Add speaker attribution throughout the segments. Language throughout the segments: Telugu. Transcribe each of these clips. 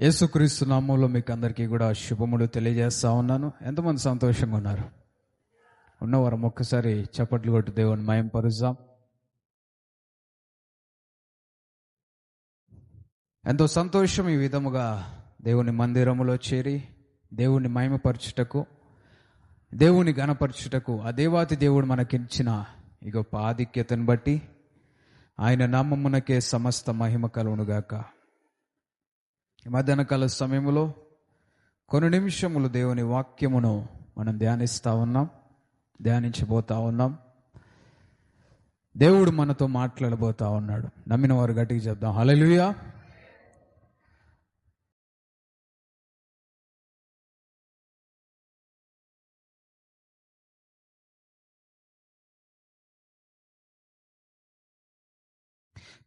Speaker 1: యేసుక్రీస్తు నామములో మీకు అందరికీ కూడా శుభములు తెలియజేస్తా ఉన్నాను. ఎంతమంది సంతోషంగా ఉన్నారు? ఉన్నవారు ఒక్కసారి చప్పట్లు కొట్టి దేవుని మహిమపరుద్దాం. ఎంతో సంతోషం ఈ విధముగా దేవుని మందిరములో చేరి దేవుని మహిమపరచుటకు, దేవుని ఘనపరచుటకు ఆ దేవాతి దేవుడు మనకిచ్చిన ఈ గొప్ప ఆధిక్యతను బట్టి ఆయన నామమునకే సమస్త మహిమ కలుగునుగాక. ఈ మధ్యాహ్న కాల సమయంలో కొన్ని నిమిషములు దేవుని వాక్యమును మనం ధ్యానించబోతా ఉన్నాం. దేవుడు మనతో మాట్లాడబోతా ఉన్నాడు. నమ్మిన వారు గట్టిగా చెప్దాం హల్లెలూయా.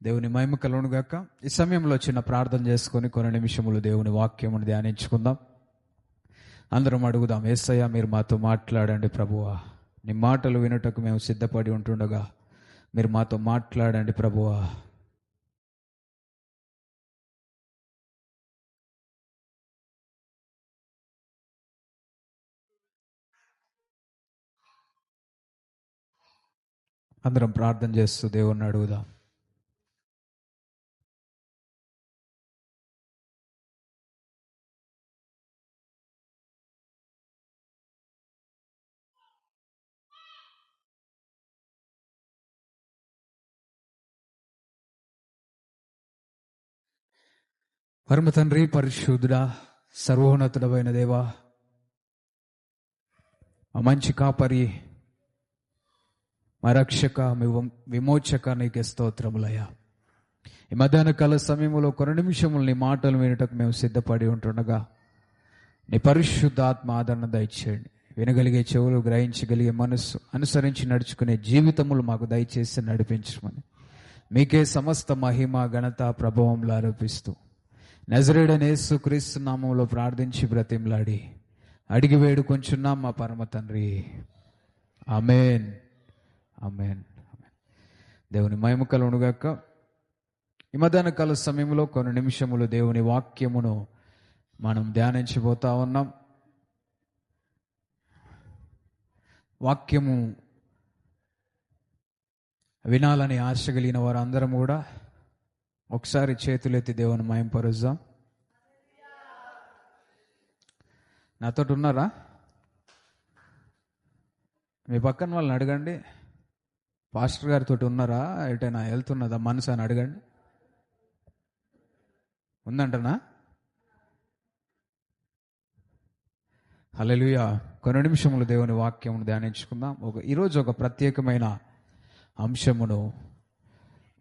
Speaker 1: దేవుని మహిమ కలుగునుగాక. ఈ సమయంలో చిన్న ప్రార్థన చేసుకొని కొన్ని నిమిషములు దేవుని వాక్యమును ధ్యానించుకుందాం. అందరం అడుగుదాం, యేసయ్య మీరు మాతో మాట్లాడండి ప్రభువా. నీ మాటలు వినుటకు మేము సిద్ధపడి ఉంటుండగా మీరు మాతో మాట్లాడండి ప్రభువా. అందరం ప్రార్థన చేస్తూ దేవుణ్ణి అడుగుదాం. పరమ తండ్రి, పరిశుద్ధుడా, సర్వోన్నతుడమైన దేవా, మా మంచి కాపరి, మా రక్షక, మీ విమోచక నీకే స్తోత్రములయ్యా. ఈ మధ్యాహ్న కాల సమయంలో కొన్ని నిమిషములు నీ మాటలు వినటకు మేము సిద్ధపడి ఉంటుండగా నీ పరిశుద్ధాత్మ ఆదరణ దయచేయండి. వినగలిగే చెవులు, గ్రహించగలిగే మనస్సు, అనుసరించి నడుచుకునే జీవితములు మాకు దయచేసి నడిపించమని మీకే సమస్త మహిమ, ఘనత, ప్రభావంలో ఆరోపిస్తూ నజరేయుడైన యేసుక్రీస్తు నామములో ప్రార్థించి బ్రతిమలాడి అడిగి వేడుకొంచున్నాం మా పరమ తండ్రి. ఆమేన్, ఆమేన్, ఆమేన్. దేవుని మహిమ కలుగునుగాక. ఈ మధ్యాహ్న కాల సమయంలో కొన్ని నిమిషములు దేవుని వాక్యమును మనం ధ్యానించబోతా ఉన్నాం. వాక్యము వినాలని ఆశ కలిగిన వారు అందరం కూడా ఒకసారి చేతులెత్తి దేవుని మహిమపరుద్దాం. నాతోటి ఉన్నారా? మీ పక్కన వాళ్ళని అడగండి, పాస్టర్ గారితో ఉన్నారా, ఎటైనా వెళ్తున్నదా మనసు అని అడగండి. ఉందంటనా? హల్లెలూయా. కొన్ని నిమిషములు దేవుని వాక్యమును ధ్యానించుకుందాం. ఈరోజు ఒక ప్రత్యేకమైన అంశమును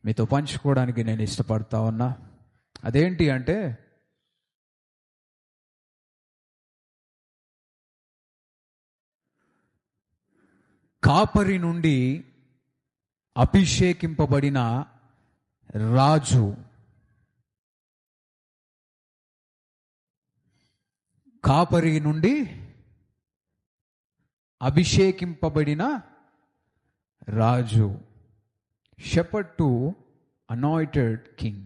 Speaker 1: మీతో పంచుకోవడానికి నేను ఇష్టపడతా ఉన్నా. అదేంటి అంటే, కాపరి నుండి అభిషేకింపబడిన రాజు. కాపరి నుండి అభిషేకింపబడిన రాజు. షెపర్డ్ టు అనాయింటెడ్ కింగ్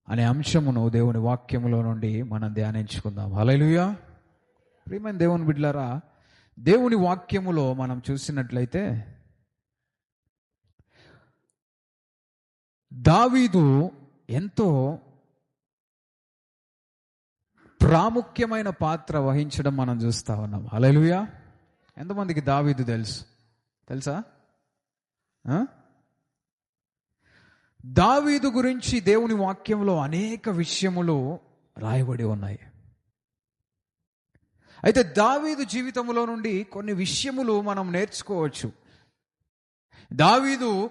Speaker 1: అనే అంశమును దేవుని వాక్యములో నుండి మనం ధ్యానించుకుందాం. హల్లెలూయా. ప్రియమైన దేవుని బిడ్డలారా, దేవుని వాక్యములో మనం చూసినట్లయితే దావీదు ఎంతో ప్రాముఖ్యమైన పాత్ర వహించడం మనం చూస్తా ఉన్నాం. హల్లెలూయా. ఎంతమందికి దావీదు తెలుసా? దావీదు గురించి దేవుని వాక్యంలో అనేక విషయములు రాయబడి ఉన్నాయి. అయితే దావీదు జీవితంలో నుండి కొన్ని విషయములు మనం నేర్చుకోవచ్చు. దావీదు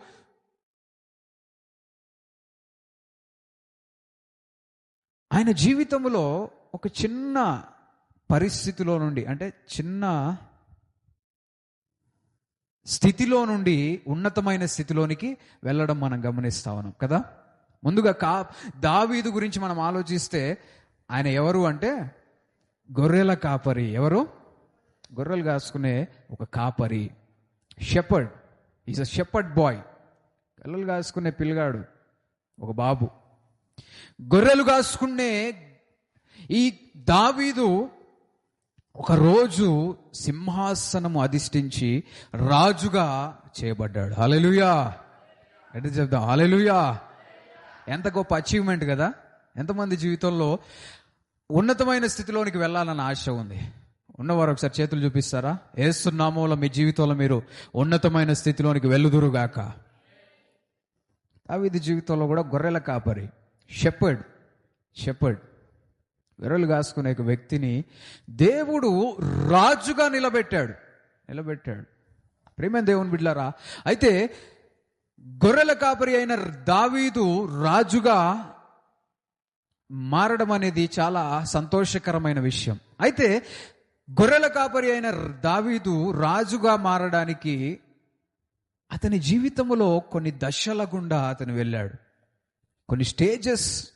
Speaker 1: ఆయన జీవితంలో ఒక చిన్న పరిస్థితిలో నుండి, అంటే చిన్న స్థితిలో నుండి ఉన్నతమైన స్థితిలోనికి వెళ్ళడం మనం గమనిస్తా ఉన్నాం కదా. ముందుగా దావీదు గురించి మనం ఆలోచిస్తే ఆయన ఎవరు అంటే గొర్రెల కాపరి. ఎవరు? గొర్రెలు కాసుకునే ఒక కాపరి. Shepherd. Is a shepherd bye. గొర్రెలు కాసుకునే పిల్లగాడు, ఒక బాబు. గొర్రెలు కాసుకునే ఈ దావీదు ఒకరోజు సింహాసనము అధిష్ఠించి రాజుగా చేయబడ్డాడు. హల్లెలూయా. ఎట్లా చెప్దాం? హల్లెలూయా. ఎంత గొప్ప అచీవ్మెంట్ కదా. ఎంతమంది జీవితంలో ఉన్నతమైన స్థితిలోనికి వెళ్ళాలన్న ఆశ ఉంది? ఉన్నవారు ఒకసారి చేతులు చూపిస్తారా? యేసు నామములో మీ జీవితంలో మీరు ఉన్నతమైన స్థితిలోనికి వెళ్ళుదురుగాక. దావీదు జీవితంలో కూడా గొర్రెల కాపరి, షెపర్డ్ గొర్రెలు కాసుకునే ఒక వ్యక్తిని దేవుడు రాజుగా నిలబెట్టాడు. ప్రియమైన దేవుని బిడ్డలారా, అయితే గొర్రెల కాపరి అయిన దావీదు రాజుగా మారడం అనేది చాలా సంతోషకరమైన విషయం. అయితే గొర్రెల కాపరి అయిన దావీదు రాజుగా మారడానికి అతని జీవితంలో కొన్ని దశల గుండా అతను వెళ్ళాడు. కొన్ని స్టేజెస్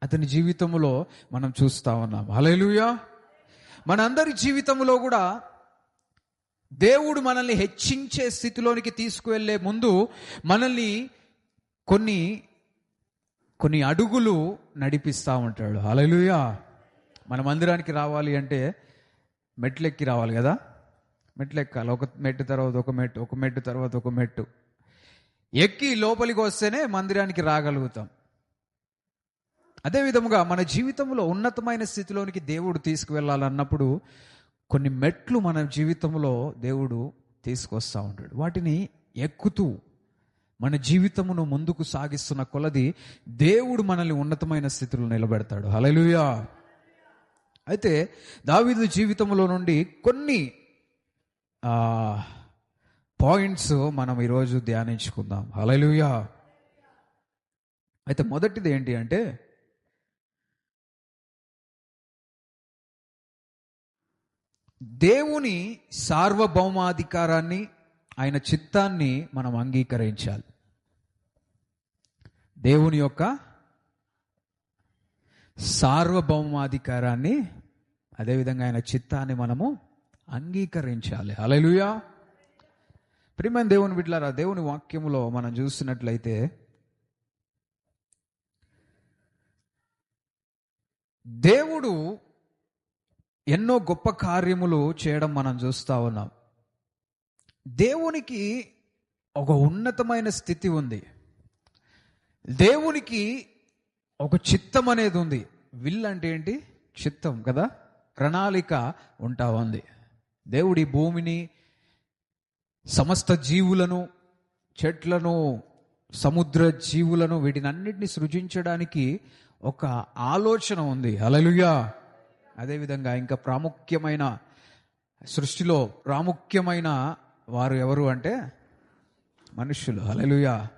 Speaker 1: అతని జీవితంలో మనం చూస్తా ఉన్నాం. హల్లెలూయా. మనందరి జీవితంలో కూడా దేవుడు మనల్ని హెచ్చించే స్థితిలోనికి తీసుకువెళ్లే ముందు మనల్ని కొన్ని అడుగులు నడిపిస్తూ ఉంటాడు. హల్లెలూయా. మన మందిరానికి రావాలి అంటే మెట్లెక్కి రావాలి కదా. మెట్లెక్కాలి. ఒక మెట్టు తర్వాత ఒక మెట్టు, ఒక మెట్టు తర్వాత ఒక మెట్టు ఎక్కి లోపలికి వస్తేనే మందిరానికి రాగలుగుతాం. అదేవిధముగా మన జీవితంలో ఉన్నతమైన స్థితిలోనికి దేవుడు తీసుకువెళ్ళాలన్నప్పుడు కొన్ని మెట్లు మన జీవితంలో దేవుడు తీసుకొస్తూ ఉంటాడు. వాటిని ఎక్కుతూ మన జీవితమును ముందుకు సాగిస్తున్న కొలది దేవుడు మనల్ని ఉన్నతమైన స్థితిలో నిలబెడతాడు. హల్లెలూయా. అయితే దావీదు జీవితంలో నుండి కొన్ని పాయింట్స్ మనం ఈరోజు ధ్యానించుకుందాం. హల్లెలూయా. అయితే మొదటిది ఏంటి అంటే, దేవుని సార్వభౌమాధికారాన్ని, ఆయన చిత్తాన్ని మనం అంగీకరించాలి. దేవుని యొక్క సార్వభౌమాధికారాన్ని, అదేవిధంగా ఆయన చిత్తాన్ని మనము అంగీకరించాలి. హల్లెలూయా. ప్రియమైన దేవుని బిడ్డలారా, దేవుని వాక్యములో మనం చూసినట్లయితే దేవుడు ఎన్నో గొప్ప కార్యములు చేయడం మనం చూస్తూ ఉన్నాం. దేవునికి ఒక ఉన్నతమైన స్థితి ఉంది. దేవునికి ఒక చిత్తం అనేది ఉంది. విల్ అంటే ఏంటి? చిత్తం కదా. ప్రణాళిక ఉంటా ఉంది. దేవుడి భూమిని, సమస్త జీవులను, చెట్లను, సముద్ర జీవులను, వీటిని అన్నిటిని సృజించడానికి ఒక ఆలోచన ఉంది. హల్లెలూయా. అదేవిధంగా ఇంకా ప్రాముఖ్యమైన, సృష్టిలో ప్రాముఖ్యమైన వారు ఎవరు అంటే మనుష్యులు. హల్లెలూయా.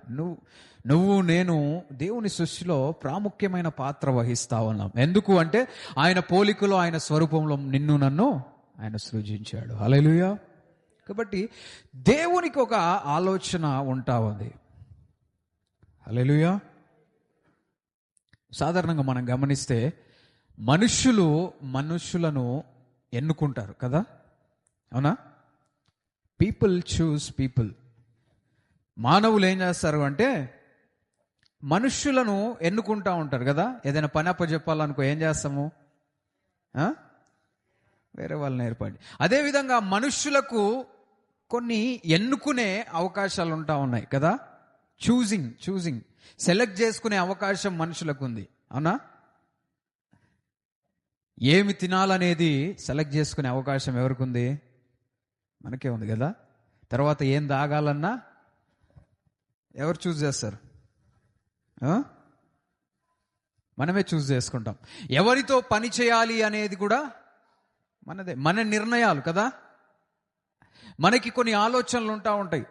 Speaker 1: నువ్వు నేను దేవుని సృష్టిలో ప్రాముఖ్యమైన పాత్ర వహిస్తా ఉన్నాం. ఎందుకు అంటే ఆయన పోలికలో, ఆయన స్వరూపంలో నిన్ను నన్ను ఆయన సృజించాడు. హల్లెలూయా. కాబట్టి దేవునికి ఒక ఆలోచన ఉంటా ఉంది. హల్లెలూయా. సాధారణంగా మనం గమనిస్తే మనుష్యులను ఎన్నుకుంటారు కదా. అవునా? People choose people. మానవులు ఏం చేస్తారు అంటే మనుష్యులను ఎన్నుకుంటా ఉంటారు కదా. ఏదైనా పని అప్పచెప్పాలనుకో ఏం చేస్తాము? వేరే వాళ్ళని ఏర్పడి. అదేవిధంగా మనుష్యులకు కొన్ని ఎన్నుకునే అవకాశాలు ఉంటా ఉన్నాయి కదా. చూసింగ్ సెలెక్ట్ చేసుకునే అవకాశం మనుషులకు ఉంది. అవునా? ఏమి తినాలనేది సెలెక్ట్ చేసుకునే అవకాశం ఎవరికి ఉంది? మనకే ఉంది కదా. తర్వాత ఏం తాగాలన్నా ఎవరు చూస్ చేస్తారు? మనమే చూస్ చేసుకుంటాం. ఎవరితో పని చేయాలి అనేది కూడా మనదే, మన నిర్ణయాలు కదా. మనకి కొన్ని ఆలోచనలు ఉంటా ఉంటాయి.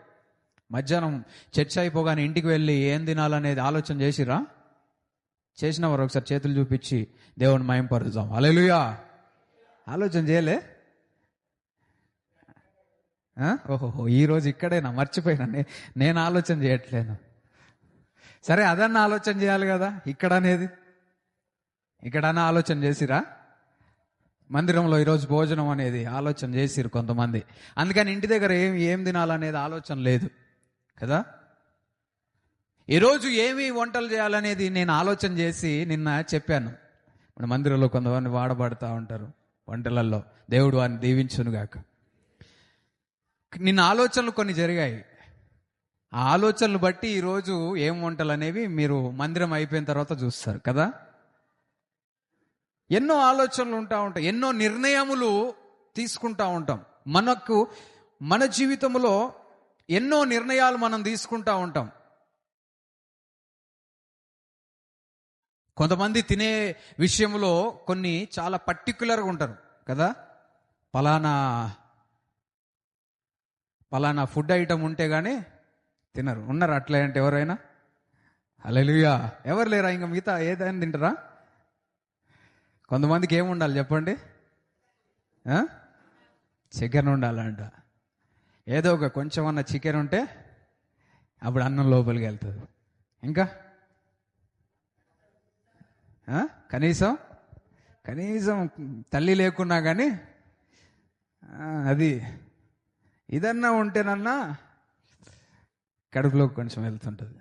Speaker 1: మధ్యాహ్నం చర్చ అయిపోగానే ఇంటికి వెళ్ళి ఏం తినాలనేది ఆలోచన చేసిరా? చేసిన వారు ఒకసారి చేతులు చూపించి దేవుని మహిమపరుద్దాం. హల్లెలూయా. ఆలోచన చేయలే? ఓహోహో, ఈరోజు ఇక్కడేనా? మర్చిపోయినా, నేను ఆలోచన చేయట్లేను. సరే, అదన్నా ఆలోచన చేయాలి కదా. ఇక్కడన్నా ఆలోచన చేసిరా? మందిరంలో ఈరోజు భోజనం అనేది ఆలోచన చేసిరు కొంతమంది. అందుకని ఇంటి దగ్గర ఏం తినాలనేది ఆలోచన లేదు కదా. ఈరోజు ఏమి వంటలు చేయాలనేది నేను ఆలోచన చేసి నిన్న చెప్పాను. మన మందిరంలో కొంతమంది వాడబడతా ఉంటారు వంటలలో. దేవుడు వారిని దీవించునుగాక. నిన్న ఆలోచనలు కొన్ని జరిగాయి. ఆ ఆలోచనలు బట్టి ఈరోజు ఏం వంటలు అనేవి మీరు మందిరం అయిపోయిన తర్వాత చూస్తారు కదా. ఎన్నో ఆలోచనలు ఉంటాయి, ఎన్నో నిర్ణయములు తీసుకుంటా ఉంటాం. మన జీవితంలో ఎన్నో నిర్ణయాలు మనం తీసుకుంటా ఉంటాం. కొంతమంది తినే విషయంలో కొన్ని చాలా పర్టికులర్గా ఉంటారు కదా. పలానా ఫుడ్ ఐటమ్ ఉంటే కానీ తినరు. ఉన్నారు అట్లా అంటే ఎవరైనా? హల్లెలూయా. ఎవరు లేరా? ఇంకా మిగతా ఏదైనా తింటారా? కొంతమందికి ఏముండాలి చెప్పండి? చికెన్ ఉండాలంట. ఏదో ఒక కొంచెం అన్న చికెన్ ఉంటే అప్పుడు అన్నం లోపలికి వెళ్తుంది. ఇంకా కనీసం తల్లి లేకున్నా కానీ అది ఇదన్నా ఉంటేనన్నా కడుపులోకి కొంచెం వెళ్తుంటుంది.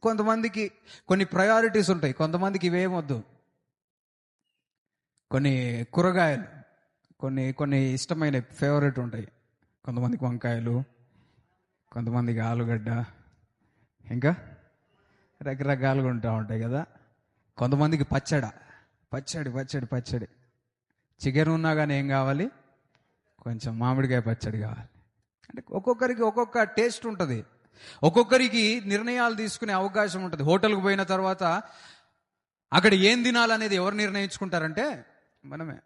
Speaker 1: కొంతమందికి కొన్ని ప్రయారిటీస్ ఉంటాయి, కొంతమందికి ఇవేమొద్దు. కొన్ని కూరగాయలు కొన్ని ఇష్టమైన ఫేవరెట్ ఉంటాయి. కొంతమందికి వంకాయలు, కొంతమందికి ఆలుగడ్డ, ఇంకా రకరకాలుగా ఉంటాయి కదా. కొంతమందికి పచ్చడి. చికెన్ ఉన్నా కానీ ఏం కావాలి? కొంచెం మామిడికాయ పచ్చడి కావాలి. అంటే ఒక్కొక్కరికి ఒక్కొక్క టేస్ట్ ఉంటుంది. ఒక్కొక్కరికి నిర్ణయాలు తీసుకునే అవకాశం ఉంటుంది. హోటల్కి పోయిన తర్వాత అక్కడ ఏం తినాలనేది ఎవరు నిర్ణయించుకుంటారంటే మనమే.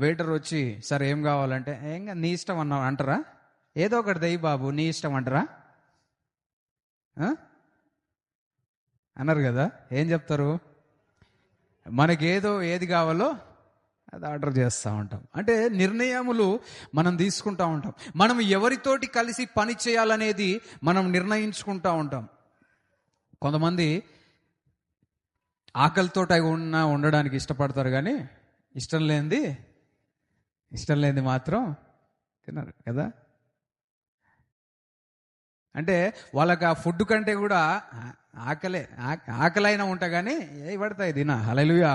Speaker 1: వెయిటర్ వచ్చి సరే ఏం కావాలంటే ఏంగా నీ ఇష్టం అంటారా? ఏదో ఒకటి దయ్యి బాబు నీ ఇష్టం అంటారా? అన్నారు కదా. ఏం చెప్తారు? మనకేదో ఏది కావాలో అది ఆర్డర్ చేస్తూ ఉంటాం. అంటే నిర్ణయములు మనం తీసుకుంటా ఉంటాం. మనం ఎవరితోటి కలిసి పని చేయాలనేది మనం నిర్ణయించుకుంటా ఉంటాం. కొంతమంది ఆకలితో ఉండడానికి ఇష్టపడతారు, కానీ ఇష్టం లేనిది మాత్రం తినరు కదా. అంటే వాళ్ళకి ఆ ఫుడ్ కంటే కూడా ఆకలైనా ఉంటా కానీ ఏ పడతాయి తిన. హల్లెలూయా.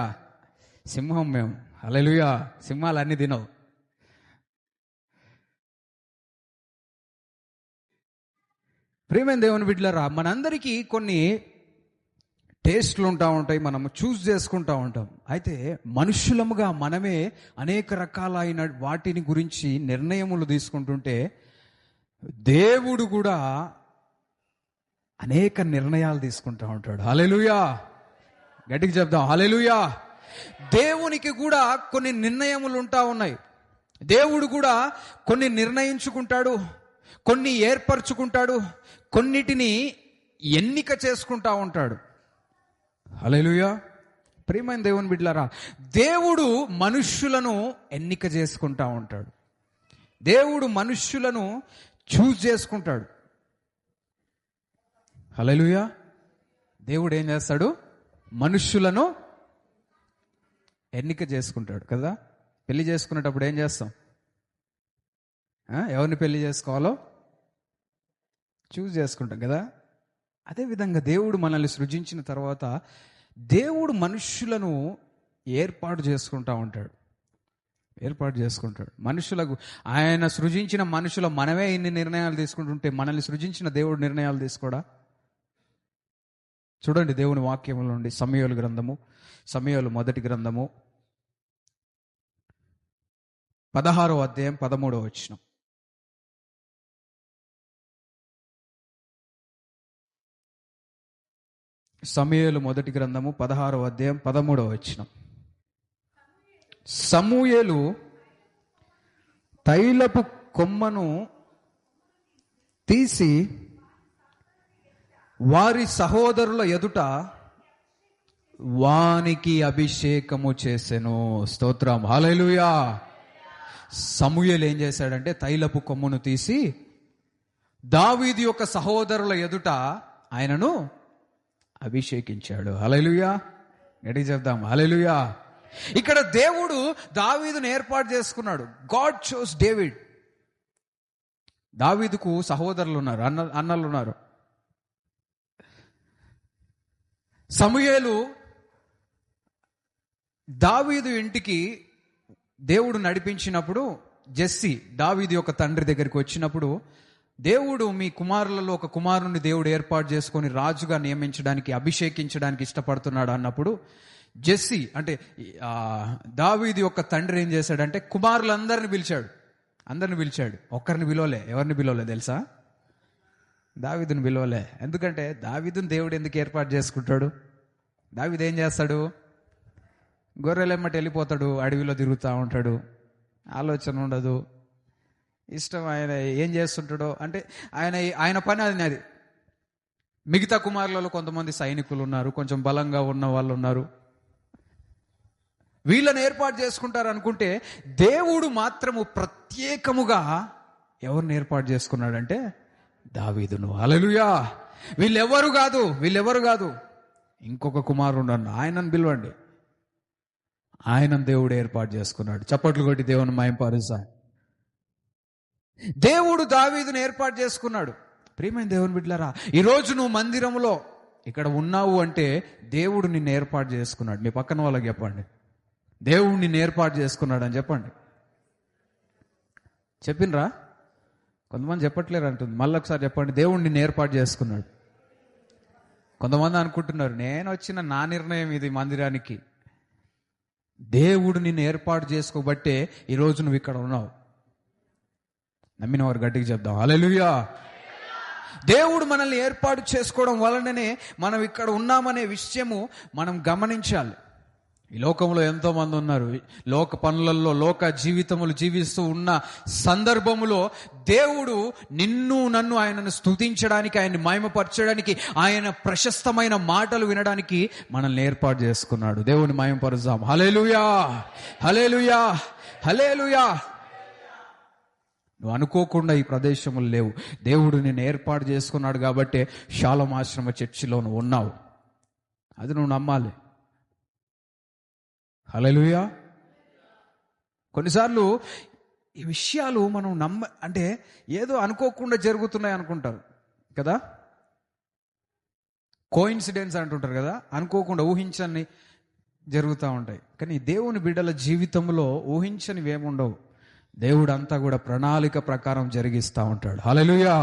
Speaker 1: సింహం మేము. హల్లెలూయా. సింహాలు అన్ని తినవు. ప్రియమైన దేవుని బిడ్డలారా, మనందరికీ కొన్ని టేస్ట్లు ఉంటాయి, మనం చూస్ చేసుకుంటా ఉంటాం. అయితే మనుషులముగా మనమే అనేక రకాలైన వాటిని గురించి నిర్ణయములు తీసుకుంటుంటే దేవుడు కూడా అనేక నిర్ణయాలు తీసుకుంటా ఉంటాడు. హల్లెలూయా. గట్టిగా చెప్దాం హల్లెలూయా. దేవునికి కూడా కొన్ని నిర్ణయములు ఉన్నాయి. దేవుడు కూడా కొన్ని నిర్ణయించుకుంటాడు, కొన్ని ఏర్పరచుకుంటాడు, కొన్నిటిని ఎన్నిక చేసుకుంటా ఉంటాడు. హల్లెలూయా. ప్రియమైన దేవుని బిడ్డలారా, దేవుడు మనుష్యులను ఎన్నిక చేసుకుంటా ఉంటాడు. దేవుడు మనుష్యులను చూస్ చేసుకుంటాడు. హల్లెలూయా. దేవుడు ఏం చేస్తాడు? మనుష్యులను ఎన్నిక చేసుకుంటాడు కదా. పెళ్లి చేసుకునేటప్పుడు ఏం చేస్తాం? ఎవరిని పెళ్లి చేసుకోవాలో చూస్ చేసుకుంటాం కదా. అదేవిధంగా దేవుడు మనల్ని సృజించిన తర్వాత దేవుడు మనుష్యులను ఏర్పాటు చేసుకుంటా ఉంటాడు. మనుషులకు ఆయన సృజించిన మనుషుల మనమే ఇన్ని నిర్ణయాలు తీసుకుంటుంటే మనల్ని సృజించిన దేవుడు నిర్ణయాలు తీసుకోడా? చూడండి దేవుని వాక్యముల నుండి సమూయేలు మొదటి గ్రంథము 16వ అధ్యాయం 13వ వచనం. సమూయేలు మొదటి గ్రంథము 16వ అధ్యాయం 13వ వచనం. సమూయేలు తైలపు కొమ్మను తీసి వారి సహోదరుల ఎదుట వానికి అభిషేకము చేసెను. స్తోత్రం. హల్లెలూయా. సమూయేలు ఏం చేశాడంటే తైలపు కొమ్మును తీసి దావీదు యొక్క సహోదరుల ఎదుట ఆయనను అభిషేకించాడు. హల్లెలూయా. గట్టిగా చెప్దాం హల్లెలూయా. ఇక్కడ దేవుడు దావీదును ఏర్పాటు చేసుకున్నాడు. God chose David. దావీదుకు సహోదరులు ఉన్నారు, అన్నలు ఉన్నారు. సమూయేలు దావీదు ఇంటికి దేవుడు నడిపించినప్పుడు, జెస్సీ దావీదు యొక్క తండ్రి దగ్గరికి వచ్చినప్పుడు, దేవుడు మీ కుమారులలో ఒక కుమారుని దేవుడు ఏర్పాటు చేసుకొని రాజుగా నియమించడానికి, అభిషేకించడానికి ఇష్టపడుతున్నాడు అన్నప్పుడు, జెస్సీ అంటే దావీదు యొక్క తండ్రి ఏం చేశాడంటే కుమారులందరిని పిలిచాడు. అందరిని పిలిచాడు, ఒక్కరిని పిలవలే. ఎవరిని పిలవలే తెలుసా? దావీదుని పిలవలే. ఎందుకంటే దావీదుని దేవుడు ఎందుకు ఏర్పాటు చేసుకుంటాడు? దావీదు ఏం చేస్తాడు? గొర్రెలెమ్మటి వెళ్ళిపోతాడు, అడవిలో తిరుగుతూ ఉంటాడు, ఆలోచన ఉండదు, ఇష్టం ఆయన ఏం చేస్తుంటాడో అంటే ఆయన పని అది. మిగతా కుమారులలో కొంతమంది సైనికులు ఉన్నారు, కొంచెం బలంగా ఉన్న వాళ్ళు ఉన్నారు, వీళ్ళని ఏర్పాటు చేసుకుంటారు అనుకుంటే, దేవుడు మాత్రము ప్రత్యేకముగా ఎవరిని ఏర్పాటు చేసుకున్నాడంటే దావీదును. హల్లెలూయా. వీళ్ళెవరు కాదు, ఇంకొక కుమారుడు అన్న ఆయనను పిలవండి. ఆయనను దేవుడు ఏర్పాటు చేసుకున్నాడు. చప్పట్లు కొట్టి దేవుని మహింపరుస్తా. దేవుడు దావీదును ఏర్పాటు చేసుకున్నాడు. ప్రియమైన దేవుని బిడ్డలారా, ఈరోజు నువ్వు మందిరంలో ఇక్కడ ఉన్నావు అంటే దేవుడు నిన్ను ఏర్పాటు చేసుకున్నాడు. మీ పక్కన వాళ్ళకి చెప్పండి, దేవుడు నిన్ను ఏర్పాటు చేసుకున్నాడు అని చెప్పండి. చెప్పినరా? కొంతమంది చెప్పట్లేరు అంటుంది. మళ్ళీ ఒకసారి చెప్పండి, దేవుడు నిన్ను ఏర్పాటు చేసుకున్నాడు. కొంతమంది అనుకుంటున్నారు నేను వచ్చిన నా నిర్ణయం ఇది మందిరానికి. దేవుడు నిన్ను ఏర్పాటు చేసుకోబట్టే ఈరోజు నువ్వు ఇక్కడ ఉన్నావు. నమ్మిన వారు గట్టిగా చెప్దాం హల్లెలూయా. దేవుడు మనల్ని ఏర్పాటు చేసుకోవడం వలననే మనం ఇక్కడ ఉన్నామనే విషయము మనం గమనించాలి. ఈ లోకంలో ఎంతో మంది ఉన్నారు, లోక పనులలో లోక జీవితములు జీవిస్తూ ఉన్న సందర్భములో దేవుడు నిన్ను నన్ను ఆయనను స్తుతించడానికి, ఆయన్ని మహిమపరచడానికి, ఆయన ప్రశస్తమైన మాటలు వినడానికి మనల్ని ఏర్పాటు చేసుకున్నాడు. దేవుని మహిమపరుద్దాం. హల్లెలూయా, హల్లెలూయా, హల్లెలూయా. నువ్వు అనుకోకుండా ఈ ప్రదేశములు లేవు, దేవుడు నిన్ను ఏర్పాటు చేసుకున్నాడు కాబట్టి షాలోమ్ ఆశ్రమ చర్చిలో నువ్వు ఉన్నావు. అది నువ్వు నమ్మాలి. హల్లెలూయా. కొన్నిసార్లు ఈ విషయాలు మనం అంటే ఏదో అనుకోకుండా జరుగుతున్నాయి అనుకుంటారు కదా, కోయిన్సిడెన్స్ అంటుంటారు కదా, అనుకోకుండా ఊహించని జరుగుతూ ఉంటాయి. కానీ దేవుని బిడ్డల జీవితంలో ఊహించనివి ఏముండవు. దేవుడు అంతా కూడా ప్రణాళిక ప్రకారం జరిగిస్తూ ఉంటాడు. హల్లెలూయా.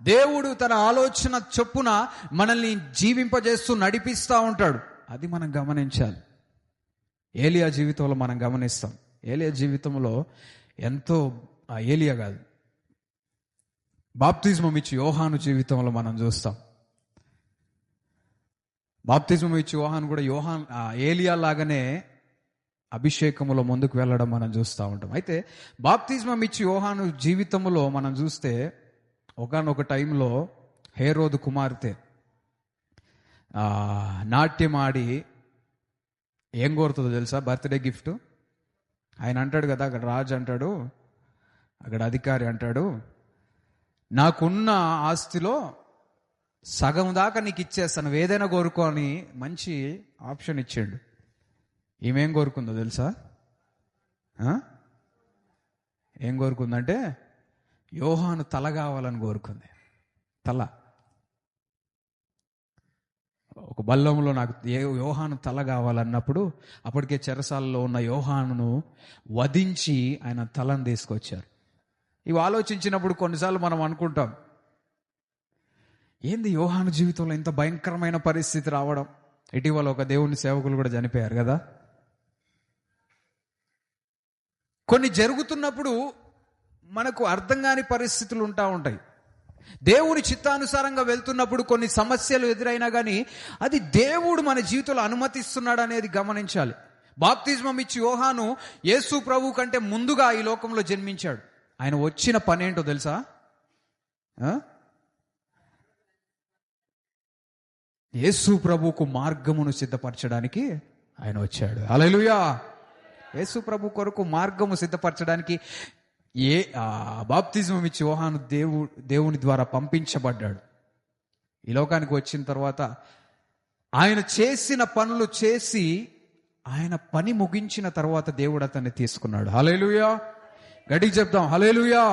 Speaker 1: దేవుడు తన ఆలోచన చొప్పున మనల్ని జీవింపజేస్తూ నడిపిస్తూ ఉంటాడు. అది మనం గమనించాలి. ఏలియా జీవితంలో మనం గమనిస్తాం. ఏలియా జీవితంలో ఎంతో, ఏలియా కాదు, బాప్తిజమం ఇచ్చి యోహాను జీవితంలో మనం చూస్తాం. బాప్తిజమం ఇచ్చి యోహాను కూడా ఏలియా లాగానే అభిషేకములో ముందుకు వెళ్ళడం మనం చూస్తూ ఉంటాం. అయితే బాప్తిజమం ఇచ్చి యోహాను జీవితంలో మనం చూస్తే ఒకానొక టైంలో హేరోదు కుమార్తె నాట్యం ఆడి ఏం కోరుతుందో తెలుసా? Birthday gift. ఆయన అంటాడు కదా, అక్కడ రాజు అంటాడు, అక్కడ అధికారి అంటాడు, నాకున్న ఆస్తిలో సగం దాకా నీకు ఇచ్చేస్తాను, ఏదైనా కోరుకో అని మంచి ఆప్షన్ ఇచ్చాడు. ఈమెం కోరుకుందో తెలుసా? ఏం కోరుకుందంటే యోహాను తల కావాలని కోరుకుంది. తల, ఒక బల్లంలో నాకు యోహాను తల కావాలన్నప్పుడు అప్పటికే చెరసాలలో ఉన్న యోహానును వధించి ఆయన తలను తీసుకొచ్చారు. ఇవి ఆలోచించినప్పుడు కొన్నిసార్లు మనం అనుకుంటాం, ఏంది యోహాను జీవితంలో ఇంత భయంకరమైన పరిస్థితి రావడం? ఇటీవల ఒక దేవుని సేవకులు కూడా చనిపోయారు కదా. కొన్ని జరుగుతున్నప్పుడు మనకు అర్థం కాని పరిస్థితులు ఉంటాయి. దేవుని చిత్తానుసారంగా వెళ్తున్నప్పుడు కొన్ని సమస్యలు ఎదురైనా కానీ అది దేవుడు మన జీవితంలో అనుమతిస్తున్నాడు అనేది గమనించాలి. బాప్తిజమం ఇచ్చి యోహాను యేసు ప్రభు కంటే ముందుగా ఈ లోకంలో జన్మించాడు. ఆయన వచ్చిన పని ఏంటో తెలుసా? యేసు ప్రభువుకు మార్గమును సిద్ధపరచడానికి ఆయన వచ్చాడు. హల్లెలూయా. యేసు ప్రభు కొరకు మార్గము సిద్ధపరచడానికి బాప్తిజమం ఇచ్చి యోహాను దేవుని ద్వారా పంపించబడ్డాడు. ఈ లోకానికి వచ్చిన తర్వాత ఆయన చేసిన పనులు చేసి ఆయన పని ముగించిన తర్వాత దేవుడు అతన్ని తీసుకున్నాడు. హల్లెలూయా. గట్టిగా చెప్దాం హల్లెలూయా.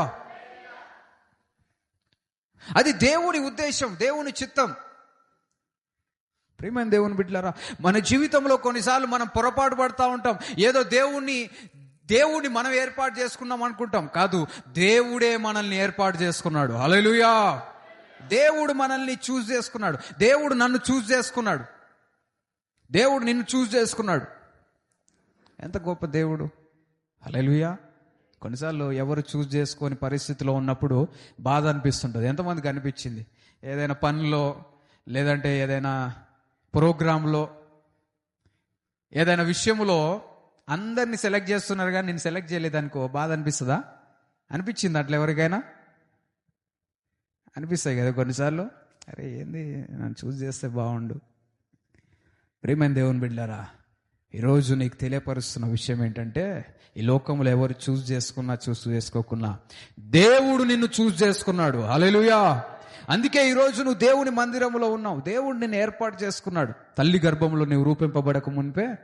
Speaker 1: అది దేవుని ఉద్దేశం, దేవుని చిత్తం. ప్రియమైన దేవుని బిడ్డలారా, మన జీవితంలో కొన్నిసార్లు మనం పొరపాటు పడుతూ ఉంటాం. ఏదో దేవుడిని మనం ఏర్పాటు చేసుకున్నాం అనుకుంటాం. కాదు, దేవుడే మనల్ని ఏర్పాటు చేసుకున్నాడు. హల్లెలూయా. దేవుడు మనల్ని చూస్ చేసుకున్నాడు. దేవుడు నన్ను చూస్ చేసుకున్నాడు. దేవుడు నిన్ను చూస్ చేసుకున్నాడు. ఎంత గొప్ప దేవుడు. హల్లెలూయా. కొన్నిసార్లు ఎవరు చూస్ చేసుకొని పరిస్థితిలో ఉన్నప్పుడు బాధ అనిపిస్తుంటుంది. ఎంతమందికి అనిపించింది? ఏదైనా పనిలో, లేదంటే ఏదైనా ప్రోగ్రాంలో, ఏదైనా విషయంలో అందరినీ సెలెక్ట్ చేస్తున్నారు కానీ నేను సెలెక్ట్ చేయలేదనుకో, బాధ అనిపిస్తుందా? అనిపించింది అట్లా ఎవరికైనా? అనిపిస్తాయి కదా కొన్నిసార్లు. అరే ఏంది, నన్ను చూస్ చేస్తే బాగుండు. ప్రియమైన దేవుని బిడ్డలారా, ఈరోజు నీకు తెలియపరుస్తున్న విషయం ఏంటంటే, ఈ లోకంలో ఎవరు చూస్ చేసుకోకున్నా దేవుడు నిన్ను చూస్ చేసుకున్నాడు. హల్లెలూయా. అందుకే ఈరోజు నువ్వు దేవుని మందిరంలో ఉన్నావు. దేవుడు నిన్ను ఏర్పాటు చేసుకున్నాడు. తల్లి గర్భంలో నీవు రూపింపబడక మునిపే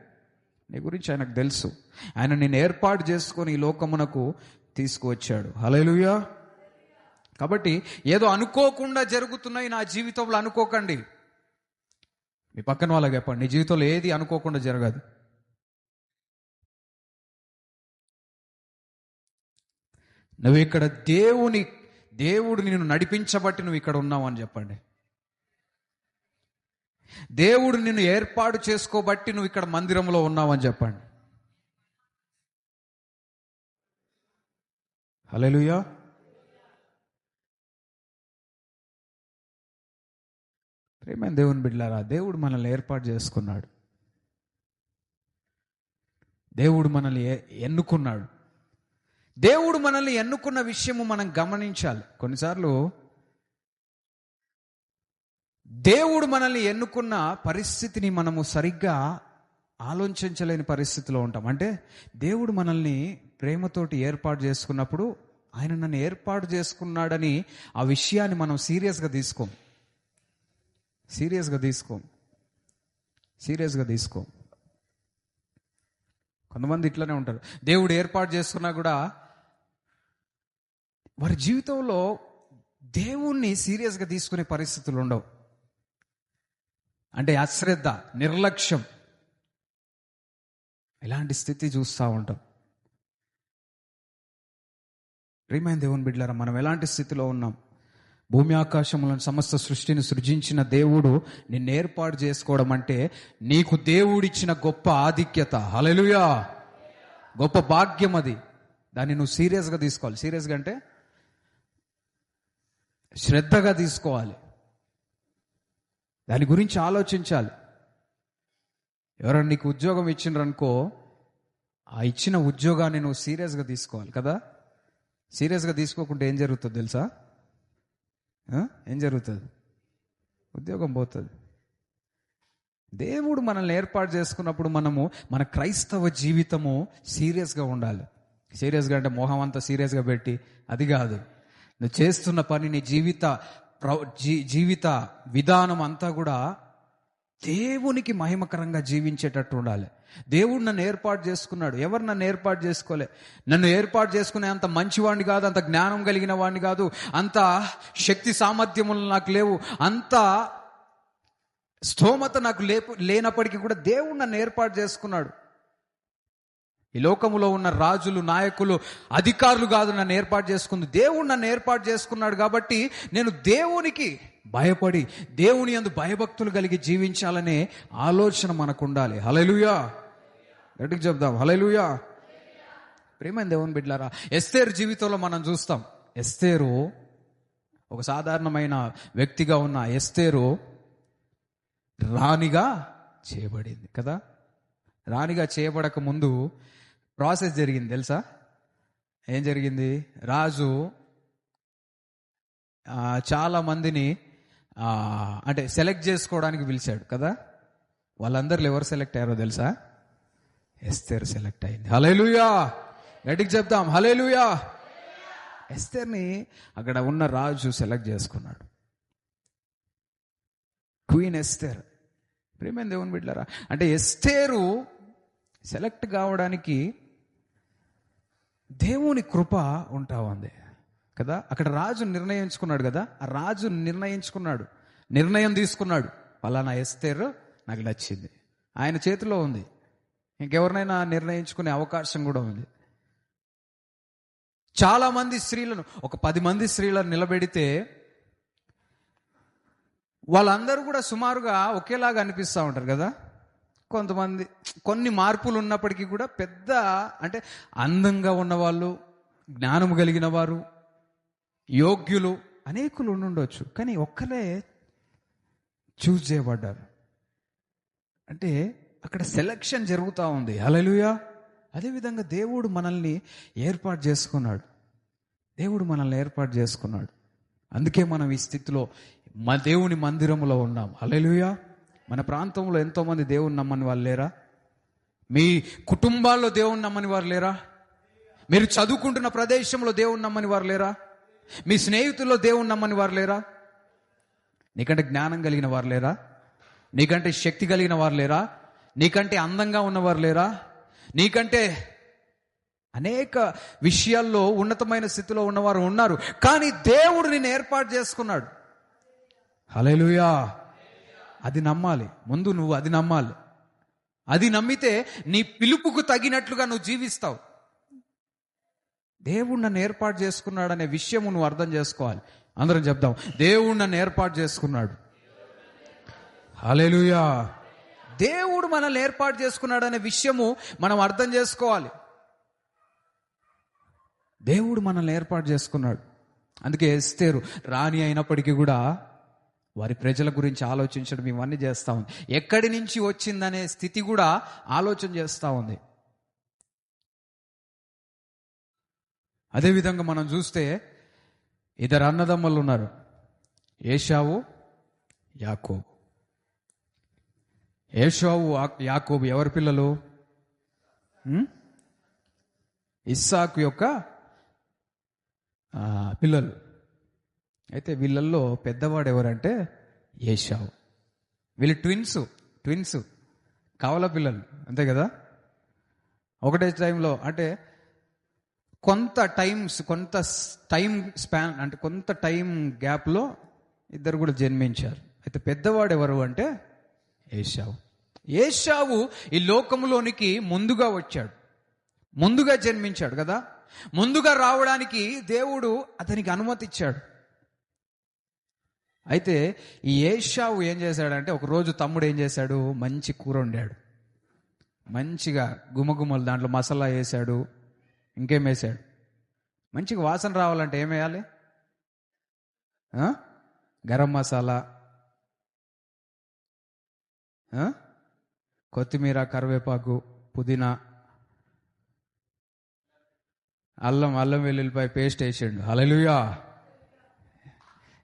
Speaker 1: నీ గురించి ఆయనకు తెలుసు. ఆయన నిన్ను ఏర్పాటు చేసుకొని ఈ లోకమునకు తీసుకువచ్చాడు. హల్లెలూయా. కాబట్టి ఏదో అనుకోకుండా జరుగుతున్నాయి నా జీవితంలో అనుకోకండి. మీ పక్కన వాళ్ళకి చెప్పండి, నీ జీవితంలో ఏది అనుకోకుండా జరగదు. నువ్వు ఇక్కడ దేవుడు నిన్ను నడిపించబట్టి నువ్వు ఇక్కడ ఉన్నావు అని చెప్పండి. దేవుడు నిన్ను ఏర్పాటు చేసుకోబట్టి నువ్వు ఇక్కడ మందిరంలో ఉన్నావు అని చెప్పండి. హల్లెలూయా. ప్రియమైన దేవుని బిడ్డలారా, దేవుడు మనల్ని ఏర్పాటు చేసుకున్నాడు. దేవుడు మనల్ని ఎన్నుకున్నాడు. దేవుడు మనల్ని ఎన్నుకున్న విషయము మనం గమనించాలి. కొన్నిసార్లు దేవుడు మనల్ని ఎన్నుకున్న పరిస్థితిని మనము సరిగ్గా ఆలోచించలేని పరిస్థితిలో ఉంటాం. అంటే దేవుడు మనల్ని ప్రేమతోటి ఏర్పాటు చేసుకున్నప్పుడు ఆయన నన్ను ఏర్పాటు చేసుకున్నాడని ఆ విషయాన్ని మనం సీరియస్గా తీసుకోం. కొంతమంది ఇట్లనే ఉంటారు. దేవుడు ఏర్పాటు చేసుకున్నా కూడా వారి జీవితంలో దేవుణ్ణి సీరియస్గా తీసుకునే పరిస్థితులు ఉండవు. అంటే అశ్రద్ధ, నిర్లక్ష్యం, ఇలాంటి స్థితి చూస్తూ ఉంటాం. ప్రియమైన దేవుని బిడ్డలారా, మనం ఎలాంటి స్థితిలో ఉన్నాం? భూమి ఆకాశములను సమస్త సృష్టిని సృజించిన దేవుడు నిన్ను ఏర్పాటు చేసుకోవడం అంటే నీకు దేవుడిచ్చిన గొప్ప ఆధిక్యత. హల్లెలూయా. గొప్ప భాగ్యం అది. దాన్ని నువ్వు సీరియస్గా తీసుకోవాలి. సీరియస్గా అంటే శ్రద్ధగా తీసుకోవాలి. దాని గురించి ఆలోచించాలి. ఎవరైనా నీకు ఉద్యోగం ఇచ్చినారనుకో, ఆ ఇచ్చిన ఉద్యోగాన్ని నువ్వు సీరియస్గా తీసుకోవాలి కదా. సీరియస్గా తీసుకోకుంటే ఏం జరుగుతుంది తెలుసా? ఏం జరుగుతుంది? ఉద్యోగం పోతుంది. దేవుడు మనల్ని ఏర్పాటు చేసుకున్నప్పుడు మన క్రైస్తవ జీవితము సీరియస్గా ఉండాలి. సీరియస్గా అంటే మొహం అంతా సీరియస్గా పెట్టి అది కాదు. నువ్వు చేస్తున్న పని, నీ జీవిత విధానం అంతా కూడా దేవునికి మహిమకరంగా జీవించేటట్టు ఉండాలి. దేవుడు నన్ను ఏర్పాటు చేసుకున్నాడు. ఎవరు నన్ను ఏర్పాటు చేసుకోలే. నన్ను ఏర్పాటు చేసుకునే అంత మంచివాడిని కాదు, అంత జ్ఞానం కలిగిన వాడిని కాదు, అంత శక్తి సామర్థ్యములు నాకు లేవు, అంత స్తోమత నాకు లేనప్పటికీ కూడా దేవుడు నన్ను ఏర్పాటు చేసుకున్నాడు. ఈ లోకములో ఉన్న రాజులు, నాయకులు, అధికారులు కాదు నన్ను ఏర్పాటు చేసుకుంది. దేవుడు నన్ను ఏర్పాటు చేసుకున్నాడు. కాబట్టి నేను దేవునికి భయపడి, దేవుని యందు భయభక్తులు కలిగి జీవించాలనే ఆలోచన మనకు ఉండాలి. హల్లెలూయా. గట్టిగా చెప్దాం, హల్లెలూయా. ప్రియమైన దేవుని బిడ్డలారా, ఎస్తేరు జీవితంలో మనం చూస్తాం. ఎస్తేరు ఒక సాధారణమైన వ్యక్తిగా ఉన్న ఎస్తేరు రాణిగా చేయబడింది కదా. రాణిగా చేయబడక ముందు ప్రాసెస్ జరిగింది తెలుసా? ఏం జరిగింది? రాజు చాలా మందిని అంటే సెలెక్ట్ చేసుకోవడానికి పిలిచాడు కదా. వాళ్ళందరిలో ఎవరు సెలెక్ట్ అయ్యారో తెలుసా? ఎస్తేరు సెలెక్ట్ అయింది. హల్లెలూయా. గట్టిగా చెప్తాం, హల్లెలూయా. ఎస్తేర్ని అక్కడ ఉన్న రాజు సెలెక్ట్ చేసుకున్నాడు. క్వీన్ ఎస్తేర్. ప్రియమైన దేవుని బిడ్డలారా, అంటే ఎస్తేరు సెలెక్ట్ కావడానికి దేవుని కృప ఉంటా ఉంది కదా. అక్కడ రాజు నిర్ణయించుకున్నాడు కదా. ఆ రాజు నిర్ణయం తీసుకున్నాడు. పలానా ఎస్తేరు నాకు నచ్చింది. ఆయన చేతిలో ఉంది. ఇంకెవరినైనా నిర్ణయించుకునే అవకాశం కూడా ఉంది. చాలా మంది స్త్రీలను, ఒక 10 మంది స్త్రీలను నిలబెడితే వాళ్ళందరూ కూడా సుమారుగా ఒకేలాగా అనిపిస్తూ ఉంటారు కదా. కొంతమంది కొన్ని మార్పులు ఉన్నప్పటికీ కూడా పెద్ద అంటే అందంగా ఉన్నవాళ్ళు, జ్ఞానం కలిగిన వారు, యోగ్యులు అనేకులు ఉండొచ్చు. కానీ ఒక్కరే చూస్ చేయబడ్డారు. అంటే అక్కడ సెలక్షన్ జరుగుతూ ఉంది. హల్లెలూయా. అదేవిధంగా దేవుడు మనల్ని ఏర్పాటు చేసుకున్నాడు. అందుకే మనం ఈ స్థితిలో దేవుని మందిరంలో ఉన్నాం. హల్లెలూయా. మన ప్రాంతంలో ఎంతోమంది దేవుని నమ్మని వాళ్ళు లేరా? మీ కుటుంబాల్లో దేవుని నమ్మని వారు లేరా? మీరు చదువుకుంటున్న ప్రదేశంలో దేవుని నమ్మని వారు లేరా? మీ స్నేహితుల్లో దేవుని నమ్మని వారు లేరా? నీకంటే జ్ఞానం కలిగిన వారు లేరా? నీకంటే శక్తి కలిగిన వారు లేరా? నీకంటే అందంగా ఉన్నవారు లేరా? నీకంటే అనేక విషయాల్లో ఉన్నతమైన స్థితిలో ఉన్నవారు ఉన్నారు. కానీ దేవుడు నిన్ను ఏర్పాటు చేసుకున్నాడు. హల్లెలూయా. అది నమ్మాలి. ముందు నువ్వు అది నమ్మాలి. అది నమ్మితే నీ పిలుపుకు తగినట్లుగా నువ్వు జీవిస్తావు. దేవుడు నన్ను ఏర్పాటు చేసుకున్నాడు అనే విషయము నువ్వు అర్థం చేసుకోవాలి. అందరం చెప్దాం, దేవుడు నన్ను ఏర్పాటు చేసుకున్నాడు. హల్లెలూయా. దేవుడు మనల్ని ఏర్పాటు చేసుకున్నాడు అనే విషయము మనం అర్థం చేసుకోవాలి. దేవుడు మనల్ని ఏర్పాటు చేసుకున్నాడు. అందుకే ఎస్తేరు రాణి అయినప్పటికీ కూడా వారి ప్రజల గురించి ఆలోచించడం ఇవన్నీ చేస్తూ ఉంది. ఎక్కడి నుంచి వచ్చిందనే స్థితి కూడా ఆలోచన చేస్తూ ఉంది. అదేవిధంగా మనం చూస్తే 2 అన్నదమ్ములు ఉన్నారు, ఏశావు, యాకోబు. ఏశావు, యాకోబు ఎవరి పిల్లలు? ఇస్సాకు యొక్క పిల్లలు. అయితే వీళ్ళల్లో పెద్దవాడు ఎవరంటే ఏశావు. వీళ్ళు ట్విన్స్ కవల పిల్లలు, అంతే కదా. ఒకటే టైంలో అంటే కొంత టైం స్పాన్ అంటే కొంత టైం గ్యాప్లో ఇద్దరు కూడా జన్మించారు. అయితే పెద్దవాడు ఎవరు అంటే ఏశావు. ఏశావు ఈ లోకములోనికి ముందుగా వచ్చాడు, ముందుగా జన్మించాడు కదా. ముందుగా రావడానికి దేవుడు అతనికి అనుమతి ఇచ్చాడు. అయితే ఈ ఏశావు ఏం చేశాడంటే, ఒకరోజు తమ్ముడు ఏం చేశాడు, మంచి కూర వండాడు, మంచిగా గుమగుమలు దాంట్లో మసాలా వేసాడు, ఇంకేం వేసాడు. మంచిగా వాసన రావాలంటే ఏం వేయాలి? గరం మసాలా, కొత్తిమీర, కరివేపాకు, పుదీనా, అల్లం వెల్లుల్లిపాయ పేస్ట్ వేసాడు. హల్లెలూయా.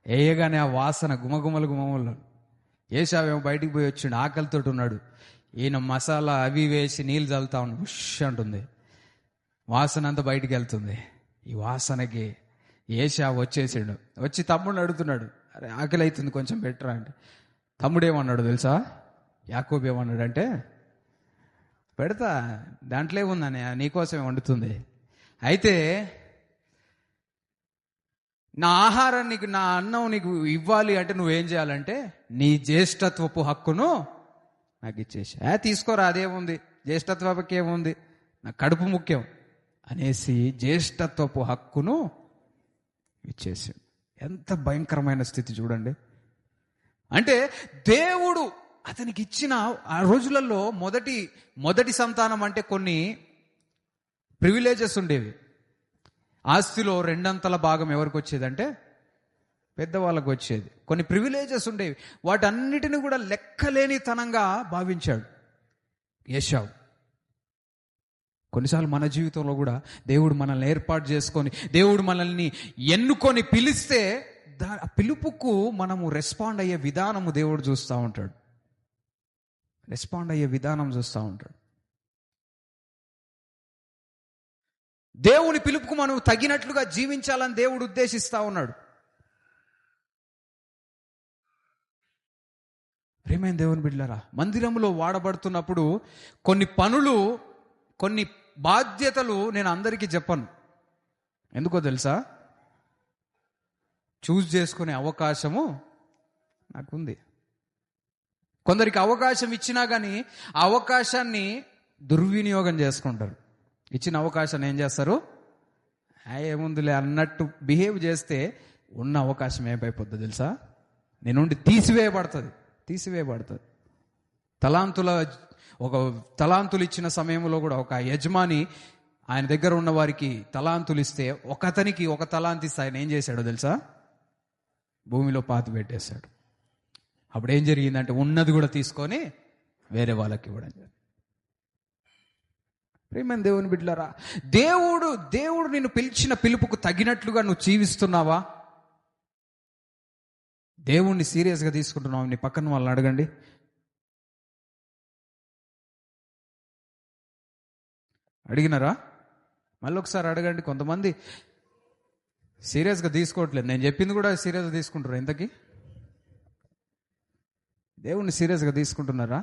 Speaker 1: వేయగానే ఆ వాసన గుమగుమలు. ఏశావేమో బయటికి పోయి వచ్చిండు, ఆకలితో ఉన్నాడు. ఈయన మసాలా అవి వేసి నీళ్ళు చల్లుతా ఉన్నాడు. బుష్ అంటుంది, వాసన అంతా బయటికి వెళ్తుంది. ఈ వాసనకి ఏశావు వచ్చేసాడు. వచ్చి తమ్ముడిని అడుగుతున్నాడు, అరే ఆకలి అవుతుంది కొంచెం బెటర్ అంటే. తమ్ముడు ఏమన్నాడు తెలుసా? యాకోబు ఏమన్నాడంటే, పెడతా, దాంట్లో ఏముందని, నీకోసమే వండుతుంది. అయితే నా ఆహారం నీకు, నా అన్నం నీకు ఇవ్వాలి అంటే నువ్వేం చేయాలంటే నీ జ్యేష్ఠత్వపు హక్కును నాకు ఇచ్చేసి. తీసుకోరా, అదేముంది, జ్యేష్ఠత్వకి ఏముంది, నా కడుపు ముఖ్యం అనేసి జ్యేష్ఠత్వపు హక్కును ఇచ్చేసాడు. ఎంత భయంకరమైన స్థితి చూడండి. అంటే దేవుడు అతనికి ఇచ్చిన ఆ రోజులలో మొదటి సంతానం అంటే కొన్ని ప్రివిలేజెస్ ఉండేవి. ఆస్తిలో 2/3 భాగం ఎవరికి వచ్చేదంటే పెద్దవాళ్ళకు వచ్చేది. కొన్ని ప్రివిలేజెస్ ఉండేవి. వాటన్నిటిని కూడా లెక్కలేనితనంగా భావించాడు ఏశావు. కొన్నిసార్లు మన జీవితంలో కూడా దేవుడు మనల్ని ఏర్పాటు చేసుకొని, దేవుడు మనల్ని ఎన్నుకొని పిలిస్తే ఆ పిలుపుకు మనము రెస్పాండ్ అయ్యే విధానము దేవుడు చూస్తూ ఉంటాడు. దేవుని పిలుపుకు మనం తగినట్లుగా జీవించాలని దేవుడు ఉద్దేశిస్తా ఉన్నాడు. ప్రియమైన దేవుని బిడ్డలారా, మందిరంలో వాడబడుతున్నప్పుడు కొన్ని పనులు, కొన్ని బాధ్యతలు నేను అందరికీ చెప్పను. ఎందుకో తెలుసా? చూస్ చేసుకునే అవకాశము నాకుంది. కొందరికి అవకాశం ఇచ్చినా కానీ ఆ అవకాశాన్ని దుర్వినియోగం చేసుకుంటారు. ఇచ్చిన అవకాశాన్ని ఏం చేస్తారు? ఏముందులే అన్నట్టు బిహేవ్ చేస్తే ఉన్న అవకాశం ఏమైపోద్దో తెలుసా? నీ నుండి తీసివేయబడుతుంది. తలాంతులు ఇచ్చిన సమయంలో కూడా ఒక యజమాని ఆయన దగ్గర ఉన్న వారికి తలాంతులు ఇస్తే ఒకతనికి ఒక తలాంతి ఇస్తే ఆయన ఏం చేశాడో తెలుసా? భూమిలో పాతి పెట్టేశాడు. అప్పుడు ఏం జరిగిందంటే ఉన్నది కూడా తీసుకొని వేరే వాళ్ళకి ఇవ్వడం జరిగింది. ప్రియమైన దేవుని బిడ్డలారా, దేవుడు నిన్ను పిలిచిన పిలుపుకు తగినట్లుగా నువ్వు జీవిస్తున్నావా? దేవుణ్ణి సీరియస్గా తీసుకుంటున్నావు? నీ పక్కన వాళ్ళని అడగండి. అడిగినారా? మళ్ళీ ఒకసారి అడగండి. కొంతమంది సీరియస్గా తీసుకోవట్లేదు. నేను చెప్పింది కూడా సీరియస్గా తీసుకుంటారా? ఇంతకీ దేవుణ్ణి సీరియస్గా తీసుకుంటున్నారా?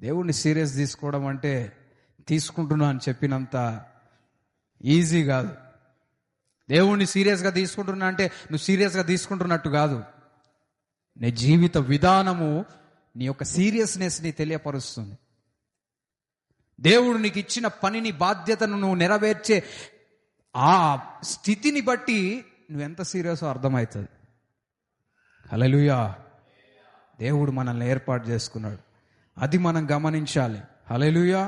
Speaker 1: దేవుణ్ణి సీరియస్ తీసుకోవడం అంటే తీసుకుంటున్నా అని చెప్పినంత ఈజీ కాదు. దేవుణ్ణి సీరియస్గా తీసుకుంటున్నా అంటే నువ్వు సీరియస్గా తీసుకుంటున్నట్టు కాదు. నీ జీవిత విధానము నీ యొక్క సీరియస్నెస్ని తెలియపరుస్తుంది. దేవుడు నీకు ఇచ్చిన పనిని, బాధ్యతను నువ్వు నెరవేర్చే ఆ స్థితిని బట్టి నువ్వెంత సీరియస్గా అర్థమవుతుంది. హల్లెలూయా. దేవుడు మనల్ని ఏర్పాటు చేసుకున్నాడు, అది మనం గమనించాలి. హల్లెలూయా.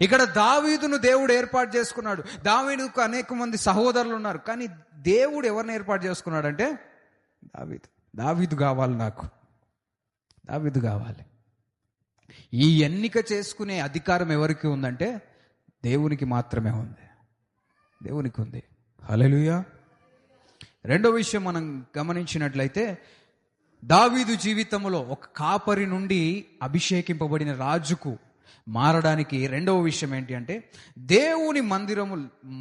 Speaker 1: ఇక్కడ దావీదును దేవుడు ఏర్పాటు చేసుకున్నాడు. దావీదుకు అనేక మంది సహోదరులు ఉన్నారు, కానీ దేవుడు ఎవరిని ఏర్పాటు చేసుకున్నాడంటే దావీదు కావాలి. నాకు దావీదు కావాలి. ఈ ఎన్నిక చేసుకునే అధికారం ఎవరికి ఉందంటే దేవునికి మాత్రమే ఉంది. దేవునికి ఉంది. హల్లెలూయా. రెండో విషయం మనం గమనించినట్లయితే, దావీదు జీవితంలో ఒక కాపరి నుండి అభిషేకింపబడిన రాజుకు మారడానికి రెండవ విషయం ఏంటి అంటే, దేవుని మందిరము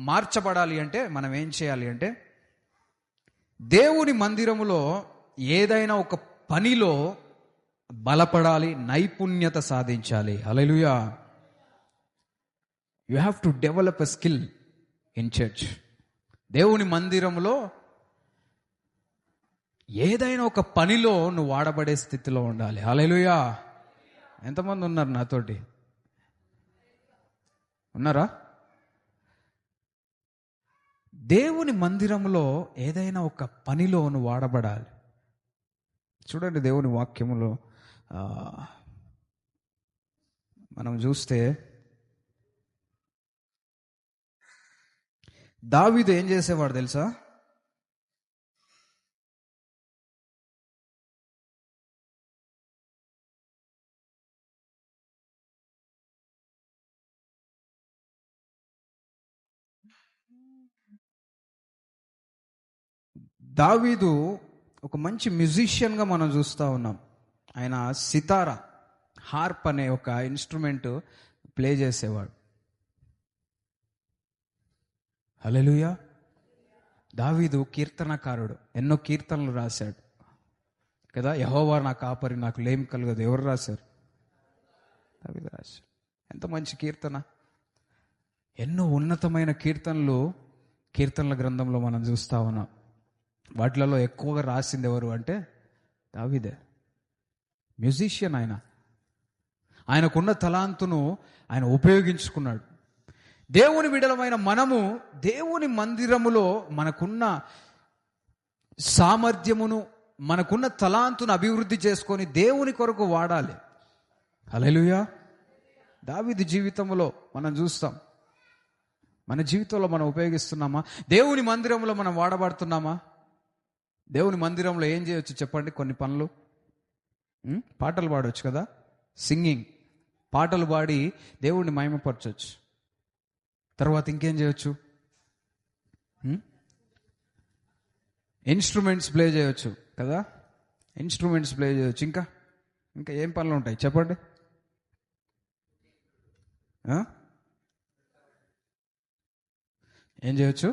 Speaker 1: మార్చబడాలి అంటే మనం ఏం చేయాలి అంటే, దేవుని మందిరములో ఏదైనా ఒక పనిలో బలపడాలి, నైపుణ్యత సాధించాలి. Hallelujah. You have to develop a skill in church. దేవుని మందిరములో ఏదైనా ఒక పనిలో నువ్వు వాడబడే స్థితిలో ఉండాలి. హల్లెలూయా. ఎంతమంది ఉన్నారు నాతోటి? ఉన్నారా? దేవుని మందిరంలో ఏదైనా ఒక పనిలో నువ్వు వాడబడాలి. చూడండి, దేవుని వాక్యములో మనం చూస్తే దావీదు ఏం చేసేవాడు తెలుసా? దావీదు ఒక మంచి మ్యూజిషియన్గా మనం చూస్తూ ఉన్నాం. ఆయన సితారా, హార్ప్ అనే ఒక ఇన్స్ట్రుమెంట్ ప్లే చేసేవాడు. హల్లెలూయా. దావీదు కీర్తనకారుడు, ఎన్నో కీర్తనలు రాశాడు కదా. యెహోవా నా కాపరి, నాకు లేమి కలగదు. ఎవరు రాశారు? దావీదు రాశాడు. ఎంత మంచి కీర్తన! ఎన్నో ఉన్నతమైన కీర్తనల గ్రంథంలో మనం చూస్తూ ఉన్నాం. వాటిలలో ఎక్కువగా రాసింది ఎవరు అంటే దావీదే. మ్యూజిషియన్ ఆయన. ఆయనకున్న తలాంతును ఆయన ఉపయోగించుకున్నాడు. దేవుని బిడ్డలమైన మనము దేవుని మందిరములో మనకున్న సామర్థ్యమును, మనకున్న తలాంతును అభివృద్ధి చేసుకొని దేవుని కొరకు వాడాలి. హల్లెలూయా. దావీదు జీవితంలో మనం చూస్తాం. మన జీవితంలో మనం ఉపయోగిస్తున్నామా? దేవుని మందిరంలో మనం వాడబడుతున్నామా? దేవుని మందిరంలో ఏం చేయొచ్చు చెప్పండి? కొన్ని పనులు. పాటలు పాడవచ్చు కదా, సింగింగ్. పాటలు పాడి దేవుణ్ణి మహిమపరచవచ్చు. తర్వాత ఇంకేం చేయొచ్చు? ఇన్స్ట్రుమెంట్స్ ప్లే చేయొచ్చు కదా, ఇన్స్ట్రుమెంట్స్ ప్లే చేయొచ్చు. ఇంకా ఏం పనులు ఉంటాయి చెప్పండి? ఏం చేయొచ్చు?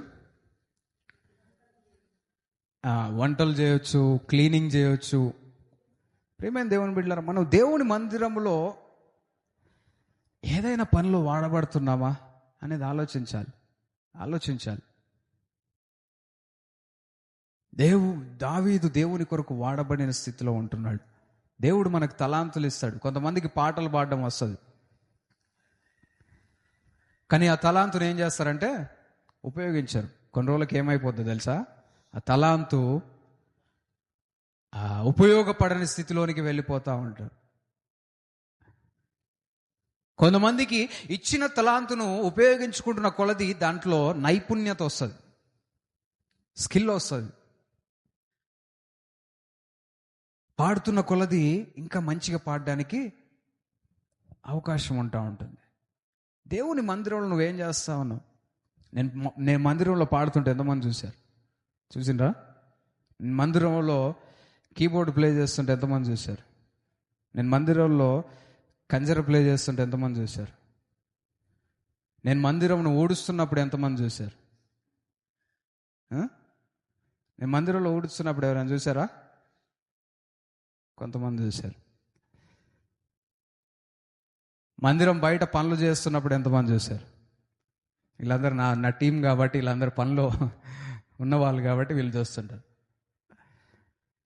Speaker 1: వంటలు చేయొచ్చు, క్లీనింగ్ చేయొచ్చు. ప్రియమైన దేవుని బిడ్డలారా, మనం దేవుని మందిరంలో ఏదైనా పనులు వాడబడుతున్నామా అనేది ఆలోచించాలి. దావీదు దేవుని కొరకు వాడబడిన స్థితిలో ఉంటున్నాడు. దేవుడు మనకు తలాంతులు ఇస్తాడు. కొంతమందికి పాటలు పాడడం వస్తుంది, కానీ ఆ తలాంతును ఏం చేస్తారంటే ఉపయోగించరు. కొన్ని రోజులకి ఏమైపోద్దో తెలుసా, ఆ తలాంతు ఉపయోగపడని స్థితిలోనికి వెళ్ళిపోతూ ఉంటారు. కొంతమందికి ఇచ్చిన తలాంతును ఉపయోగించుకుంటున్న కొలది దాంట్లో నైపుణ్యత వస్తుంది, స్కిల్ వస్తుంది. పాడుతున్న కొలది ఇంకా మంచిగా పాడడానికి అవకాశం ఉంటా ఉంటుంది. దేవుని మందిరంలో నువ్వేం చేస్తా ఉన్నావు? నేను మందిరంలో పాడుతుంటే ఎంతమంది చూసిండ్రా? మందిరంలో కీబోర్డ్ ప్లే చేస్తుంటే ఎంతమంది చూశారు? నేను మందిరంలో కంజర ప్లే చేస్తుంటే ఎంతమంది చూశారు? నేను మందిరంను ఊడుస్తున్నప్పుడు ఎంతమంది చూశారు? నేను మందిరంలో ఊడుస్తున్నప్పుడు ఎవరైనా చూసారా? కొంతమంది చూశారు. మందిరం బయట పనులు చేస్తున్నప్పుడు ఎంతమంది చూశారు? వీళ్ళందరూ నా టీం కాబట్టి, వీళ్ళందరూ పనిలో ఉన్నవాళ్ళు కాబట్టి వీళ్ళు చూస్తుంటారు.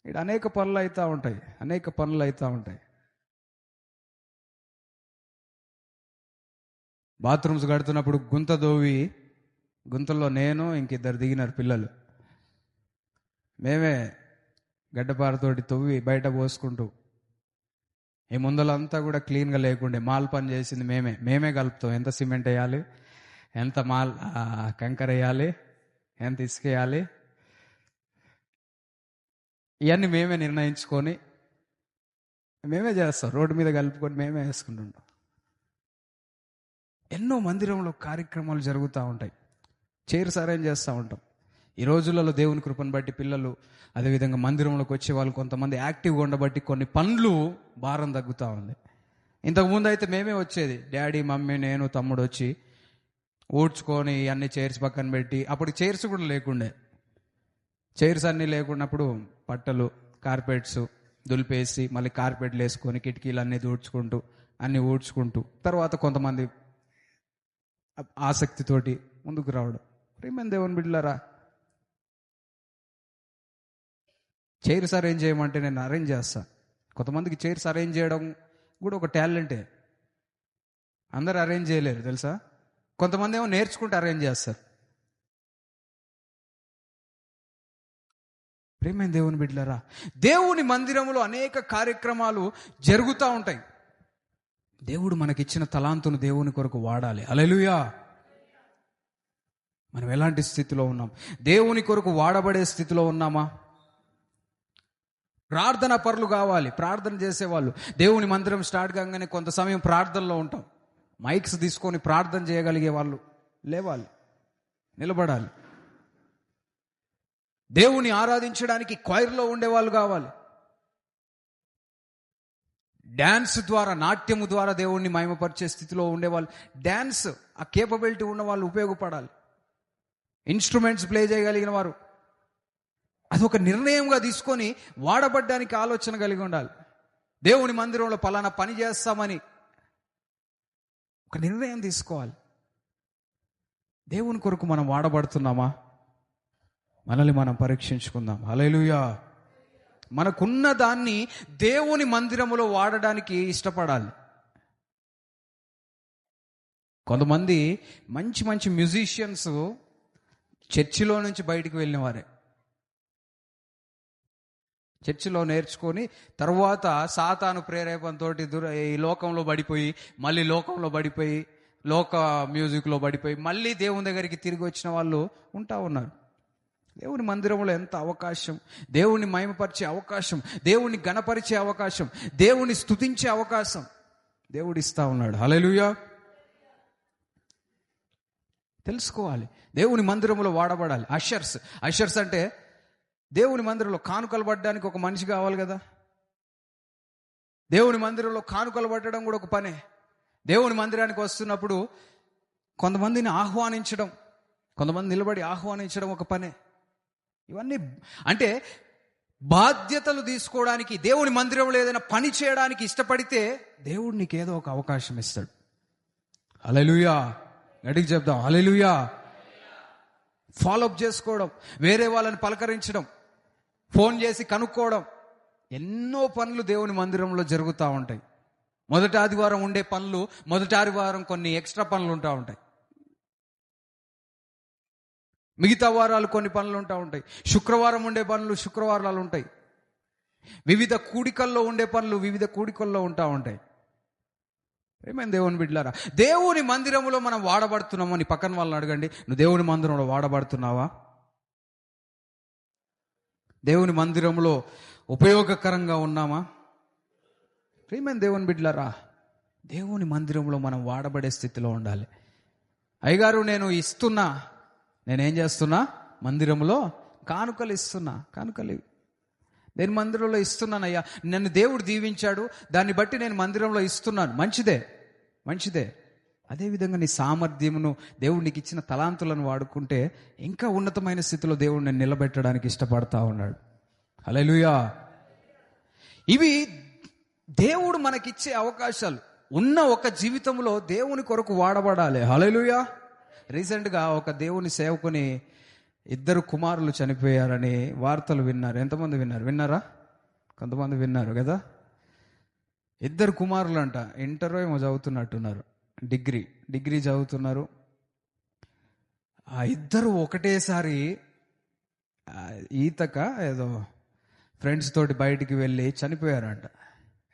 Speaker 1: ఇక్కడ అనేక పనులు అవుతూ ఉంటాయి. బాత్రూమ్స్ కడుతున్నప్పుడు గుంత దోవి, గుంతల్లో నేను ఇంకిద్దరు దిగినారు పిల్లలు. మేమే గడ్డపారతోటి తవ్వి బయట పోసుకుంటూ, ఈ ముందలంతా కూడా క్లీన్గా లేకుండే మాల్ పని చేసింది మేమే కలుపుతాం. ఎంత సిమెంట్ వేయాలి, ఎంత కంకర వేయాలి, ఎంత ఇసుక వేయాలి, ఇవన్నీ మేమే నిర్ణయించుకొని మేమే చేస్తాం. రోడ్డు మీద కలుపుకొని మేమే వేసుకుంటుంటాం. ఎన్నో మందిరంలో కార్యక్రమాలు జరుగుతూ ఉంటాయి. చైర్స్ అరేంజ్ చేస్తూ ఉంటాం. ఈ రోజులలో దేవుని కృపను బట్టి పిల్లలు, అదేవిధంగా మందిరంలోకి వచ్చే వాళ్ళు కొంతమంది యాక్టివ్గా ఉండబట్టి కొన్ని పనులు భారం తగ్గుతూ ఉంది. ఇంతకుముందు అయితే మేమే వచ్చేది, డాడీ, మమ్మీ, నేను, తమ్ముడు వచ్చి ఊడ్చుకొని అన్ని చైర్స్ పక్కన పెట్టి. అప్పుడు చైర్స్ కూడా లేకుండే. చైర్స్ అన్నీ లేకున్నప్పుడు పట్టలు, కార్పెట్స్ దులిపేసి మళ్ళీ కార్పెట్లు వేసుకొని కిటికీలు అన్నీ ఊడ్చుకుంటూ తర్వాత కొంతమంది ఆసక్తితోటి ముందుకు రావడం. ప్రియమైన దేవుని బిడ్డలారా, చైర్స్ అరేంజ్ చేయమంటే నేను అరేంజ్ చేస్తాను. కొంతమందికి చైర్స్ అరేంజ్ చేయడం కూడా ఒక టాలెంటే. అందరు అరేంజ్ చేయలేరు తెలుసా. కొంతమంది ఏమో నేర్చుకుంటే అరేంజ్ చేస్తారు. ప్రియమైన దేవుని బిడ్డలారా, దేవుని మందిరంలో అనేక కార్యక్రమాలు జరుగుతూ ఉంటాయి. దేవుడు మనకిచ్చిన తలాంతును దేవుని కొరకు వాడాలి. హల్లెలూయా. మనం ఎలాంటి స్థితిలో ఉన్నాం? దేవుని కొరకు వాడబడే స్థితిలో ఉన్నామా? ప్రార్థన పరులు కావాలి, ప్రార్థన చేసేవాళ్ళు. దేవుని మందిరం స్టార్ట్ కాగానే కొంత సమయం ప్రార్థనలో ఉంటాం. మైక్స్ తీసుకొని ప్రార్థన చేయగలిగే వాళ్ళు లేవాలి, నిలబడాలి. దేవుని ఆరాధించడానికి క్వైర్లో ఉండేవాళ్ళు కావాలి. డ్యాన్స్ ద్వారా, నాట్యము ద్వారా దేవుణ్ణి మహిమపరిచే స్థితిలో ఉండేవాళ్ళు, డ్యాన్స్ ఆ కేపబిలిటీ ఉన్న వాళ్ళు ఉపయోగపడాలి. ఇన్స్ట్రుమెంట్స్ ప్లే చేయగలిగిన వారు అదొక నిర్ణయంగా తీసుకొని వాడబడ్డానికి ఆలోచన కలిగి ఉండాలి. దేవుని మందిరంలో పలానా పని చేస్తామని ఒక నిర్ణయం తీసుకోవాలి. దేవుని కొరకు మనం వాడబడుతున్నామా? మనల్ని మనం పరీక్షించుకుందాం. హల్లెలూయా. మనకున్న దాన్ని దేవుని మందిరములో వాడడానికి ఇష్టపడాలి. కొంతమంది మంచి మంచి మ్యూజిషియన్స్ చర్చిలో నుంచి బయటికి వెళ్ళిన వారే. చర్చిలో నేర్చుకొని తర్వాత సాతాను ప్రేరేపణతో ఈ లోకంలో పడిపోయి, మళ్ళీ లోక మ్యూజిక్లో పడిపోయి మళ్ళీ దేవుని దగ్గరికి తిరిగి వచ్చిన వాళ్ళు ఉంటా ఉన్నారు. దేవుని మందిరంలో ఎంత అవకాశం, దేవుని మహిమపరిచే అవకాశం, దేవుని గణపరిచే అవకాశం, దేవుని స్తుతించే అవకాశం దేవుడు ఇస్తా ఉన్నాడు. హల్లెలూయా. తెలుసుకోవాలి, దేవుని మందిరంలో వాడబడాలి. అషర్స్ అంటే దేవుని మందిరంలో కానుకలు పడడానికి ఒక మనిషి కావాలి కదా. దేవుని మందిరంలో కానుకలు పట్టడం కూడా ఒక పనే. దేవుని మందిరానికి వస్తున్నప్పుడు కొంతమందిని ఆహ్వానించడం, కొంతమంది నిలబడి ఆహ్వానించడం ఒక పనే. ఇవన్నీ అంటే బాధ్యతలు తీసుకోవడానికి, దేవుని మందిరంలో ఏదైనా పని చేయడానికి ఇష్టపడితే దేవుడు నీకు ఏదో ఒక అవకాశం ఇస్తాడు. హల్లెలూయా. గట్టిగా చెప్దాం, హల్లెలూయా. ఫాలోఅప్ చేసుకోవడం, వేరే వాళ్ళని పలకరించడం, ఫోన్ చేసి కనుక్కోవడం, ఎన్నో పనులు దేవుని మందిరంలో జరుగుతూ ఉంటాయి. మొదటి ఆదివారం ఉండే పనులు, మొదటి ఆదివారం కొన్ని ఎక్స్ట్రా పనులు ఉంటా ఉంటాయి. మిగతా వారాలు కొన్ని పనులు ఉంటా ఉంటాయి. శుక్రవారం ఉండే పనులు శుక్రవారాలు ఉంటాయి. వివిధ కూడికల్లో ఉండే పనులు వివిధ కూడికల్లో ఉంటా ఉంటాయి. ఏమైంది దేవుని బిడ్డలారా? దేవుని మందిరంలో మనం వాడబడుతున్నామా? నీ పక్కన వాళ్ళని అడగండి, నువ్వు దేవుని మందిరంలో వాడబడుతున్నావా? దేవుని మందిరంలో ఉపయోగకరంగా ఉన్నామా? ప్రియమైన దేవుని బిడ్డలారా, దేవుని మందిరంలో మనం వాడబడే స్థితిలో ఉండాలి. అయ్యగారు నేనేం చేస్తున్నా? మందిరంలో కానుకలు ఇస్తున్నా. కానుకలు నేను మందిరంలో ఇస్తున్నానయ్యా, నన్ను దేవుడు దీవించాడు, దాన్ని బట్టి నేను మందిరంలో ఇస్తున్నాను. మంచిదే. అదేవిధంగా నీ సామర్థ్యమును, దేవుడు నీకు ఇచ్చిన తలాంతులను వాడుకుంటే ఇంకా ఉన్నతమైన స్థితిలో దేవుడు నేను నిలబెట్టడానికి ఇష్టపడతా ఉన్నాడు. హల్లెలూయా. ఇవి దేవుడు మనకిచ్చే అవకాశాలు. ఉన్న ఒక జీవితంలో దేవుని కొరకు వాడబడాలి. హల్లెలూయా. రీసెంట్గా ఒక దేవుని సేవకుని 2 కుమారులు చనిపోయారని వార్తలు విన్నారు. ఎంతమంది విన్నారా? కొంతమంది విన్నారు కదా. 2 కుమారులు అంట. ఇంటర్ ఏమో చదువుతున్నట్టున్నారు, డిగ్రీ చదువుతున్నారు. ఆ 2 ఒకటేసారి ఈతక ఏదో ఫ్రెండ్స్ తోటి బయటికి వెళ్ళి చనిపోయారంట.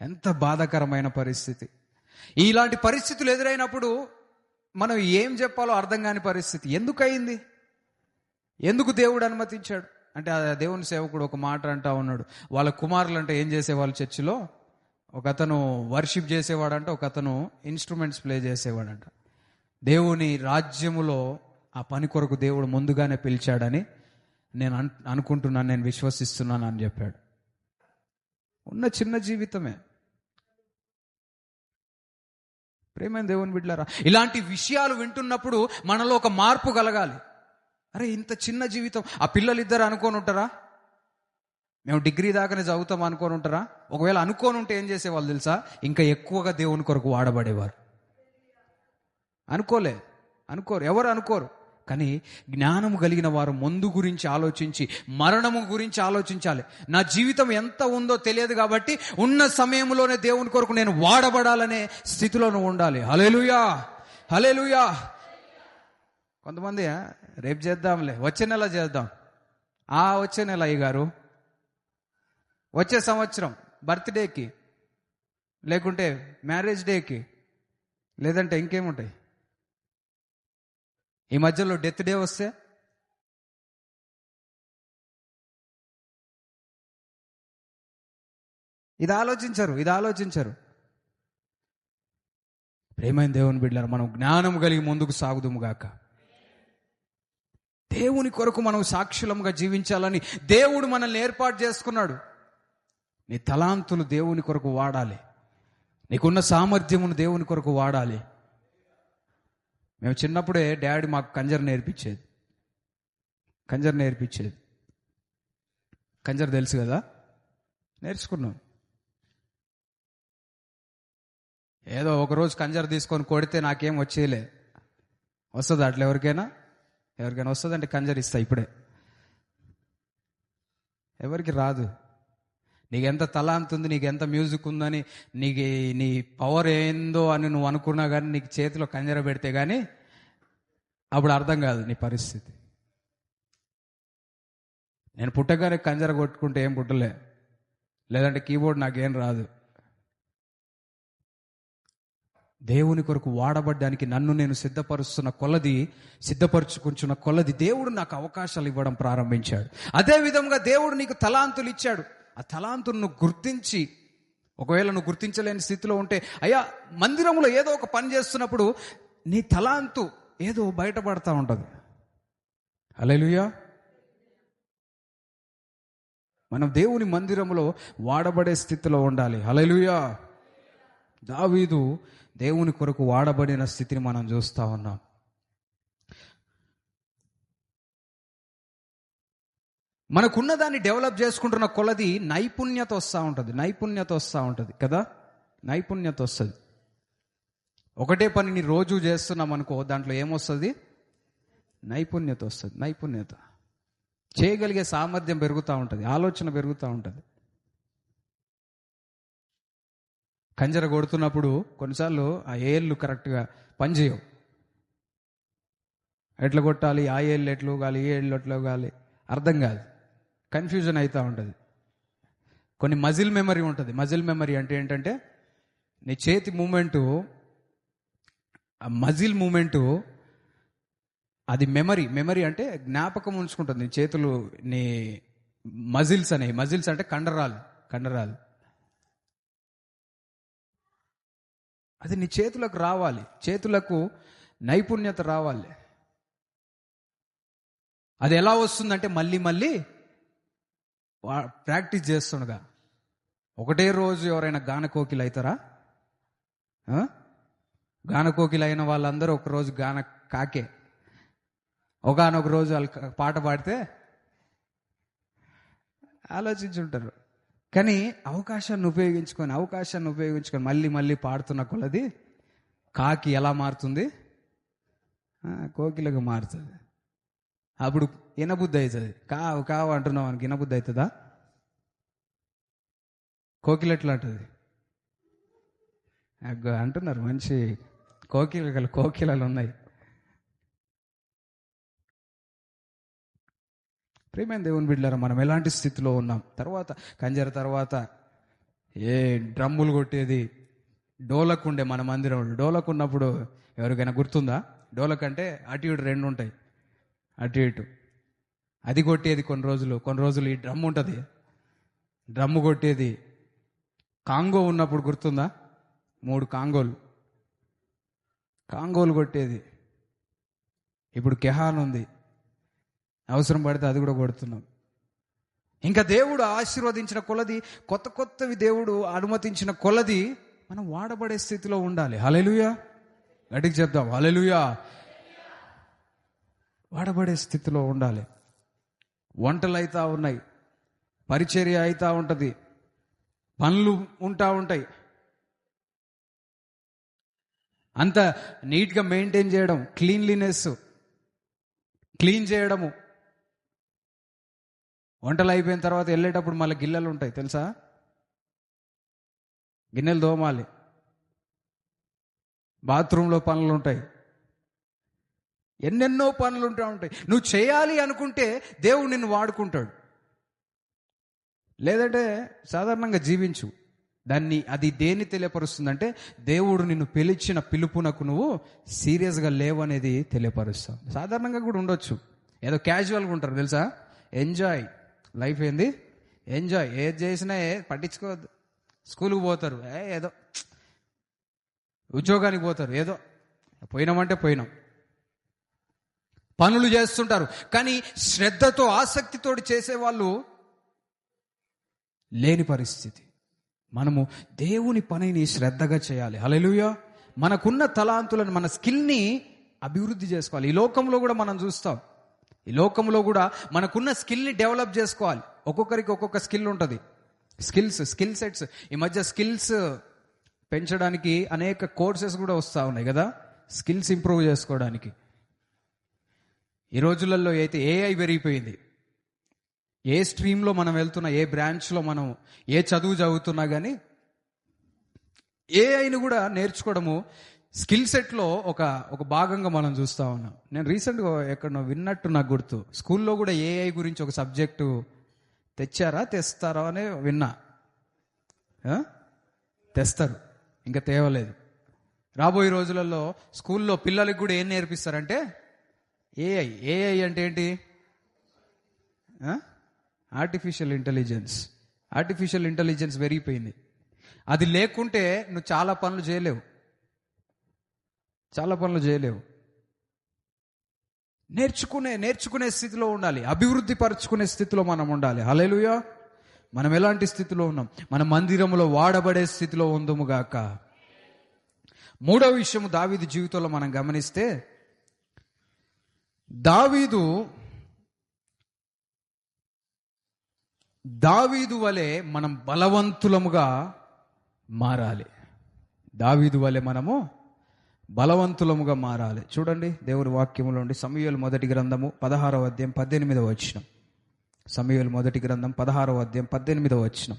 Speaker 1: ఎంత బాధాకరమైన పరిస్థితి. ఇలాంటి పరిస్థితులు ఎదురైనప్పుడు మనం ఏం చెప్పాలో అర్థం కాని పరిస్థితి. ఎందుకు అయింది? ఎందుకు దేవుడు అనుమతించాడు అంటే, ఆ దేవుని సేవకుడు ఒక మాట అంటా ఉన్నాడు. వాళ్ళ కుమారులు అంటే ఏం చేసేవాళ్ళు చర్చిలో? ఒక అతను వర్షిప్ చేసేవాడంట, ఒక అతను ఇన్స్ట్రుమెంట్స్ ప్లే చేసేవాడంట. దేవుని రాజ్యములో ఆ పని కొరకు దేవుడు ముందుగానే పిలిచాడని నేను అనుకుంటున్నాను, నేను విశ్వసిస్తున్నాను అని చెప్పాడు. ఉన్న చిన్న జీవితమే. ప్రేమైన దేవుని బిడ్డలారా, ఇలాంటి విషయాలు వింటున్నప్పుడు మనలో ఒక మార్పు కలగాలి. అరే, ఇంత చిన్న జీవితం. ఆ పిల్లలు 2 అనుకోని ఉంటారా? మేము డిగ్రీ దాకానే చదువుతాం అనుకోని ఉంటారా? ఒకవేళ అనుకోని ఉంటే ఏం చేసేవాళ్ళు తెలుసా? ఇంకా ఎక్కువగా దేవుని కొరకు వాడబడేవారు. ఎవరు అనుకోరు. కానీ జ్ఞానము కలిగిన వారు ముందు గురించి ఆలోచించి, మరణము గురించి ఆలోచించాలి. నా జీవితం ఎంత ఉందో తెలియదు కాబట్టి ఉన్న సమయంలోనే దేవుని కొరకు నేను వాడబడాలనే స్థితిలో నువ్వు ఉండాలి. హల్లెలూయా. కొంతమంది రేపు చేద్దాంలే, వచ్చే నెల చేద్దాం. వచ్చే నెల అయ్యగారు, వచ్చే సంవత్సరం బర్త్డేకి, లేకుంటే మ్యారేజ్ డేకి, లేదంటే ఇంకేముంటాయి. ఈ మధ్యలో డెత్ డే వస్తే ఇది ఆలోచించరు. ప్రేమైన దేవుని బిడ్డలారా, మనం జ్ఞానం కలిగి ముందుకు సాగుదుము గాక. దేవుని కొరకు మనం సాక్షులంగా జీవించాలని దేవుడు మనల్ని ఏర్పాటు చేసుకున్నాడు. నీ తలాంతులు దేవుని కొరకు వాడాలి. నీకున్న సామర్థ్యమును దేవుని కొరకు వాడాలి. మేము చిన్నప్పుడే డాడీ మాకు కంజర్ నేర్పించేది. కంజర్ తెలుసు కదా, నేర్చుకున్నాం. ఏదో ఒకరోజు కంజర్ తీసుకొని కొడితే నాకేం వచ్చేలే. వస్తుంది అట్లా ఎవరికైనా వస్తుందంటే కంజర్ ఇస్తా ఇప్పుడే. ఎవరికి రాదు. నీకెంత తలాంత్ ఉంది, నీకెంత మ్యూజిక్ ఉందని, నీ పవర్ ఏందో అని నువ్వు అనుకున్నా కానీ నీకు చేతిలో కంజర పెడితే కానీ అప్పుడు అర్థం కాదు నీ పరిస్థితి. నేను పుట్టగానే కంజర కొట్టుకుంటే ఏం పుట్టలే, లేదంటే కీబోర్డ్ నాకేం రాదు. దేవుని కొరకు వాడబడ్డానికి నన్ను నేను సిద్ధపరచుకుంటున్న కొలది దేవుడు నాకు అవకాశాలు ఇవ్వడం ప్రారంభించాడు. అదే విధంగా దేవుడు నీకు తలాంతులు ఇచ్చాడు. ఆ తలాంతులను గుర్తించి, ఒకవేళ నువ్వు గుర్తించలేని స్థితిలో ఉంటే, అయ్యా మందిరంలో ఏదో ఒక పని చేస్తున్నప్పుడు నీ తలాంతు ఏదో బయటపడతా ఉంటుంది. హల్లెలూయా. మనం దేవుని మందిరంలో వాడబడే స్థితిలో ఉండాలి. హల్లెలూయా. దావీదు దేవుని కొరకు వాడబడిన స్థితిని మనం చూస్తా ఉన్నాం. మనకున్న దాన్ని డెవలప్ చేసుకుంటున్న కొలది నైపుణ్యత వస్తూ ఉంటుంది కదా. నైపుణ్యత వస్తుంది. ఒకటే పనిని రోజు చేస్తున్నాం అనుకో, దాంట్లో ఏమొస్తుంది? నైపుణ్యత వస్తుంది. చేయగలిగే సామర్థ్యం పెరుగుతూ ఉంటుంది, ఆలోచన పెరుగుతూ ఉంటుంది. కంజర కొడుతున్నప్పుడు కొన్నిసార్లు ఆ ఏళ్ళు కరెక్ట్గా పనిచేయవు. ఎట్లా కొట్టాలి, ఆ ఏళ్ళు ఎట్లా ఊగాలి, ఏ ఏళ్ళు ఎట్లా ఊగాలి అర్థం కాదు, కన్ఫ్యూజన్ అవుతూ ఉంటుంది. కొన్ని మజిల్ మెమరీ ఉంటుంది. మజిల్ మెమరీ అంటే ఏంటంటే నీ చేతి మూమెంటు, ఆ మజిల్ మూమెంటు అది మెమరీ అంటే జ్ఞాపకం ఉంచుకుంటుంది. నీ చేతులు, నీ మజిల్స్ అంటే కండరాలు అది నీ చేతులకు రావాలి, చేతులకు నైపుణ్యత రావాలి. అది ఎలా వస్తుందంటే మళ్ళీ ప్రాక్టీస్ చేస్తుండగా. ఒకటే రోజు ఎవరైనా గానకోకిలు అవుతారా? గానకోకిలు అయిన వాళ్ళందరూ ఒకరోజు గాన కాకే. ఒకనొక రోజు వాళ్ళు పాట పాడితే ఆలోచించుంటారు. కానీ అవకాశాన్ని ఉపయోగించుకొని మళ్ళీ పాడుతున్న కొలది కాకి ఎలా మారుతుంది? కోకిలకు మారుతుంది. అప్పుడు వినబుద్ధి అవుతుంది. కావు అంటున్నావు మనకి వినబుద్ధి అవుతుందా? కోకిల ఎట్లా అంటుంది అంటున్నారు. మంచి కోకిలలు ఉన్నాయి. ప్రియమైన దేవుని బిడ్డలారా, మనం ఎలాంటి స్థితిలో ఉన్నాం? తర్వాత ఏ డ్రమ్ములు కొట్టేది, డోలక్ ఉండే మన మందిరం. డోలక్ ఉన్నప్పుడు ఎవరికైనా గుర్తుందా? డోలక్ అంటే అటు ఇటు రెండు ఉంటాయి, అటు ఇటు. అది కొట్టేది కొన్ని రోజులు. ఈ డ్రమ్ ఉంటుంది, డ్రమ్ము కొట్టేది. కాంగో ఉన్నప్పుడు గుర్తుందా? 3 కాంగోలు కొట్టేది. ఇప్పుడు కెహాన్ ఉంది, అవసరం పడితే అది కూడా కొడుతున్నాం. ఇంకా దేవుడు ఆశీర్వదించిన కొలది, కొత్తవి దేవుడు అనుమతించిన కొలది మనం వాడబడే స్థితిలో ఉండాలి. హల్లెలూయా, గట్టిగా చెప్దాం హల్లెలూయా. వాడబడే స్థితిలో ఉండాలి. వంటలు అవుతా ఉన్నాయి, పరిచర్య అవుతా ఉంటుంది, పనులు ఉంటాయి. అంత నీట్గా మెయింటైన్ చేయడం, క్లీన్ చేయడము. వంటలు అయిపోయిన తర్వాత వెళ్ళేటప్పుడు మళ్ళీ గిన్నెలు ఉంటాయి తెలుసా? గిన్నెలు తోమాలి. బాత్రూంలో పనులు ఉంటాయి, ఎన్నెన్నో పనులు ఉంటాయి. నువ్వు చేయాలి అనుకుంటే దేవుడు నిన్ను వాడుకుంటాడు. లేదంటే సాధారణంగా జీవించు. అది దేన్ని తెలియపరుస్తుందంటే దేవుడు నిన్ను పిలిచిన పిలుపునకు నువ్వు సీరియస్గా లేవనేది తెలియపరుస్తావు. సాధారణంగా కూడా ఉండొచ్చు, ఏదో క్యాజువల్గా ఉంటారు తెలుసా? Enjoy life. ఎంజాయ్ ఏది చేసినా పట్టించుకోవద్దు. స్కూల్కి పోతారు, ఏదో ఉద్యోగానికి పోతారు, ఏదో పోయినామంటే పోయినాం. పనులు చేస్తుంటారు, కానీ శ్రద్ధతో ఆసక్తితో చేసేవాళ్ళు లేని పరిస్థితి. మనము దేవుని పనిని శ్రద్ధగా చేయాలి. హల్లెలూయా. మనకున్న తలాంతులను, మన స్కిల్ని అభివృద్ధి చేసుకోవాలి. ఈ లోకంలో కూడా మనం చూస్తాం, ఈ లోకంలో కూడా మనకున్న స్కిల్ని డెవలప్ చేసుకోవాలి. ఒక్కొక్కరికి ఒక్కొక్క స్కిల్ ఉంటుంది. Skill sets. ఈ మధ్య స్కిల్స్ పెంచడానికి అనేక కోర్సెస్ కూడా వస్తూ ఉన్నాయి కదా, స్కిల్స్ ఇంప్రూవ్ చేసుకోవడానికి. ఈ రోజులలో అయితే ఏఐ పెరిగిపోయింది. ఏ స్ట్రీమ్లో మనం వెళ్తున్నా, ఏ బ్రాంచ్లో మనం ఏ చదువు చదువుతున్నా కానీ ఏఐని కూడా నేర్చుకోవడము స్కిల్ సెట్లో ఒక భాగంగా మనం చూస్తూ ఉన్నాం. నేను రీసెంట్గా ఎక్కడో విన్నట్టు నాకు గుర్తు, స్కూల్లో కూడా ఏఐ గురించి ఒక సబ్జెక్టు తెస్తారా అని విన్నా. తెస్తారు, ఇంకా తేవలేదు. రాబోయే రోజులలో స్కూల్లో పిల్లలకి కూడా ఏం నేర్పిస్తారంటే ఏఐ అంటే ఏంటి? ఆర్టిఫిషియల్ ఇంటెలిజెన్స్ పెరిగిపోయింది. అది లేకుంటే నువ్వు చాలా పనులు చేయలేవు. నేర్చుకునే స్థితిలో ఉండాలి, అభివృద్ధి పరుచుకునే స్థితిలో మనం ఉండాలి. హల్లెలూయా. మనం ఎలాంటి స్థితిలో ఉన్నాం? మన మందిరంలో వాడబడే స్థితిలో ఉందుముగాక. 3వ విషయము దావీదు జీవితంలో మనం గమనిస్తే, దావీదు వలె మనం బలవంతులముగా మారాలి. దావీదు వలె మనము బలవంతులముగా మారాలి. చూడండి దేవుని వాక్యములో ఉండి సమూయేలు మొదటి గ్రంథము 16వ అధ్యాయం 18వ వచనం. సమూయేలు మొదటి గ్రంథం 16వ అధ్యాయం 18వ వచనం.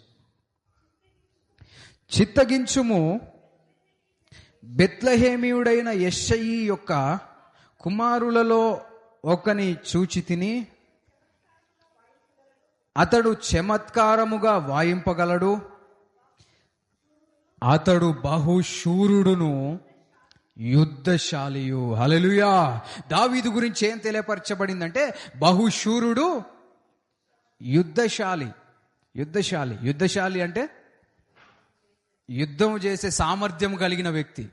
Speaker 1: చిత్తగించుము, బెత్లెహేమీయుడైన యెష్షయి యొక్క కుమారులలో ఒకని చూచి తిని, అతడు చమత్కారముగా వాయింపగలడు, అతడు బహుశూరుడును యుద్ధశాలియు. హల్లెలూయా. దావీదు గురించి ఏం తెలియపరచబడిందంటే బహుశూరుడు, యుద్ధశాలి. యుద్ధశాలి అంటే యుద్ధం చేసే సామర్థ్యం కలిగిన వ్యక్తి.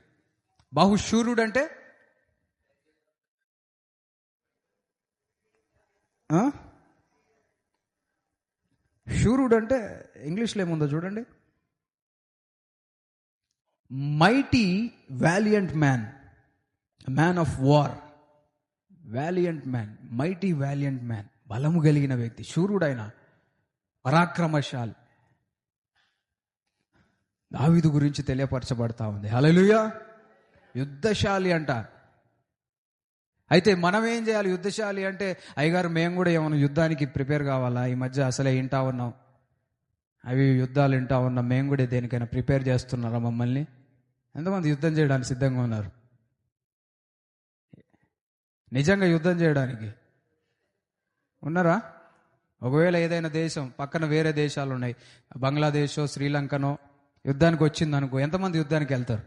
Speaker 1: బహుశూరుడు అంటే శూరుడు అంటే ఇంగ్లీష్లో ఏముందో చూడండి. Mighty valiant man, man of war. Valiant man, mighty valiant man, బలము కలిగిన వ్యక్తి, శూరుడైన పరాక్రమశాలి. దావీదు గురించి తెలియపరచబడతా ఉంది. హల్లెలూయా. యుద్ధశాలి అంట. అయితే మనం ఏం చేయాలి? యుద్ధశాలి అంటే అయ్యగారు మేము కూడా ఏమైనా యుద్ధానికి ప్రిపేర్ కావాలా? ఈ మధ్య అసలే వింటా ఉన్నాం, అవి యుద్ధాలు వింటా ఉన్నాం, మేము కూడా దేనికైనా ప్రిపేర్ చేస్తున్నారా మమ్మల్ని? ఎంతమంది యుద్ధం చేయడానికి సిద్ధంగా ఉన్నారు? నిజంగా యుద్ధం చేయడానికి ఉన్నారా? ఒకవేళ ఏదైనా దేశం పక్కన వేరే దేశాలు ఉన్నాయి, బంగ్లాదేశో శ్రీలంకనో, యుద్ధానికి వచ్చింది అనుకో, ఎంతమంది యుద్ధానికి వెళ్తారు?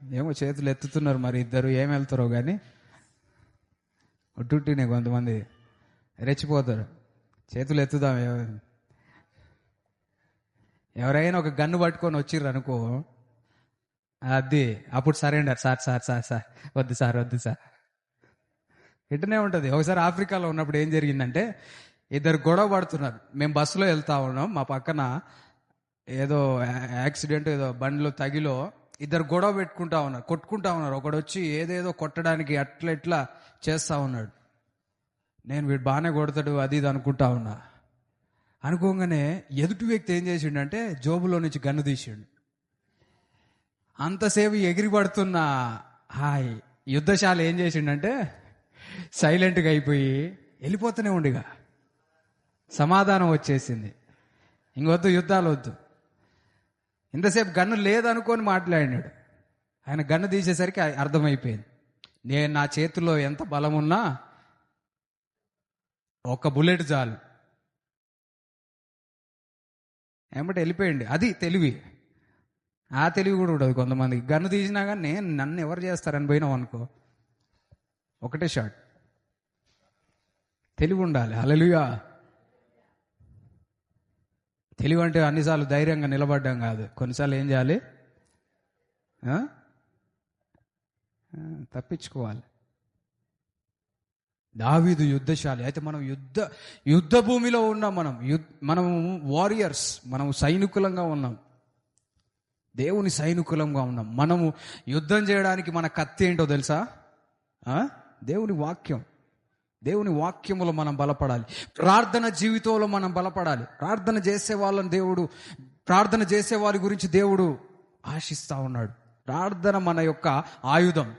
Speaker 1: ఏమో చేతులు ఎత్తుతున్నారు, మరి ఇద్దరు ఏం వెళ్తారో కానీ ఒట్టునే కొంతమంది రెచ్చిపోతారు. చేతులు ఎత్తుదాం. ఎవరైనా ఒక గన్ను పట్టుకొని వచ్చిర్రు అనుకో, అది అప్పుడు సరెండర్. సార్ వద్దు సార్ ఇట్టనే ఉంటుంది. ఒకసారి ఆఫ్రికాలో ఉన్నప్పుడు ఏం జరిగిందంటే, ఇద్దరు గొడవ పడుతున్నారు. మేము బస్సులో వెళ్తా ఉన్నాం, మా పక్కన ఏదో యాక్సిడెంట్, ఏదో బండిలో తగిలో ఇద్దరు గొడవ పెట్టుకుంటా ఉన్నారు, కొట్టుకుంటా ఉన్నారు. ఒకడు వచ్చి ఏదేదో కొట్టడానికి అట్లా ఇట్లా చేస్తా ఉన్నాడు. నేను వీడు బాగానే కొడతాడు అది ఇది అనుకుంటా ఉన్నా. అనుకోగానే ఎదుటి వ్యక్తి ఏం చేసిండంటే జోబులో నుంచి గన్ను తీసిండు. అంతసేపు ఎగిరి పడుతున్న హాయ్ యుద్ధశాల ఏం చేసిండంటే సైలెంట్గా అయిపోయి వెళ్ళిపోతూనే ఉండిగా. సమాధానం వచ్చేసింది, ఇంకొద్దు యుద్ధాలు వద్దు. ఇంతసేపు గన్ను లేదనుకొని మాట్లాడినాడు. ఆయన గన్ను తీసేసరికి అర్థమైపోయింది, నేను నా చేతిలో ఎంత బలం ఉన్నా ఒక్క బుల్లెట్ చాలు. ఏమంటే వెళ్ళిపోయింది. అది తెలివి. ఆ తెలివి కూడా ఉండదు కొంతమందికి. గన్ను తీసినా కానీ నన్ను ఎవరు చేస్తారని పోయినావు అనుకో, ఒకటే షాట్. తెలివి ఉండాలి. హల్లెలూయా. తెలివి అంటే అన్నిసార్లు ధైర్యంగా నిలబడ్డం కాదు, కొన్నిసార్లు ఏం చేయాలి? తప్పించుకోవాలి. దావీదు యుద్ధశాలి. అయితే మనం యుద్ధ భూమిలో ఉన్నాం. మనం వారియర్స్, మనం సైనికులంగా ఉన్నాం, దేవుని సైనికులంగా ఉన్నాం. మనము యుద్ధం చేయడానికి మన కత్తి ఏంటో తెలుసా? దేవుని వాక్యం. దేవుని వాక్యములో మనం బలపడాలి. ప్రార్థన జీవితంలో మనం బలపడాలి. ప్రార్థన చేసే వారి గురించి దేవుడు ఆశిస్తా ఉన్నాడు. ప్రార్థన మన యొక్క ఆయుధం.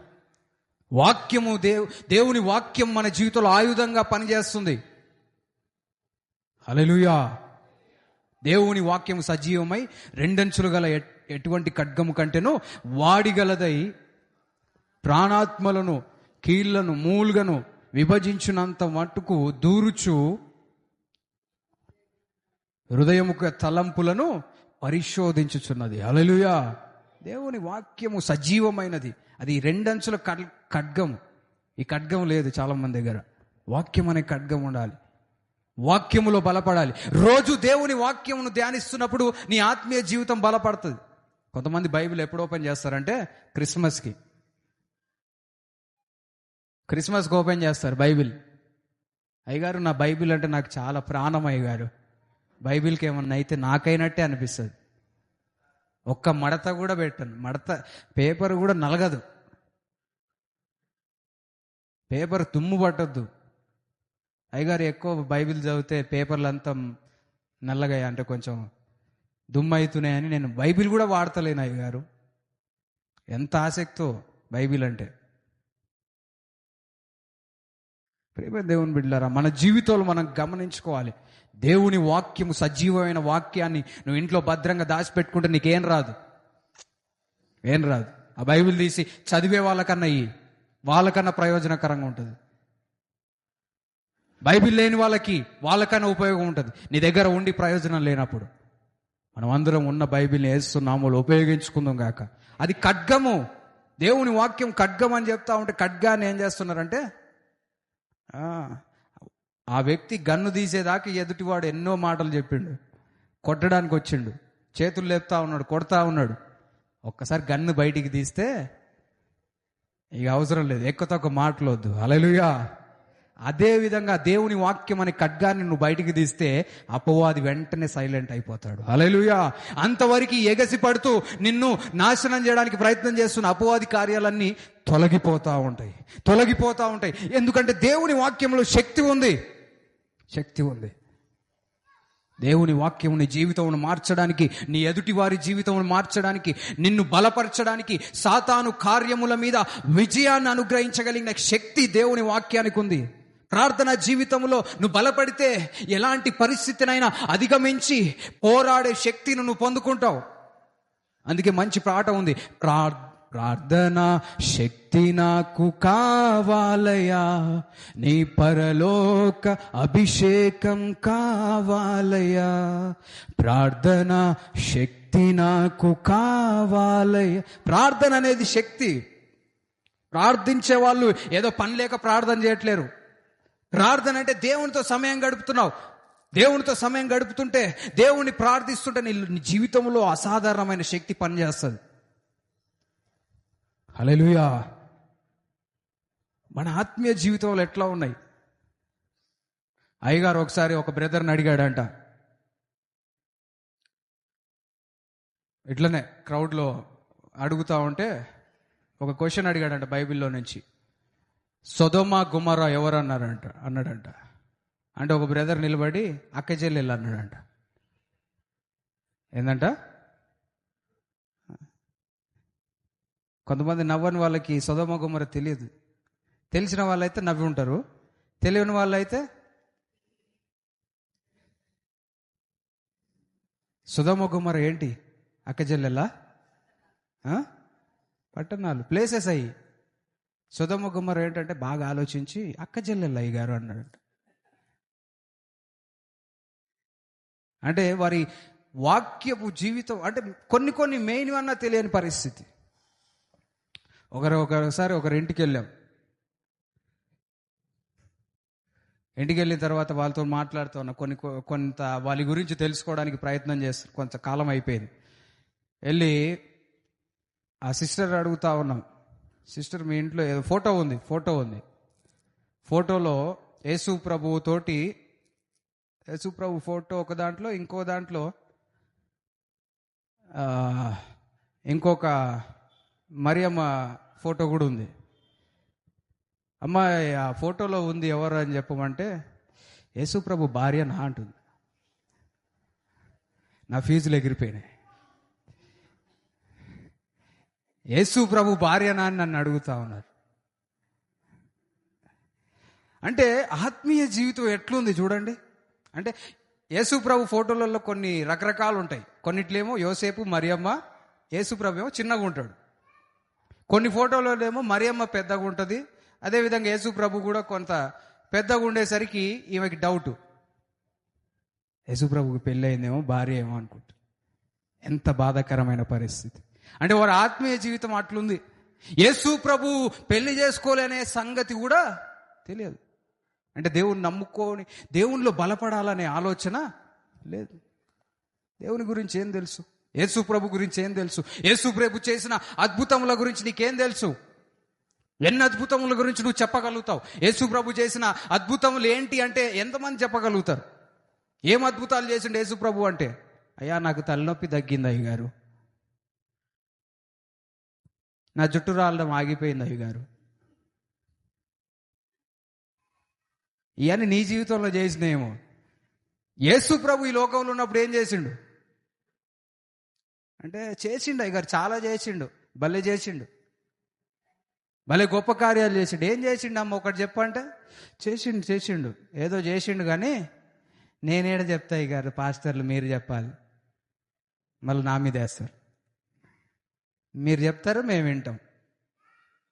Speaker 1: వాక్యము, దేవుని వాక్యం మన జీవితంలో ఆయుధంగా పనిచేస్తుంది. హల్లెలూయా. దేవుని వాక్యము సజీవమై రెండంచులు గల ఎటువంటి ఖడ్గము కంటేనో వాడిగలదై ప్రాణాత్మలను కీళ్లను మూలుగను విభజించినంత మట్టుకు దూరుచు హృదయముఖ తలంపులను పరిశోధించుచున్నది. హల్లెలూయా. దేవుని వాక్యము సజీవమైనది. అది రెండంచుల ఖడ్గము. ఈ ఖడ్గం లేదు చాలా మంది దగ్గర. వాక్యం అనే ఖడ్గం ఉండాలి. వాక్యములో బలపడాలి. రోజు దేవుని వాక్యమును ధ్యానిస్తున్నప్పుడు నీ ఆత్మీయ జీవితం బలపడుతుంది. కొంతమంది బైబిల్ ఎప్పుడు ఓపెన్ చేస్తారంటే క్రిస్మస్కి ఓపెన్ చేస్తారు బైబిల్. అయ్యగారు నా బైబిల్ అంటే నాకు చాలా ప్రాణం అయ్యగారు, బైబిల్కి ఏమన్నా అయితే నాకైనట్టే అనిపిస్తుంది. ఒక్క మడత కూడా పెట్టను, పేపర్ కూడా నలగదు, పేపర్ తుమ్ము పట్టద్దు. అయ్యగారు ఎక్కువ బైబిల్ చదివితే పేపర్లు అంతా నల్లగా అంటే కొంచెం దుమ్ము అవుతున్నాయని నేను బైబిల్ కూడా వాడతలేను. అయ్యగారు ఎంత ఆసక్తో బైబిల్ అంటే. ప్రేమ దేవుని బిడ్డలారా, మన జీవితంలో మనం గమనించుకోవాలి. దేవుని వాక్యము, సజీవమైన వాక్యాన్ని నువ్వు ఇంట్లో భద్రంగా దాచిపెట్టుకుంటే నీకేం రాదు, ఏం రాదు. ఆ బైబిల్ తీసి చదివే వాళ్ళకన్నా ప్రయోజనకరంగా ఉంటుంది. బైబిల్ లేని వాళ్ళకన్నా ఉపయోగం ఉంటుంది. నీ దగ్గర ఉండి ప్రయోజనం లేనప్పుడు మనం అందరం ఉన్న బైబిల్ని యేసునామములో ఉపయోగించుకుందాం గాక. అది ఖడ్గము, దేవుని వాక్యం ఖడ్గం అని చెప్తా ఉంటే ఖడ్గాన్ని ఏం చేస్తున్నారంటే, ఆ వ్యక్తి గన్ను తీసేదాకా ఎదుటివాడు ఎన్నో మాటలు చెప్పిండు, కొట్టడానికి వచ్చిండు, చేతులు లేపుతా ఉన్నాడు, కొడతా ఉన్నాడు. ఒక్కసారి గన్ను బయటికి తీస్తే ఇక అవసరం లేదు, ఎక్కువ తక్కువ మాటలొద్దు. హల్లెలూయా. అదే విధంగా దేవుని వాక్యం అనే ఖడ్గాన్ని నువ్వు బయటికి తీస్తే అపవాది వెంటనే సైలెంట్ అయిపోతాడు. హల్లెలూయా. అంతవరకు ఎగసి పడుతూ నిన్ను నాశనం చేయడానికి ప్రయత్నం చేస్తున్న అపవాది కార్యాలన్నీ తొలగిపోతా ఉంటాయి. ఎందుకంటే దేవుని వాక్యంలో శక్తి ఉంది. దేవుని వాక్యం నీ జీవితంను మార్చడానికి, నీ ఎదుటి వారి జీవితంను మార్చడానికి, నిన్ను బలపరచడానికి, సాతాను కార్యముల మీద విజయాన్ని అనుగ్రహించగలిగిన శక్తి దేవుని వాక్యానికి ఉంది. ప్రార్థన జీవితంలో నువ్వు బలపడితే ఎలాంటి పరిస్థితినైనా అధిగమించి పోరాడే శక్తిని నువ్వు పొందుకుంటావు. అందుకే మంచి పాట ఉంది, ప్రార్థన శక్తి నాకు కావాలయా, నీ పరలోక అభిషేకం కావాలయా, ప్రార్థన శక్తి నాకు కావాలయా. ప్రార్థన అనేది శక్తి. ప్రార్థించే వాళ్ళు ఏదో పని లేక ప్రార్థన చేయట్లేరు. ప్రార్థన అంటే దేవునితో సమయం గడుపుతున్నావు. దేవునితో సమయం గడుపుతుంటే, దేవుణ్ణి ప్రార్థిస్తుంటే నీ జీవితంలో అసాధారణమైన శక్తి పనిచేస్తుంది. హల్లెలూయా. మన ఆత్మీయ జీవితంలో ఎట్లా ఉన్నాయి? అయ్యగారు ఒకసారి ఒక బ్రదర్ని అడిగాడంట, ఇట్లనే క్రౌడ్లో అడుగుతా ఉంటే ఒక క్వశ్చన్ అడిగాడంట బైబిల్లో నుంచి. సొదొమ గొమొర్రా ఎవరు అన్నాడంట. అంటే ఒక బ్రదర్ నిలబడి అక్క చెల్లెలు అన్నాడంట. ఏందంట? కొంతమంది నవ్వని వాళ్ళకి సొదొమ గొమొర్రా తెలియదు. తెలిసిన వాళ్ళైతే నవ్వి ఉంటారు, తెలియని వాళ్ళైతే సొదొమ గొమొర్రా ఏంటి? అక్క చెల్లెలా? పట్టణాలు, ప్లేసెస్ అయ్యి. సొదొమ గొమొర్రా ఏంటంటే బాగా ఆలోచించి అక్క చెల్లెలు అయ్యగారు అన్నాడంట. అంటే వారి వాక్యపు జీవితం అంటే కొన్ని మెయిన్ అన్నా తెలియని పరిస్థితి. ఒకసారి ఇంటికి వెళ్ళాం. ఇంటికి వెళ్ళిన తర్వాత వాళ్ళతో మాట్లాడుతూ ఉన్నా, కొంత వాళ్ళ గురించి తెలుసుకోవడానికి ప్రయత్నం చేస్తాను. కొంతకాలం అయిపోయింది. వెళ్ళి ఆ సిస్టర్ అడుగుతా ఉన్నాం, సిస్టర్ మీ ఇంట్లో ఫోటో ఉంది. ఫోటోలో యేసు ప్రభు ఫోటో ఒక దాంట్లో, ఇంకో దాంట్లో ఇంకొక మరియమ్మ ఫోటో కూడా ఉంది. అమ్మాయి ఆ ఫోటోలో ఉంది ఎవరు అని చెప్పమంటే యేసు ప్రభు భార్య నా అంటుంది. నా ఫీజులు ఎగిరిపోయినాయి. యేసు ప్రభు భార్యనా అని నన్ను అడుగుతా ఉన్నారు. అంటే ఆత్మీయ జీవితం ఎట్లుంది చూడండి. అంటే యేసు ప్రభు ఫోటోలలో కొన్ని రకరకాలు ఉంటాయి. కొన్నిట్లేమో యోసేపు మరియమ్మ, యేసు ప్రభు ఏమో చిన్నగా ఉంటాడు. కొన్ని ఫోటోలలో మరియమ్మ పెద్దగా ఉంటుంది. అదేవిధంగా యేసు ప్రభు కూడా కొంత పెద్దగా ఉండేసరికి ఈమెకి డౌట్, యేసు ప్రభుకి పెళ్ళి అయిందేమో, భార్య ఏమో అనుకుంటా. ఎంత బాధాకరమైన పరిస్థితి. అంటే వారి ఆత్మీయ జీవితం అట్లుంది. యేసు ప్రభు పెళ్లి చేసుకోలేనే సంగతి కూడా తెలియదు. అంటే దేవుని నమ్ముకొని దేవునిలో బలపడాలనే ఆలోచన లేదు. దేవుని గురించి ఏం తెలుసు? యేసు ప్రభు గురించి ఏం తెలుసు? యేసు ప్రభు చేసిన అద్భుతముల గురించి నీకేం తెలుసు? ఎన్ని అద్భుతముల గురించి నువ్వు చెప్పగలుగుతావు? యేసు ప్రభు చేసిన అద్భుతములు ఏంటి అంటే ఎంతమంది చెప్పగలుగుతారు? ఏం అద్భుతాలు చేసిండు యేసు ప్రభు అంటే, అయ్యా నాకు తలనొప్పి తగ్గింది అయ్యగారు, నా జుట్టు రాలడం ఆగిపోయింది అయ్యగారు. ఇవన్నీ నీ జీవితంలో చేసినేమో. యేసు ప్రభు ఈ లోకంలో ఉన్నప్పుడు ఏం చేసిండు అంటే, చేసిండు అయ్యగారు, చాలా చేసిండు, భలే చేసిండు.
Speaker 2: భలే గొప్ప కార్యాలు చేసిండు. ఏం చేసిండు అమ్మ ఒకటి చెప్పంటే, చేసిండు ఏదో చేసిండు, కానీ నేనేడ చెప్తా గారు పాస్టర్లు మీరు చెప్పాలి, మళ్ళీ నా మీద వేస్తారు. మీరు చెప్తారు, మేము వింటాం.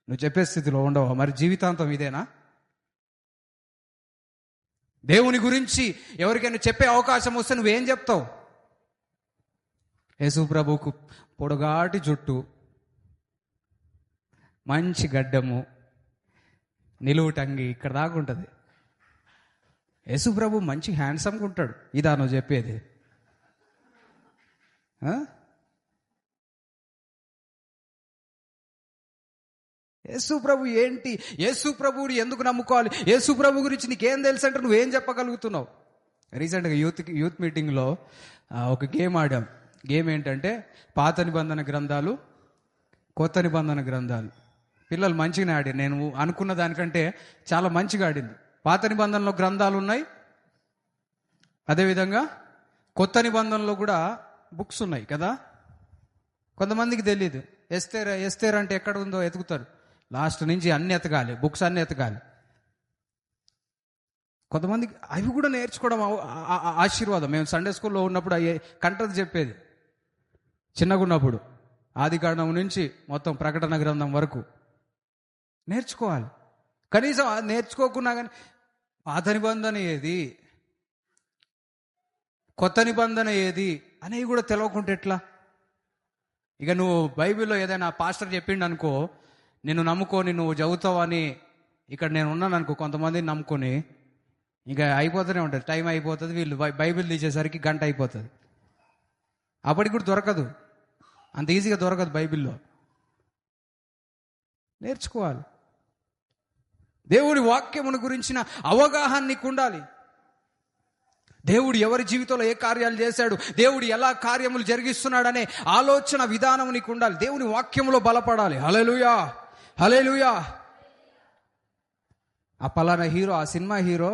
Speaker 2: నువ్వు చెప్పే స్థితిలో ఉండవు. మరి జీవితాంతం ఇదేనా? దేవుని గురించి ఎవరికైనా చెప్పే అవకాశం వస్తే నువ్వేం చెప్తావు? యేసు ప్రభువుకు పొడగాటి జుట్టు, మంచి గడ్డము, నిలువుటంగి ఇక్కడ దాకా ఉంటుంది. యేసు ప్రభు మంచి హ్యాండ్సమ్గా ఉంటాడు. ఇదా నువ్వు చెప్పేది? యేసు ప్రభు ఏంటి? యేసు ప్రభువుని ఎందుకు నమ్ముకోవాలి? యేసు ప్రభు గురించి నీకేం తెలుసు అంటే నువ్వేం చెప్పగలుగుతున్నావు? రీసెంట్గా యూత్ మీటింగ్లో ఒక గేమ్ ఆడాం. గేమ్ ఏంటంటే పాత నిబంధన గ్రంథాలు, కొత్త నిబంధన గ్రంథాలు. పిల్లలు మంచిగానే ఆడారు. నేను అనుకున్న దానికంటే చాలా మంచిగా ఆడింది. పాత నిబంధనలో గ్రంథాలు ఉన్నాయి, అదేవిధంగా కొత్త నిబంధనలో కూడా బుక్స్ ఉన్నాయి కదా. కొంతమందికి తెలియదు. ఎస్తేర్ అంటే ఎక్కడ ఉందో ఎతుకుతారు, లాస్ట్ నుంచి అన్ని ఎతకాలి, బుక్స్ అన్ని ఎతకాలి. కొంతమందికి అవి కూడా నేర్చుకోవడం ఆశీర్వాదం. మేము సండే స్కూల్లో ఉన్నప్పుడు అయ్యే కంటది చెప్పేది. చిన్నగా ఉన్నప్పుడు ఆది కాండం నుంచి మొత్తం ప్రకటన గ్రంథం వరకు నేర్చుకోవాలి. కనీసం నేర్చుకోకున్నా కానీ పాత నిబంధన ఏది, కొత్త నిబంధన ఏది అనేవి కూడా తెలియకుంటే ఎట్లా? ఇక నువ్వు బైబిల్లో ఏదైనా పాస్టర్ చెప్పిండు అనుకో, నిన్ను నమ్ముకొని నువ్వు చదువుతావు అని ఇక్కడ నేను ఉన్నాను అనుకో, కొంతమందిని నమ్ముకొని ఇక అయిపోతూనే ఉంటుంది. టైం అయిపోతుంది, వీళ్ళు బైబిల్ తీసేసరికి గంట అయిపోతుంది. అప్పటికి కూడా దొరకదు, అంత ఈజీగా దొరకదు బైబిల్లో. నేర్చుకోవాలి. దేవుడి వాక్యమును గురించిన అవగాహన నీకు ఉండాలి. దేవుడు ఎవరి జీవితంలో ఏ కార్యాలు చేశాడు, దేవుడు ఎలా కార్యములు జరిగిస్తున్నాడనే ఆలోచన విధానం నీకు ఉండాలి. దేవుని వాక్యములో బలపడాలి. హల్లెలూయా, హల్లెలూయా. ఆ పలానా హీరో, ఆ సినిమా హీరో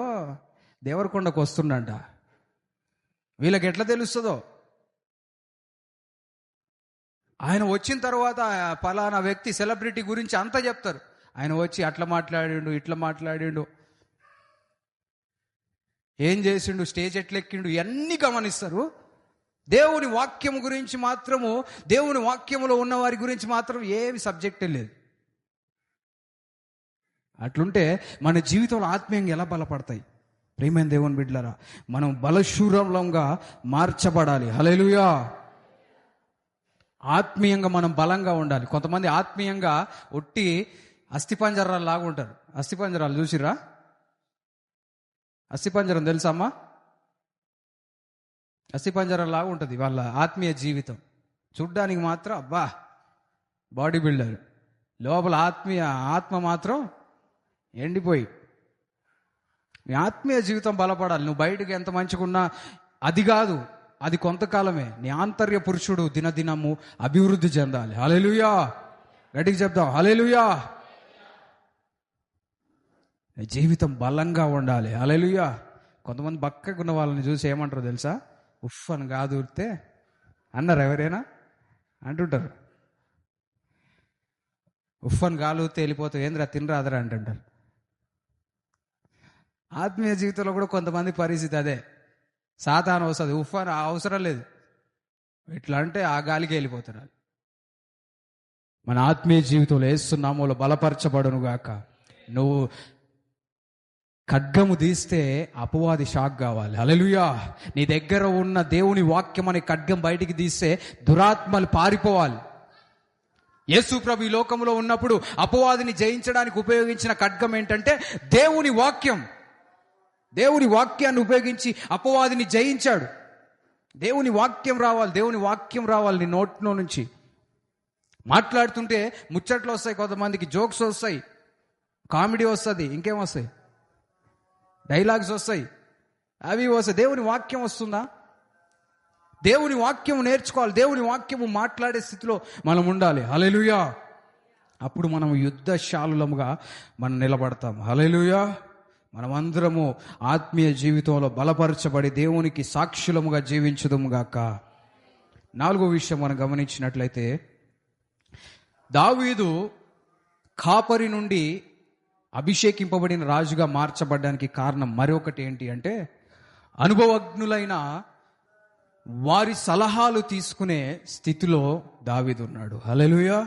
Speaker 2: దేవరకొండకు వస్తుండంట, వీళ్ళకి ఎట్లా తెలుస్తుందో? ఆయన వచ్చిన తర్వాత పలానా వ్యక్తి సెలబ్రిటీ గురించి అంతా చెప్తారు. ఆయన వచ్చి అట్లా మాట్లాడిండు, ఇట్లా మాట్లాడిండు, ఏం చేసిండు, స్టేజ్ ఎట్లెక్కిండు, ఇవన్నీ గమనిస్తారు. దేవుని వాక్యము గురించి మాత్రము, దేవుని వాక్యములో ఉన్న వారి గురించి మాత్రం ఏమి సబ్జెక్టే లేదు. అట్లుంటే మన జీవితంలో ఆత్మీయంగా ఎలా బలపడతాయి? ప్రియమైన దేవుని బిడ్డలారా, మనం బలశూరంగా మార్చబడాలి. హల్లెలూయా. ఆత్మీయంగా మనం బలంగా ఉండాలి. కొంతమంది ఆత్మీయంగా ఒట్టి అస్థిపంజరాలు లాగా ఉంటారు. అస్థిపంజరాలు చూసిరా? అస్థిపంజరం తెలుసమ్మా? అస్థిపంజరం లాగా ఉంటుంది వాళ్ళ ఆత్మీయ జీవితం. చూడ్డానికి మాత్రం అబ్బా బాడీ బిల్డర్, లోపల ఆత్మ మాత్రం ఎండిపోయి. నీ ఆత్మీయ జీవితం బలపడాలి. నువ్వు బయటకు ఎంత మంచిగున్నా అది కాదు, అది కొంతకాలమే. నీ ఆంతర్య పురుషుడు దినదినము అభివృద్ధి చెందాలి. హల్లెలూయా. గట్టిగా చెప్దాం, హల్లెలూయా. జీవితం బలంగా ఉండాలి. హల్లెలూయా. కొంతమంది బక్కగా ఉన్న వాళ్ళని చూసి ఏమంటారు తెలుసా? ఉఫ్ అని కాదురితే అన్నారు. ఎవరైనా అంటుంటారు, ఉఫ్ అని గాలితే వెళ్ళిపోతావు, ఏంద్రా తినరాదరా అంటుంటారు. ఆత్మీయ జీవితంలో కూడా కొంతమంది పరిస్థితి అదే. సాతాను వస్తుంది, ఉఫ్ అని అవసరం లేదు, ఇట్లా అంటే ఆ గాలికి వెళ్ళిపోతున్నారు. మన ఆత్మీయ జీవితంలో యేసు నామములో బలపరచబడును గాక. నువ్వు ఖడ్గము తీస్తే అపవాది షాక్ కావాలి. హల్లెలూయా. నీ దగ్గర ఉన్న దేవుని వాక్యం అనే ఖడ్గం బయటికి తీస్తే దురాత్మలు పారిపోవాలి. యేసు ప్రభు ఈ లోకంలో ఉన్నప్పుడు అపవాదిని జయించడానికి ఉపయోగించిన ఖడ్గం ఏంటంటే దేవుని వాక్యం. దేవుని వాక్యాన్ని ఉపయోగించి అపవాదిని జయించాడు. దేవుని వాక్యం రావాలి, దేవుని వాక్యం రావాలి నీ నోట్లో నుంచి. మాట్లాడుతుంటే ముచ్చట్లు వస్తాయి, కొంతమందికి జోక్స్ వస్తాయి, కామెడీ వస్తుంది, ఇంకేం వస్తాయి, డైలాగ్స్ వస్తాయి, అవి వస్తాయి. దేవుని వాక్యం వస్తుందా? దేవుని వాక్యం నేర్చుకోవాలి. దేవుని వాక్యము మాట్లాడే స్థితిలో మనం ఉండాలి. హల్లెలూయా. అప్పుడు మనం యుద్ధశాలులముగా మనం నిలబడతాం. హల్లెలూయా. మనమందరము ఆత్మీయ జీవితంలో బలపరచబడి దేవునికి సాక్షులముగా జీవించుదుము గాక. 4వ విషయం మనం గమనించినట్లయితే, దావీదు కాపరి నుండి అభిషేకింపబడిన రాజుగా మార్చబడడానికి కారణం మరొకటి ఏంటి అంటే, అనుభవజ్ఞులైన వారి సలహాలు తీసుకునే స్థితిలో దావీదు ఉన్నాడు. హల్లెలూయా.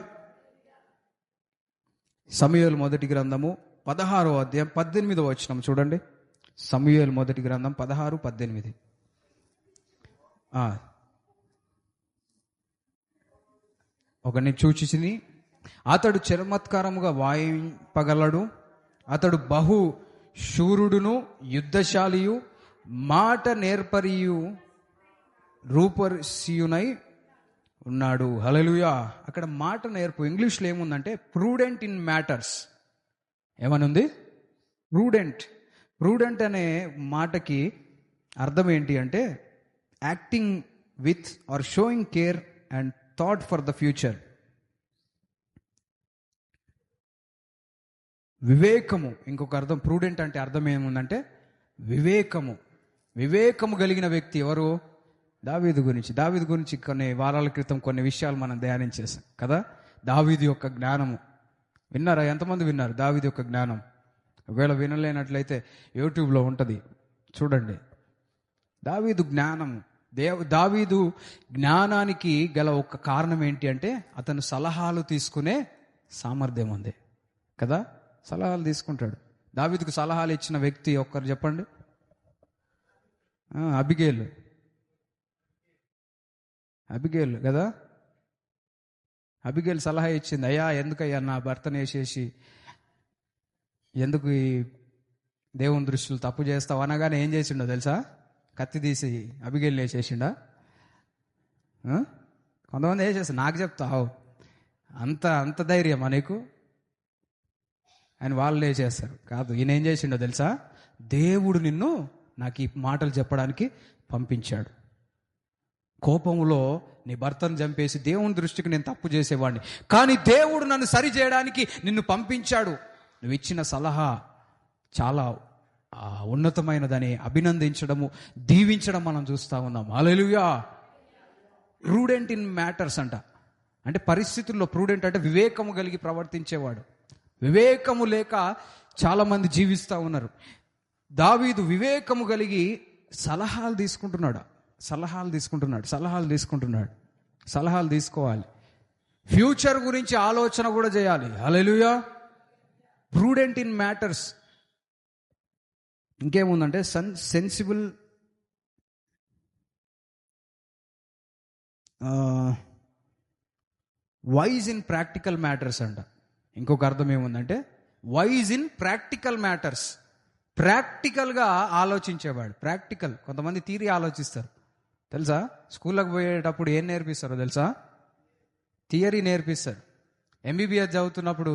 Speaker 2: సమూయేలు మొదటి గ్రంథము 16వ అధ్యాయం 18వ వచనం చూడండి. సమూయేలు మొదటి గ్రంథం 16:18. ఒకని చూచిని అతడు చమత్కారముగా వాయింపగలడు, అతడు బహు శూరుడును యుద్ధశాలియు మాట నేర్పరియు రూపర్సియునై ఉన్నాడు. హల్లెలూయా. అక్కడ మాట నేర్పు ఇంగ్లీష్లో ఏముందంటే ప్రూడెంట్ ఇన్ మ్యాటర్స్. ఏమనుంది? ప్రూడెంట్ అనే మాటకి అర్థం ఏంటి అంటే acting with or showing care and thought for the future. వివేకము ఇంకొక అర్థం. ప్రూడెంట్ అంటే అర్థం ఏముందంటే వివేకము కలిగిన వ్యక్తి ఎవరు? దావీదు గురించి కొన్ని వారాల క్రితం కొన్ని విషయాలు మనం ధ్యానించేసాం కదా. దావీదు యొక్క జ్ఞానము విన్నారా? ఎంతమంది విన్నారు దావీదు యొక్క జ్ఞానం? ఒకవేళ వినలేనట్లయితే యూట్యూబ్లో ఉంటుంది, చూడండి. దావీదు జ్ఞానము, దావీదు జ్ఞానానికి గల ఒక కారణం ఏంటి అంటే అతను సలహాలు తీసుకునే సామర్థ్యం ఉంది కదా. సలహాలు తీసుకుంటాడు. దావీదుకు సలహాలు ఇచ్చిన వ్యక్తి ఒక్కరు చెప్పండి. అబిగేల్ కదా. అబిగేల్ సలహా ఇచ్చింది, అయ్యా ఎందుకయ్యా నా భర్తను వేసేసి ఎందుకు ఈ దేవుని దృష్టిలో తప్పు చేస్తావు అనగానే ఏం చేసిండో తెలుసా? కత్తి తీసి అబిగేల్ వేసేసిండా? కొంతమంది వేసేసి నాకు చెప్తావు అంత ధైర్యమా నీకు అని వాళ్ళు వేసేస్తారు. కాదు, ఈయన ఏం చేసిండో తెలుసా? దేవుడు నిన్ను నాకు ఈ మాటలు చెప్పడానికి పంపించాడు. కోపంలో నీ భర్తను చంపేసి దేవుని దృష్టికి నేను తప్పు చేసేవాడిని, కానీ దేవుడు నన్ను సరి చేయడానికి నిన్ను పంపించాడు. నువ్వు ఇచ్చిన సలహా చాలా ఉన్నతమైనదని అభినందించడము, దీవించడం మనం చూస్తూ ఉన్నాం. హల్లెలూయా. ప్రూడెంట్ ఇన్ మ్యాటర్స్ అంటే పరిస్థితుల్లో ప్రూడెంట్ అంటే వివేకము కలిగి ప్రవర్తించేవాడు. వివేకము లేక చాలా మంది జీవిస్తూ ఉన్నారు. దావీదు వివేకము కలిగి సలహాలు తీసుకోవాలి. ఫ్యూచర్ గురించి ఆలోచన కూడా చేయాలి. హల్లెలూయా. Prudent in matters. ఇంకేముందంటే sensible, wise in practical matters ఇంకొక అర్థం ఏముందంటే వైజ్ ఇన్ ప్రాక్టికల్ మ్యాటర్స్. ప్రాక్టికల్గా ఆలోచించేవాడు. కొంతమంది థియరీ ఆలోచిస్తారు తెలుసా. స్కూల్లోకి పోయేటప్పుడు ఏం నేర్పిస్తారో తెలుసా? థియరీ నేర్పిస్తారు. ఎంబీబీఎస్ చదువుతున్నప్పుడు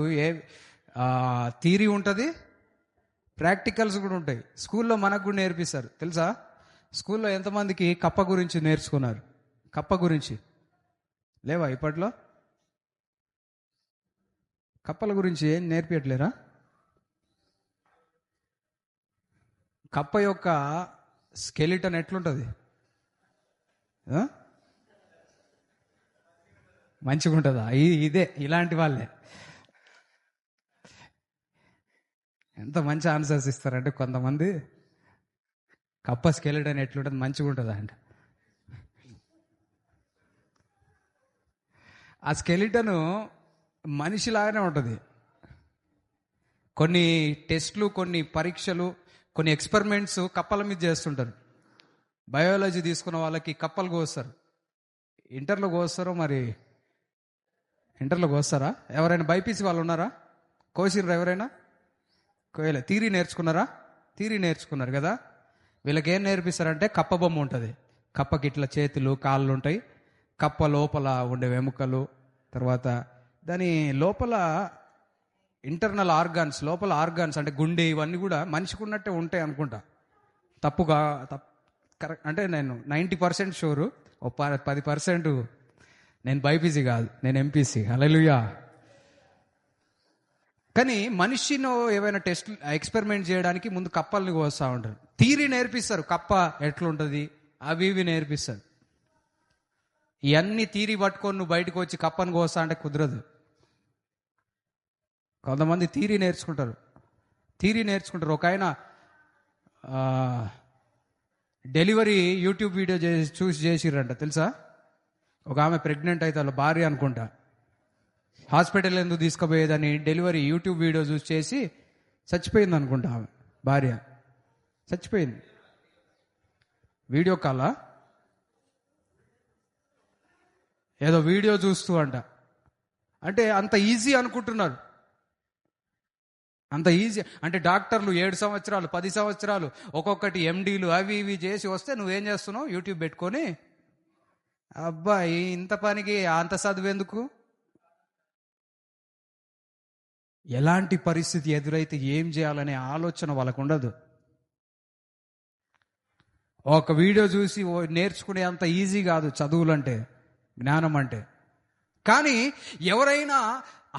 Speaker 2: థియరీ ఉంటుంది, ప్రాక్టికల్స్ కూడా ఉంటాయి. స్కూల్లో మనకు కూడా నేర్పిస్తారు తెలుసా. స్కూల్లో ఎంతమందికి కప్ప గురించి నేర్చుకున్నారు? కప్ప గురించి లేవా ఇప్పట్లో? కప్పల గురించి ఏం నేర్పించట్లేరా? కప్ప యొక్క స్కెలిటన్ ఎట్లుంటుంది? మంచిగా ఉంటుందా? ఇదే ఇలాంటి వాళ్ళే ఎంత మంచి ఆన్సర్స్ ఇస్తారంటే కొంతమంది కప్ప స్కెలిటన్ ఎట్లుంటుంది, మంచిగా ఉంటుందా అంట. ఆ స్కెలిటను మనిషిలాగానే ఉంటుంది. కొన్ని టెస్ట్లు, కొన్ని పరీక్షలు, కొన్ని ఎక్స్పెరిమెంట్స్ కప్పల మీద చేస్తుంటారు. బయాలజీ తీసుకున్న వాళ్ళకి కప్పలు కోస్తారు. ఇంటర్లో కోస్తారా? ఎవరైనా బైపీసీ వాళ్ళు ఉన్నారా? కోసిర్రా ఎవరైనా? కోయలే. థియరీ నేర్చుకున్నారు కదా. వీళ్ళకి ఏం నేర్పిస్తారంటే కప్ప బొమ్మ ఉంటుంది. కప్పకి ఇట్లా చేతులు కాళ్ళు ఉంటాయి. కప్ప లోపల ఉండే వెముకలు, తర్వాత దాని లోపల ఇంటర్నల్ ఆర్గాన్స్ అంటే గుండె, ఇవన్నీ కూడా మనిషికి ఉన్నట్టే ఉంటాయి అనుకుంటా. కరెక్ట్ అంటే నేను 90% షూరు. 10% నేను బైపీసీ కాదు, నేను ఎంపీసీ. హల్లెలూయా. కానీ మనిషిని ఏవైనా టెస్ట్ ఎక్స్పెరిమెంట్ చేయడానికి ముందు కప్పల్ని కోస్తూ ఉంటారు. థియరీ నేర్పిస్తారు, కప్ప ఎట్లుంటుంది అవి నేర్పిస్తారు. ఇవన్నీ థియరీ పట్టుకొని నువ్వు బయటకు వచ్చి కప్పను కోస్తా అంటే కుదరదు. కొంతమంది థియరీ నేర్చుకుంటారు. ఒక ఆయన డెలివరీ యూట్యూబ్ వీడియో చూసి చేసిర్రంట, తెలుసా? ఒక ఆమె ప్రెగ్నెంట్ అయితే వాళ్ళ భార్య అనుకుంటా, హాస్పిటల్ ఎందుకు తీసుకుపోయేదని డెలివరీ యూట్యూబ్ వీడియో చూసి చేసి చచ్చిపోయింది అనుకుంటా. ఆమె భార్య చచ్చిపోయింది. వీడియో కాలా ఏదో వీడియో చూస్తూ అంట. అంటే అంత ఈజీ అనుకుంటున్నారు. అంత ఈజీ అంటే డాక్టర్లు 7 సంవత్సరాలు 10 సంవత్సరాలు ఒక్కొక్కటి ఎండీలు అవి ఇవి చేసి వస్తే నువ్వేం చేస్తున్నావు? యూట్యూబ్ పెట్టుకొని, అబ్బాయి ఇంత పనికి అంత చదువెందుకు? ఎలాంటి పరిస్థితి ఎదురైతే ఏం చేయాలనే ఆలోచన వాళ్ళకు ఉండదు. ఒక వీడియో చూసి నేర్చుకునే అంత ఈజీ కాదు చదువులంటే, జ్ఞానం అంటే. కానీ ఎవరైనా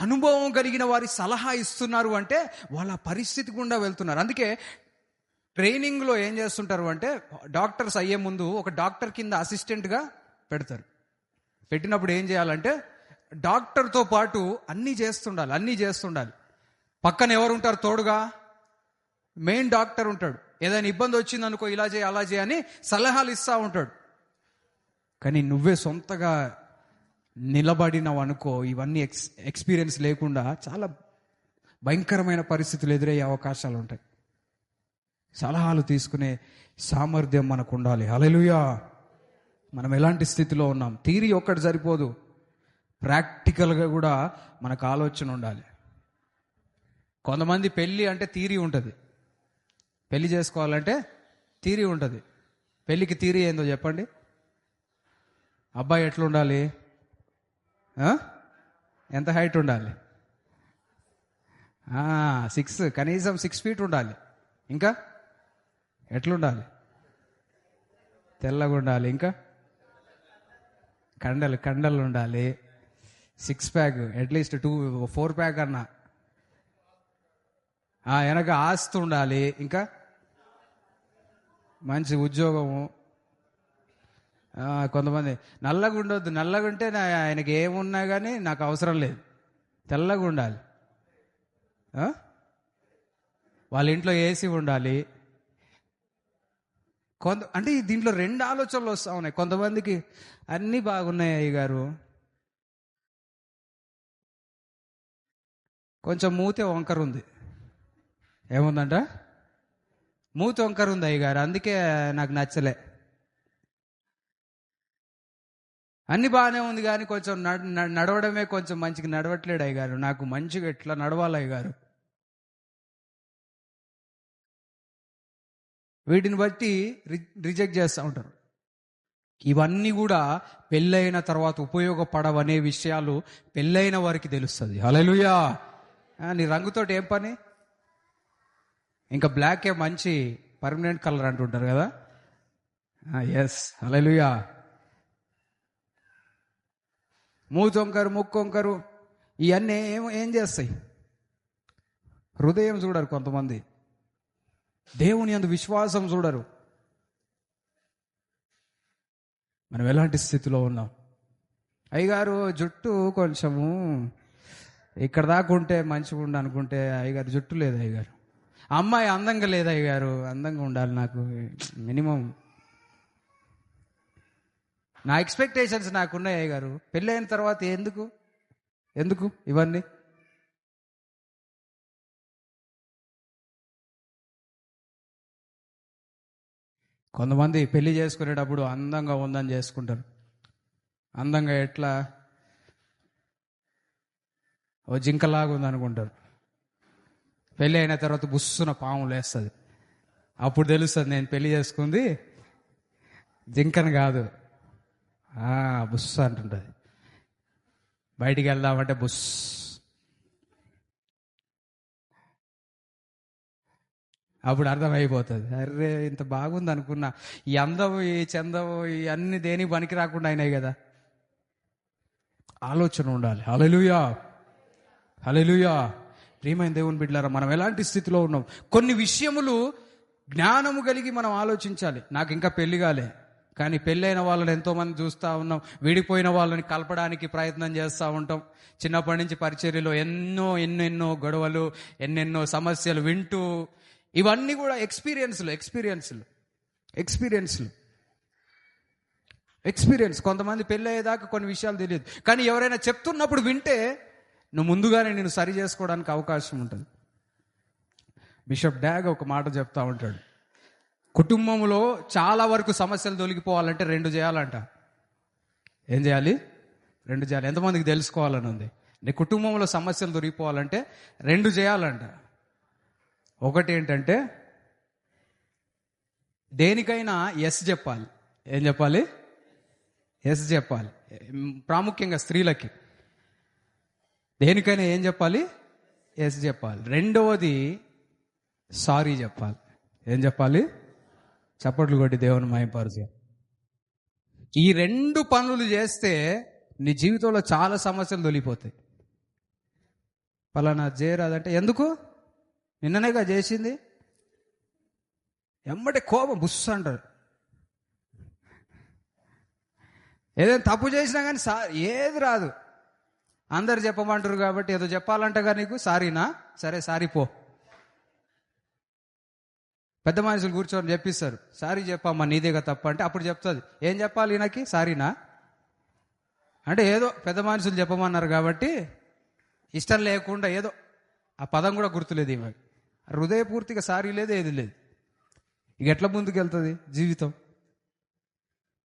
Speaker 2: అనుభవం కలిగిన వారి సలహా ఇస్తున్నారు అంటే వాళ్ళ పరిస్థితి గుండా వెళ్తున్నారు. అందుకే ట్రైనింగ్లో ఏం చేస్తుంటారు అంటే, డాక్టర్స్ అయ్యే ముందు ఒక డాక్టర్ కింద అసిస్టెంట్గా పెడతారు. పెట్టినప్పుడు ఏం చేయాలంటే డాక్టర్తో పాటు అన్నీ చేస్తుండాలి. పక్కన ఎవరు ఉంటారు తోడుగా? మెయిన్ డాక్టర్ ఉంటాడు. ఏదైనా ఇబ్బంది వచ్చింది అనుకో, ఇలా చేయి అలా చేయి అని సలహాలు ఇస్తూ ఉంటాడు. కానీ నువ్వే సొంతగా నిలబడినవు అనుకో, ఇవన్నీ ఎక్స్పీరియన్స్ లేకుండా చాలా భయంకరమైన పరిస్థితులు ఎదురయ్యే అవకాశాలు ఉంటాయి. సలహాలు తీసుకునే సామర్థ్యం మనకు ఉండాలి. హల్లెలూయా. మనం ఎలాంటి స్థితిలో ఉన్నాం? థియరీ ఒక్కటి సరిపోదు, ప్రాక్టికల్గా కూడా మనకు ఆలోచన ఉండాలి. కొంతమంది పెళ్ళి అంటే థియరీ ఉంటుంది, పెళ్లి చేసుకోవాలంటే థియరీ ఉంటుంది. పెళ్ళికి థియరీ ఏందో చెప్పండి? అబ్బాయి ఎట్లుండాలి? ఎంత హైట్ ఉండాలి? 6, కనీసం 6 ఫీట్ ఉండాలి. ఇంకా ఎట్లుండాలి? తెల్లగా ఉండాలి. ఇంకా కండలు ఉండాలి. 6 ప్యాక్, అట్లీస్ట్ 4 ప్యాక్ అన్నా. వెనక ఆస్తి ఉండాలి. ఇంకా మంచి ఉద్యోగము. కొంతమంది నల్లగా ఉండొద్దు, నల్లగా ఉంటే ఆయనకి ఏమున్నా కానీ నాకు అవసరం లేదు, తెల్లగా ఉండాలి. వాళ్ళ ఇంట్లో ఏసీ ఉండాలి. అంటే దీంట్లో 2 ఆలోచనలు వస్తూ ఉన్నాయి. కొంతమందికి అన్నీ బాగున్నాయి అయ్య గారు, కొంచెం మూతే వంకర ఉంది. ఏముందంట? మూతి వంకర ఉంది అయ్య గారు, అందుకే నాకు నచ్చలే. అన్ని బాగానే ఉంది కానీ కొంచెం నడవడమే కొంచెం మంచిగా నడవట్లేడు అయ్య గారు, నాకు మంచిగా ఎట్లా నడవాలి అయ్య గారు. వీటిని బట్టి రిజెక్ట్ చేస్తూ ఉంటారు. ఇవన్నీ కూడా పెళ్ళైన తర్వాత ఉపయోగపడవనే విషయాలు పెళ్ళైన వారికి తెలుస్తుంది. హల్లెలూయా. నీ రంగుతోటి ఏం పని? ఇంకా బ్లాకే మంచి పర్మనెంట్ కలర్ అంటుంటారు కదా. ఎస్, హల్లెలూయా. మూతి వంకరు, ముక్కు వంకరు, ఇవన్నీ ఏం చేస్తాయి? హృదయం చూడరు కొంతమంది, దేవుని యందు విశ్వాసం చూడరు. మనం ఎలాంటి స్థితిలో ఉన్నాం? అయ్యగారు జుట్టు కొంచెము ఇక్కడ దాకా ఉంటే మంచిగా ఉండు అనుకుంటే, అయ్యగారు జుట్టు లేదు అయ్యగారు. అమ్మాయి అందంగా లేదు అయ్యగారు, అందంగా ఉండాలి నాకు, మినిమం నా ఎక్స్పెక్టేషన్స్ నాకున్నాయి అయ్యగారు. పెళ్ళైన తర్వాత ఎందుకు ఇవన్నీ? కొంతమంది పెళ్లి చేసుకునేటప్పుడు అందంగా ఉందని చేసుకుంటారు. అందంగా ఎట్లా? ఓ జింకలాగా ఉందనుకుంటారు. పెళ్ళి అయిన తర్వాత బుస్సున పాము లేస్తుంది. అప్పుడు తెలుస్తుంది నేను పెళ్లి చేసుకుంది జింకను కాదు, బుస్ అంటుంటుంది. బయటికి వెళ్దామంటే బుస్. అప్పుడు అర్థమైపోతుంది, అర్రే ఇంత బాగుంది అనుకున్నా, ఈ అందము ఈ చందము ఈ అన్ని దేనికి పనికి రాకుండా అయినాయి కదా. ఆలోచన ఉండాలి. హల్లెలూయా, హల్లెలూయా. ప్రియమైన దేవుని బిడ్డలారా, మనం ఎలాంటి స్థితిలో ఉన్నాం? కొన్ని విషయములు జ్ఞానము కలిగి మనం ఆలోచించాలి. నాకు ఇంకా పెళ్లి కాలే, కానీ పెళ్ళైన వాళ్ళని ఎంతోమంది చూస్తూ ఉన్నాం, విడిపోయిన వాళ్ళని కలపడానికి ప్రయత్నం చేస్తూ ఉంటాం. చిన్నప్పటి నుంచి పరిచర్యలో ఎన్నెన్నో గొడవలు, ఎన్నెన్నో సమస్యలు వింటూ, ఇవన్నీ కూడా ఎక్స్పీరియన్స్. కొంతమంది పెళ్ళి అయ్యేదాకా కొన్ని విషయాలు తెలియదు, కానీ ఎవరైనా చెప్తున్నప్పుడు వింటే నువ్వు ముందుగానే నేను సరి చేసుకోవడానికి అవకాశం ఉంటుంది. బిషప్ డాగ్ ఒక మాట చెప్తా ఉంటాడు, కుటుంబంలో చాలా వరకు సమస్యలు తొలగిపోవాలంటే 2 చేయాలంట. ఏం చేయాలి? 2 చేయాలి. ఎంతమందికి తెలుసుకోవాలని ఉంది? నీ కుటుంబంలో సమస్యలు దొరికిపోవాలంటే 2 చేయాలంట. ఒకటి ఏంటంటే, దేనికైనా ఎస్ చెప్పాలి. ఏం చెప్పాలి? ఎస్ చెప్పాలి. ప్రాముఖ్యంగా స్త్రీలకి దేనికైనా ఏం చెప్పాలి? ఎస్ చెప్పాలి. రెండవది సారీ చెప్పాలి. ఏం చెప్పాలి? చప్పట్లు కొట్టి దేవుని మహిమపరచు. ఈ 2 పనులు చేస్తే నీ జీవితంలో చాలా సమస్యలు తొలిగిపోతాయి. పలానా చేయరాదంటే, ఎందుకు? నిన్ననేగా చేసింది. ఎమ్మటే కోపం బుస్సు అంటారు. ఏదైనా తప్పు చేసినా కానీ ఏది రాదు. అందరు చెప్పమంటారు కాబట్టి ఏదో చెప్పాలంటగా నీకు. సారీనా? సరే సారీ పో. పెద్ద మనుషులు కూర్చొని చెప్పిస్తారు, సారీ చెప్పమ్మా నీదేగా తప్ప అంటే అప్పుడు చెప్తుంది. ఏం చెప్పాలి ఈయనకి? సారీనా అంటే ఏదో పెద్ద మనుషులు చెప్పమన్నారు కాబట్టి ఇష్టం లేకుండా ఏదో, ఆ పదం కూడా గుర్తులేదు ఈమె. హృదయపూర్తిగా సారీ లేదు, ఏది లేదు. ఇక ఎట్లా ముందుకు వెళ్తుంది జీవితం?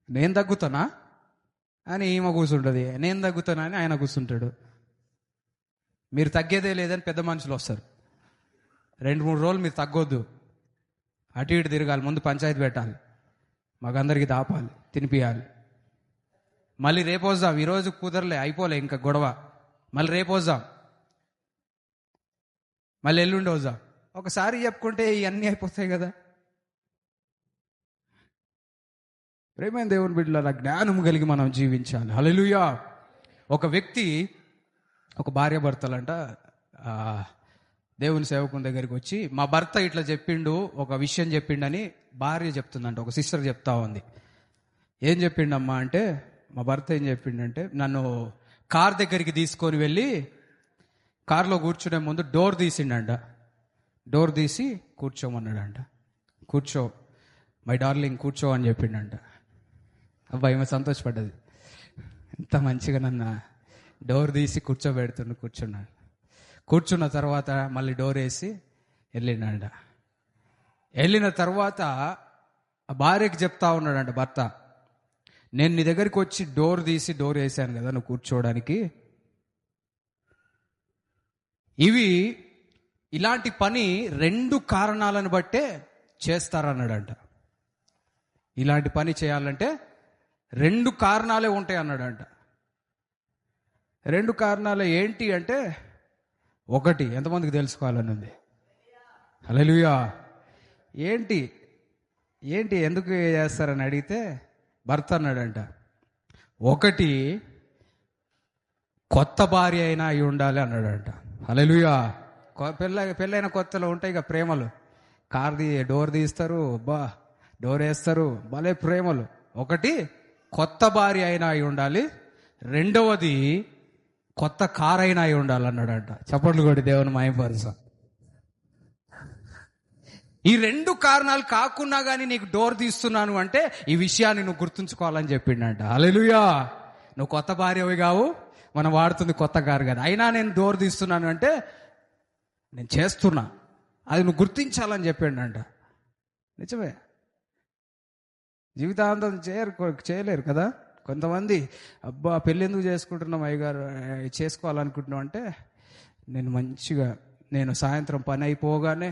Speaker 2: నేను తగ్గుతానా అని ఈమె కూర్చుంటుంది, నేను తగ్గుతానా అని ఆయన కూర్చుంటాడు. మీరు తగ్గేదే లేదని పెద్ద మనుషులు వస్తారు. 2-3 రోజులు మీరు తగ్గొద్దు, అటు ఇటు తిరగాలి, ముందు పంచాయతీ పెట్టాలి, మాకందరికి దాపాలి, తినిపియాలి. మళ్ళీ రేపు వద్దాం, ఈరోజు కుదరలే, అయిపోలే ఇంకా గొడవ, మళ్ళీ రేపు వద్దాం, మళ్ళీ ఎల్లుండి వద్దాం. ఒకసారి చెప్పుకుంటే ఇవన్నీ అయిపోతాయి కదా. ప్రేమైన దేవుని బిడ్డలారా, జ్ఞానం కలిగి మనం జీవించాలి. హల్లెలూయా. ఒక వ్యక్తి, ఒక భార్య భర్తలంట దేవుని సేవకుని దగ్గరికి వచ్చి, మా భర్త ఇట్లా చెప్పిండు, ఒక విషయం చెప్పిండని భార్య చెప్తుందంట. ఒక సిస్టర్ చెప్తా ఉంది. ఏం చెప్పిండమ్మా అంటే, మా భర్త ఏం చెప్పిండంటే, నన్ను కార్ దగ్గరికి తీసుకొని వెళ్ళి కార్లో కూర్చునే ముందు డోర్ తీసిండంట. డోర్ తీసి కూర్చోమన్నాడంట. కూర్చో మై డార్లింగ్ కూర్చో అని చెప్పిండంట. అబ్బా ఈమె సంతోషపడ్డది, ఎంత మంచిగా నన్ను డోర్ తీసి కూర్చున్నాడు. కూర్చున్న తర్వాత మళ్ళీ డోర్ వేసి వెళ్ళిండంట. వెళ్ళిన తర్వాత ఆ భార్యకి చెప్తా ఉన్నాడంట భర్త, నేను నీ దగ్గరికి వచ్చి డోర్ తీసి డోర్ వేసాను కదా నువ్వు కూర్చోవడానికి, ఇలాంటి పని 2 కారణాలను బట్టే చేస్తారన్నాడంట. ఇలాంటి పని చేయాలంటే 2 కారణాలే ఉంటాయి అన్నాడంట. 2 కారణాలు ఏంటి అంటే, ఒకటి ఎంతమందికి తెలుసుకోవాలని ఉంది? హల్లెలూయా. ఏంటి ఎందుకు చేస్తారని అడిగితే భర్త అన్నాడంట, ఒకటి కొత్త భార్య అయినా అయి ఉండాలి అన్నాడంట. హల్లెలూయా. పెళ్ళైన కొత్తలో ఉంటాయి ఇక ప్రేమలు, డోర్ తీస్తారు, డోర్ వేస్తారు, భలే ప్రేమలు. ఒకటి కొత్త భార్య అయినా అయి ఉండాలి, రెండవది కొత్త కార్ అయినా అయి ఉండాలి అన్నాడంట. చప్పట్లు కొట్టి దేవుని మహిమపరచు. ఈ 2 కారణాలు కాకుండా కానీ నీకు డోర్ తీస్తున్నాను అంటే ఈ విషయాన్ని నువ్వు గుర్తుంచుకోవాలని చెప్పిండంట. హల్లెలూయా. నువ్వు కొత్త భార్యవి కావు, మనం వాడుతుంది కొత్త కారు కాదు, అయినా నేను డోర్ తీస్తున్నాను అంటే నేను చేస్తున్నా, అది నువ్వు గుర్తించాలని చెప్పిండంట. నిజమే. జీవితాంతం చేయలేరు కదా కొంతమంది. అబ్బా పెళ్ళి ఎందుకు చేసుకుంటున్నాం అయ్యగారు, చేసుకోవాలనుకుంటున్నాం అంటే, నేను సాయంత్రం పని అయిపోగానే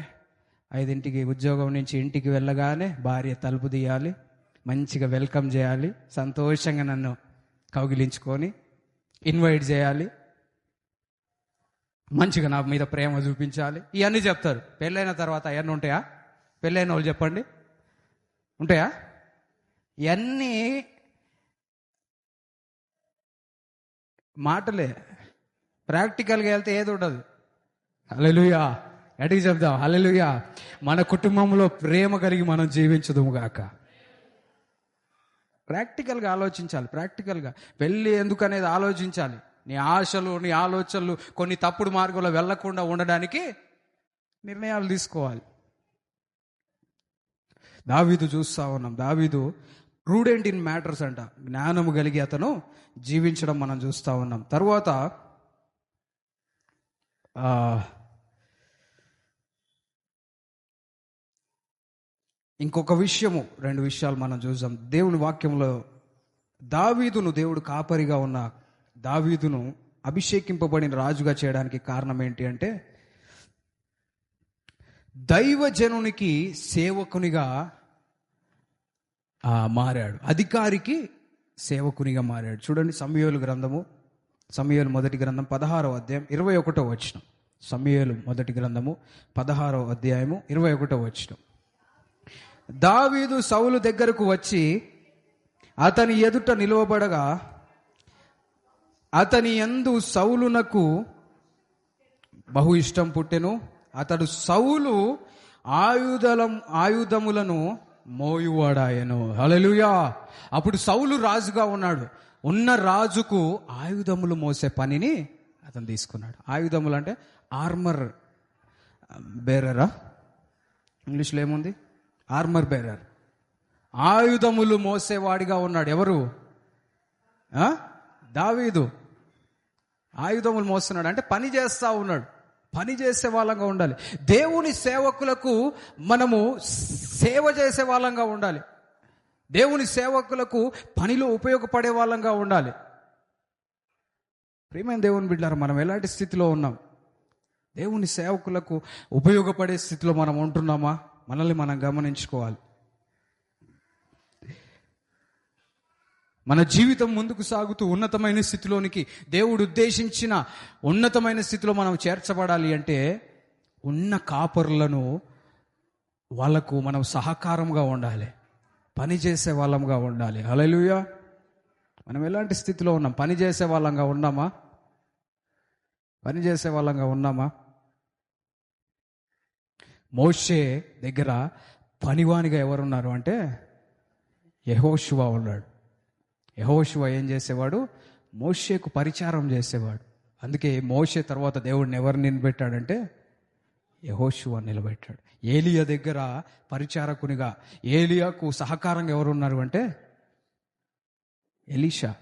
Speaker 2: 5ంటికి ఉద్యోగం నుంచి ఇంటికి వెళ్ళగానే భార్య తలుపు తీయాలి, మంచిగా వెల్కమ్ చేయాలి, సంతోషంగా నన్ను కౌగిలించుకొని ఇన్వైట్ చేయాలి, మంచిగా నా మీద ప్రేమ చూపించాలి, ఇవన్నీ చెప్తారు. పెళ్ళైన తర్వాత అవన్నీ ఉంటాయా? పెళ్ళైన వాళ్ళు చెప్పండి, ఉంటాయా? ఇవన్నీ మాటలే, ప్రాక్టికల్గా వెళ్తే ఏది ఉండదు. హల్లెలూయా. ఎటుకి చెప్దాం? హల్లెలూయా. మన కుటుంబంలో ప్రేమ కలిగి మనం జీవించదుము గాక. ప్రాక్టికల్గా ఆలోచించాలి. ప్రాక్టికల్గా పెళ్ళి ఎందుకు అనేది ఆలోచించాలి. నీ ఆశలు, నీ ఆలోచనలు కొన్ని తప్పుడు మార్గంలో వెళ్లకుండా ఉండడానికి నిర్ణయాలు తీసుకోవాలి. దావీదు చూస్తా ఉన్నాం. దావీదు ప్రూడెంట్ ఇన్ మ్యాటర్స్ అంట, జ్ఞానము కలిగి అతను జీవించడం మనం చూస్తా ఉన్నాం. తర్వాత ఇంకొక విషయము, 2 విషయాలు మనం చూసాం దేవుని వాక్యంలో. దావీదును దేవుడు కాపరిగా ఉన్న దావీదును అభిషేకింపబడిన రాజుగా చేయడానికి కారణం ఏంటి అంటే, దైవజనునికి సేవకునిగా మారాడు, అధికారికి సేవకునిగా మారాడు. చూడండి, సమూయేలు గ్రంథము, సమూయేలు మొదటి గ్రంథం 16వ అధ్యాయం 21వ వచనం. సమూయేలు మొదటి గ్రంథము 16వ అధ్యాయము 21వ వచనం. దావీదు సౌలు దగ్గరకు వచ్చి అతని ఎదుట నిలువబడగా అతని యందు సౌలునకు బహు ఇష్టం పుట్టెను. అతడు సౌలు ఆయుధములను మోయువాడాయను. హల్లెలూయా. అప్పుడు సౌలు రాజుగా ఉన్నాడు. ఉన్న రాజుకు ఆయుధములు మోసే పనిని అతను తీసుకున్నాడు. ఆయుధములు అంటే ఆర్మర్ బేరరా, ఇంగ్లీష్లో ఏముంది? Armour bearer. ఆయుధములు మోసేవాడిగా ఉన్నాడు. ఎవరు? దావీదు. ఆయుధములు మోస్తున్నాడు అంటే పని చేస్తా ఉన్నాడు. పని చేసే వాళ్ళంగా ఉండాలి. దేవుని సేవకులకు మనము సేవ చేసే వాళ్ళంగా ఉండాలి. దేవుని సేవకులకు పనిలో ఉపయోగపడే వాళ్ళంగా ఉండాలి. ప్రియమైన దేవుని బిడ్డలారా, మనం ఎలాంటి స్థితిలో ఉన్నాం? దేవుని సేవకులకు ఉపయోగపడే స్థితిలో మనం ఉంటున్నామా? మనల్ని మనం గమనించుకోవాలి. మన జీవితం ముందుకు సాగుతూ ఉన్నతమైన స్థితిలోనికి, దేవుడు ఉద్దేశించిన ఉన్నతమైన స్థితిలో మనం చేర్చబడాలి అంటే ఉన్న కాపరులను వాళ్ళకు మనం సహకారంగా ఉండాలి, పని చేసే వాళ్ళంగా ఉండాలి. హల్లెలూయా. మనం ఎలాంటి స్థితిలో ఉన్నాం? పని చేసే వాళ్ళంగా ఉన్నామా? పని చేసే వాళ్ళంగా ఉన్నామా? మోషే దగ్గర పనివానిగా ఎవరున్నారు అంటే యెహోషువ ఉన్నాడు. యెహోషువ ఏం చేసేవాడు? మోషేకు పరిచారం చేసేవాడు. అందుకే మోషే తర్వాత దేవుడిని ఎవరిని నిలబెట్టాడంటే యెహోషువ నిలబెట్టాడు. ఏలియా దగ్గర పరిచారకునిగా, ఏలియాకు సహకారంగా ఎవరున్నారు అంటే ఎలీషా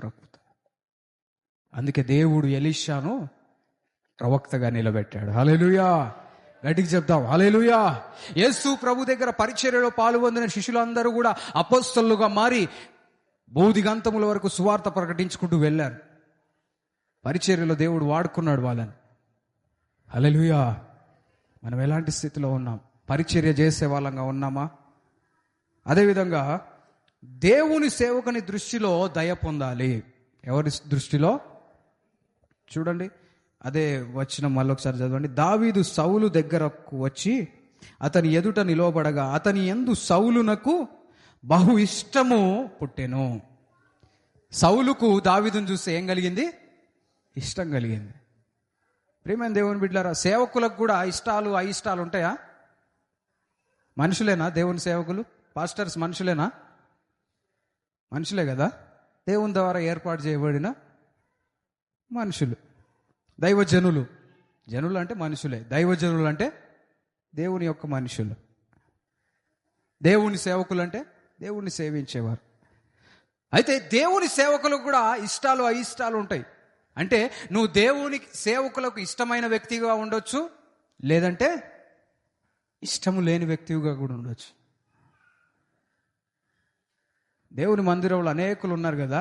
Speaker 2: ప్రవక్త. అందుకే దేవుడు ఎలీషాను ప్రవక్తగా నిలబెట్టాడు. హల్లెలూయా. గట్టికి చెప్తాం హల్లెలూయా. యేసు ప్రభు దగ్గర పరిచర్యలో పాల్గొందిన శిష్యులందరూ కూడా అపోస్తలుగా మారి బూదిగంతముల వరకు సువార్త ప్రకటించుకుంటూ వెళ్ళారు. పరిచర్యలో దేవుడు వాడుకున్నాడు వాళ్ళని. హల్లెలూయా. మనం ఎలాంటి స్థితిలో ఉన్నాం? పరిచర్య చేసే వాళ్ళంగా ఉన్నామా? అదేవిధంగా దేవుని సేవకుని దృష్టిలో దయ పొందాలి. ఎవరి దృష్టిలో? చూడండి, అదే వచ్చిన మళ్ళొకసారి చదవండి. దావీదు సౌలు దగ్గరకు వచ్చి అతని ఎదుట నిలవబడగా అతని యందు సౌలునకు బహు ఇష్టము పుట్టెను. సౌలుకు దావీదును చూస్తే ఏం కలిగింది? ఇష్టం కలిగింది. ప్రియమైన దేవుని బిడ్డలారా, సేవకులకు కూడా ఇష్టాలు అయిష్టాలు ఉంటాయా? మనుషులేనా దేవుని సేవకులు? పాస్టర్స్ మనుషులేనా? మనుషులే కదా, దేవుని ద్వారా ఏర్పాటు చేయబడిన మనుషులు. దైవజనులు, జనులు అంటే మనుషులే. దైవజనులు అంటే దేవుని యొక్క మనుషులు. దేవుని సేవకులు అంటే దేవుణ్ణి సేవించేవారు. అయితే దేవుని సేవకులకు కూడా ఇష్టాలు అయిష్టాలు ఉంటాయి. అంటే నువ్వు దేవుని సేవకులకు ఇష్టమైన వ్యక్తిగా ఉండొచ్చు, లేదంటే ఇష్టము లేని వ్యక్తిగా కూడా ఉండొచ్చు. దేవుని మందిరంలో అనేకులు ఉన్నారు కదా,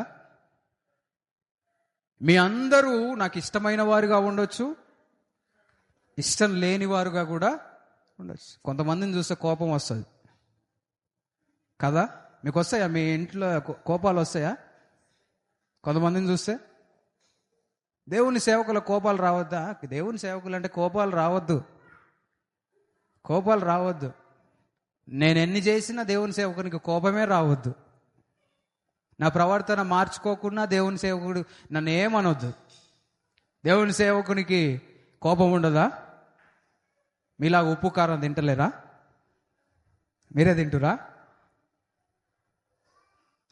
Speaker 2: మీ అందరూ నాకు ఇష్టమైన వారుగా ఉండొచ్చు, ఇష్టం లేని వారుగా కూడా ఉండొచ్చు. కొంతమందిని చూస్తే కోపం వస్తుంది కదా, మీకు వస్తాయా? మీ ఇంట్లో కోపాలు వస్తాయా? కొంతమందిని చూస్తే దేవుని సేవకుల కోపాలు రావద్దా? దేవుని సేవకులు అంటే కోపాలు రావద్దు, కోపాలు రావద్దు. నేను ఎన్ని చేసినా దేవుని సేవకునికి కోపమే రావద్దు. నా ప్రవర్తన మార్చుకోకుండా దేవుని సేవకుడు నన్ను ఏమనొద్దు. దేవుని సేవకునికి కోపం ఉండదా? మీలాగా ఉప్పు కారం తింటలేరా? మీరే తింటురా?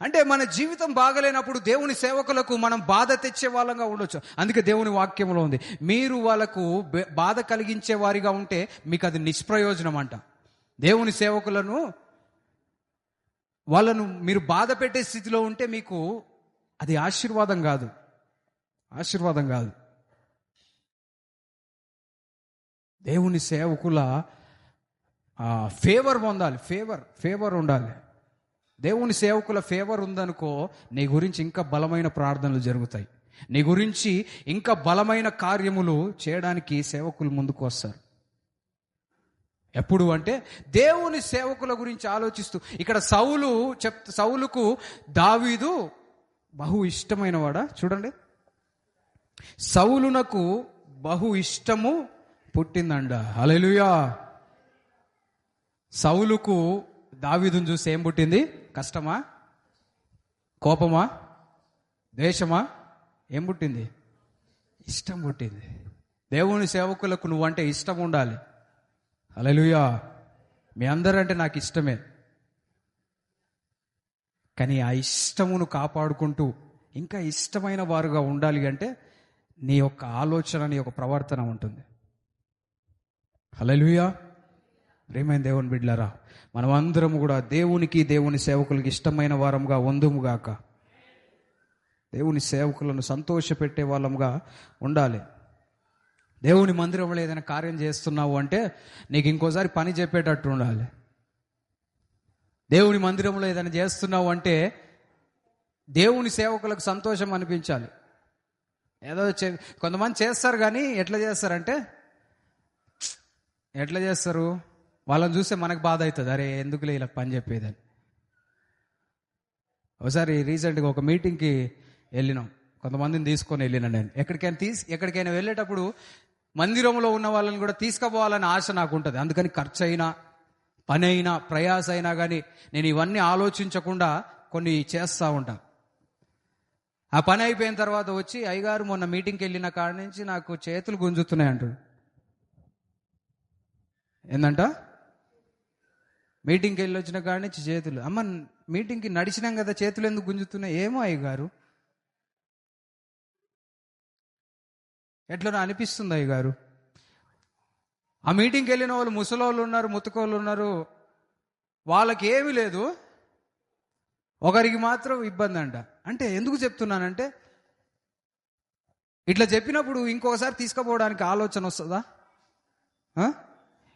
Speaker 2: అంటే మన జీవితం బాగలేనప్పుడు దేవుని సేవకులకు మనం బాధ తెచ్చే వాళ్ళంగా ఉండొచ్చు. అందుకే దేవుని వాక్యంలో ఉంది, మీరు వాళ్ళకు బాధ కలిగించే వారిగా ఉంటే మీకు అది నిష్ప్రయోజనం అంట. దేవుని సేవకులను వాళ్ళను మీరు బాధ పెట్టే స్థితిలో ఉంటే మీకు అది ఆశీర్వాదం కాదు, ఆశీర్వాదం కాదు. దేవుని సేవకుల ఫేవర్ పొందాలి, ఫేవర్ ఉండాలి. దేవుని సేవకుల ఫేవర్ ఉందనుకో, నీ గురించి ఇంకా బలమైన ప్రార్థనలు జరుగుతాయి, నీ గురించి ఇంకా బలమైన కార్యములు చేయడానికి సేవకులు ముందుకు వస్తారు. ఎప్పుడు అంటే దేవుని సేవకుల గురించి ఆలోచిస్తూ. ఇక్కడ సౌలుకు దావీదు బహు ఇష్టమైన వాడా? చూడండి, సౌలునకు బహు ఇష్టము పుట్టిందండ. హల్లెలూయా. సౌలుకు దావీదును చూసి ఏం పుట్టింది? కష్టమా, కోపమా, ద్వేషమా? ఏం పుట్టింది? ఇష్టం పుట్టింది. దేవుని సేవకులకు నువ్వంటే ఇష్టం ఉండాలి. హల్లెలూయా. మీ అందరంటే నాకు ఇష్టమే, కానీ ఆ ఇష్టమును కాపాడుకుంటూ ఇంకా ఇష్టమైన వారుగా ఉండాలి అంటే నీ యొక్క ఆలోచన, నీ యొక్క ప్రవర్తన ఉంటుంది. హల్లెలూయా. ప్రియమైన దేవుని బిడ్డలారా, మనమందరం కూడా దేవునికి, దేవుని సేవకులకి ఇష్టమైన వారంగా ఉందుముగాక. దేవుని సేవకులను సంతోషపెట్టే వాళ్ళంగా ఉండాలి. దేవుని మందిరంలో ఏదైనా కార్యం చేస్తున్నావు అంటే నీకు ఇంకోసారి పని చెప్పేటట్టు ఉండాలి. దేవుని మందిరంలో ఏదైనా చేస్తున్నావు అంటే దేవుని సేవకులకు సంతోషం అనిపించాలి. ఏదో కొంతమంది చేస్తారు, కానీ ఎట్లా చేస్తారు? వాళ్ళని చూస్తే మనకు బాధ అవుతుంది, అరే ఎందుకులే ఇలా పని చెప్పేదని. ఒకసారి రీసెంట్గా ఒక మీటింగ్కి వెళ్ళినాం, కొంతమందిని తీసుకొని వెళ్ళినా నేను. ఎక్కడికైనా వెళ్ళేటప్పుడు మందిరంలో ఉన్న వాళ్ళని కూడా తీసుకుపోవాలని ఆశ నాకు ఉంటుంది. అందుకని ఖర్చు అయినా, పని అయినా, ప్రయాస అయినా కానీ నేను ఇవన్నీ ఆలోచించకుండా కొన్ని చేస్తూ ఉంటా. ఆ పని అయిపోయిన తర్వాత వచ్చి, అయ్యగారు మొన్న మీటింగ్కి వెళ్ళిన కాడి నుంచి నాకు చేతులు గుంజుతున్నాయి అంటాడు. ఏందంట? మీటింగ్కి వెళ్ళి వచ్చిన కాడి నుంచి చేతులు. అమ్మ, మీటింగ్కి నడిచినాం కదా, చేతులు ఎందుకు గుంజుతున్నాయి? ఏమో అయ్యగారు, ఎట్లా అనిపిస్తుంది అయ్యగారు. ఆ మీటింగ్కి వెళ్ళిన వాళ్ళు ముసలోళ్ళు ఉన్నారు, ముతకోళ్ళు ఉన్నారు, వాళ్ళకి ఏమీ లేదు, ఒకరికి మాత్రం ఇబ్బంది అంట. అంటే ఎందుకు చెప్తున్నానంటే, ఇట్లా చెప్పినప్పుడు ఇంకొకసారి తీసుకుపోవడానికి ఆలోచన వస్తుందా?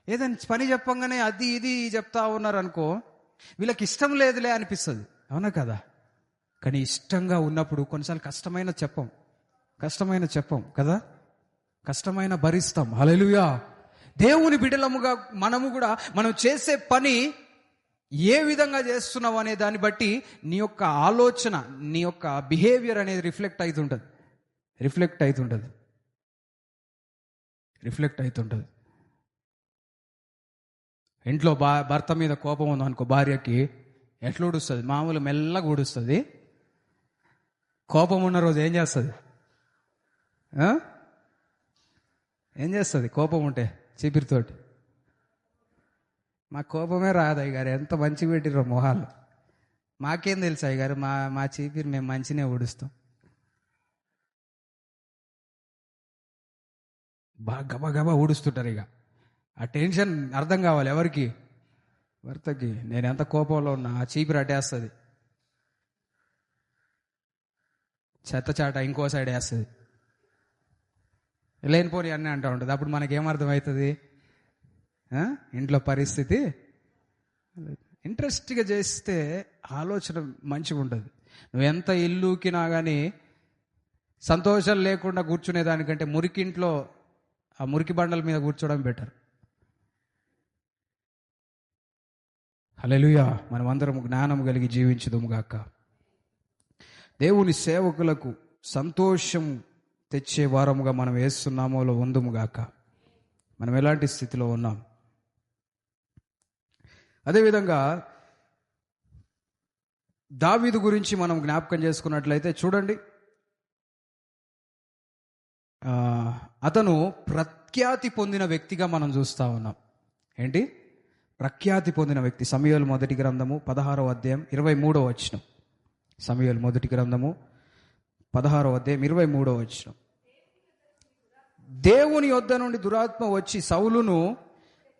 Speaker 2: ఏదైనా పని చెప్పంగానే అది ఇది చెప్తా ఉన్నారు అనుకో, వీళ్ళకి ఇష్టం లేదులే అనిపిస్తుంది, అవునా కదా? కానీ ఇష్టంగా ఉన్నప్పుడు కొన్నిసార్లు కష్టమైన చెప్పం కదా, కష్టమైన భరిస్తాం. హల్లెలూయా. దేవుని బిడ్డలముగా మనం చేసే పని ఏ విధంగా చేస్తున్నావు అనే దాన్ని బట్టి నీ యొక్క ఆలోచన, నీ యొక్క బిహేవియర్ అనేది రిఫ్లెక్ట్ అవుతుంటుంది. ఇంట్లో భర్త మీద కోపం ఉందనుకో, భార్యకి ఎట్లా ఊడుస్తుంది? మామూలు మెల్లగా ఊడుస్తుంది. కోపం ఉన్న రోజు ఏం చేస్తుంది? కోపం ఉంటే చీపిరితోటి. మా కోపమే రాదు అయ్యగారు, ఎంత మంచిగా పెట్టిర్రో మొహాలు. మాకేం తెలుసు అయ్యగారు, మా చీపిరి మేము మంచినే ఊడుస్తాం. బాగా గబగబా ఊడుస్తుంటారు. ఇక ఆ టెన్షన్ అర్థం కావాలి ఎవరికి? భర్తకి. నేను ఎంత కోపంలో ఉన్నా ఆ చీపిరి అట్టేస్తుంది, చెత్త చాట ఇంకో సైడ్ వేస్తుంది, లేనిపోని అన్నీ అంటూ ఉంటుంది. అప్పుడు మనకేమర్థమవుతుంది? ఇంట్లో పరిస్థితి ఇంట్రెస్ట్గా చేస్తే ఆలోచన మంచిగా ఉంటుంది. నువ్వు ఎంత ఇల్లుకినా కానీ సంతోషం లేకుండా కూర్చునేదానికంటే మురికింట్లో ఆ మురికి బండల మీద కూర్చోవడం బెటర్. హల్లెలూయా. మనమందరం జ్ఞానం కలిగి జీవించుదుముగాక. దేవుని సేవకులకు సంతోషం తెచ్చే వారముగా మనం వేస్తున్నామో ఉందుముగాక. మనం ఎలాంటి స్థితిలో ఉన్నాం? అదేవిధంగా దావీదు గురించి మనం జ్ఞాపకం చేసుకున్నట్లయితే చూడండి, అతను ప్రఖ్యాతి పొందిన వ్యక్తిగా మనం చూస్తూ ఉన్నాం. ఏంటి ప్రఖ్యాతి పొందిన వ్యక్తి? సమూయేలు మొదటి గ్రంథము 16వ అధ్యాయం 23వ వచనం. సమూయేలు మొదటి గ్రంథము 16వ అధ్యాయం 23వ వచనం. దేవుని యొద్ద నుండి దురాత్మ వచ్చి సౌలును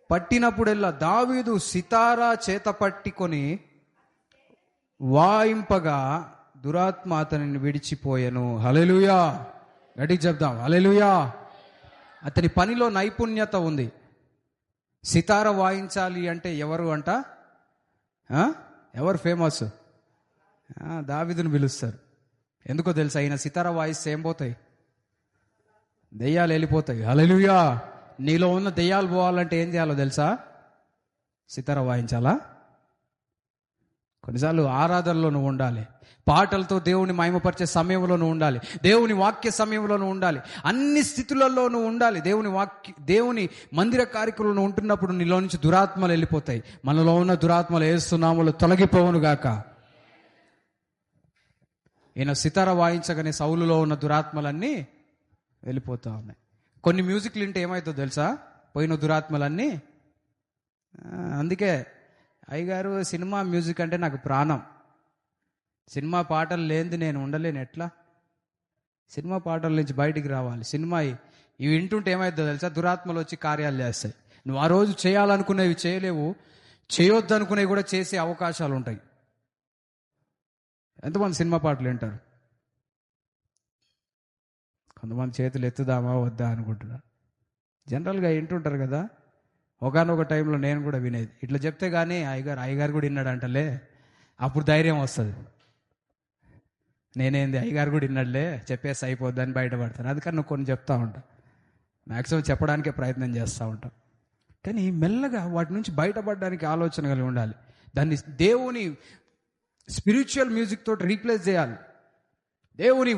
Speaker 2: పట్టినప్పుడెల్లా దావీదు సితారా చేత పట్టుకొని వాయింపగా దురాత్మ అతనిని విడిచిపోయెను. హల్లెలూయా, గట్టిగా చెప్దాం హల్లెలూయా. అతని పనిలో నైపుణ్యత ఉంది. సితార వాయించాలి అంటే ఎవరు అంట? ఎవరు ఫేమస్? దావీదును పిలుస్తారు. ఎందుకో తెలుసా? ఆయన సితార వాయిస్తే ఏం పోతాయి? దెయ్యాలు వెళ్ళిపోతాయి. హల్లెలూయా. నీలో ఉన్న దెయ్యాలు పోవాలంటే ఏం చేయాలో తెలుసా? సితార వాయించాలా? కొన్నిసార్లు ఆరాధనలో నువ్వు ఉండాలి, పాటలతో దేవుని మహిమపరిచే సమయంలో నువ్వు ఉండాలి, దేవుని వాక్య సమయంలో నువ్వు ఉండాలి, అన్ని స్థితులలో నువ్వు ఉండాలి. దేవుని మందిర కార్యక్రమంలో ఉంటున్నప్పుడు నీలో నుంచి దురాత్మలు వెళ్ళిపోతాయి. మనలో ఉన్న దురాత్మలు యేసు నామములో తొలగిపోవును గాక. ఈయన సితార వాయించగానే సౌలులో ఉన్న దురాత్మలన్నీ వెళ్ళిపోతా ఉన్నాయి. కొన్ని మ్యూజిక్లు వింటే ఏమవుతుందో తెలుసా? పోయిన దురాత్మలన్నీ. అందుకే అయ్యగారు సినిమా మ్యూజిక్ అంటే నాకు ప్రాణం. సినిమా పాటలు లేనిది నేను ఉండలేను. ఎట్లా? సినిమా పాటల నుంచి బయటికి రావాలి. సినిమా ఇవి వింటుంటే ఏమవుతుందో తెలుసా? దురాత్మలు వచ్చి కార్యాలు చేస్తాయి. నువ్వు ఆ రోజు చేయాలనుకునేవి చేయలేవు, చేయొద్దు అనుకునేవి కూడా చేసే అవకాశాలు ఉంటాయి. ఎంతమంది సినిమా పాటలు వింటారు? కొంతమంది చేతులు ఎత్తుదామా వద్దా అనుకుంటున్నారు. జనరల్గా వింటుంటారు కదా. ఒకనొక టైంలో నేను కూడా వినేది. ఇట్లా చెప్తే కానీ అయ్యగారు కూడా విన్నాడు అంటలే, అప్పుడు ధైర్యం వస్తుంది. నేనేంది అయ్యగారు కూడా విన్నాడులే చెప్పేసి అయిపోద్ది అని బయటపడతాను. అందుకని నువ్వు కొన్ని చెప్తా ఉంటా, మ్యాక్సిమం చెప్పడానికే ప్రయత్నం చేస్తూ ఉంటాం. కానీ మెల్లగా వాటి నుంచి బయటపడడానికి ఆలోచన కలిగి ఉండాలి. దాన్ని దేవుని స్పిరిచువల్ మ్యూజిక్ తోటి రీప్లేస్ చేయాలి. దేవుని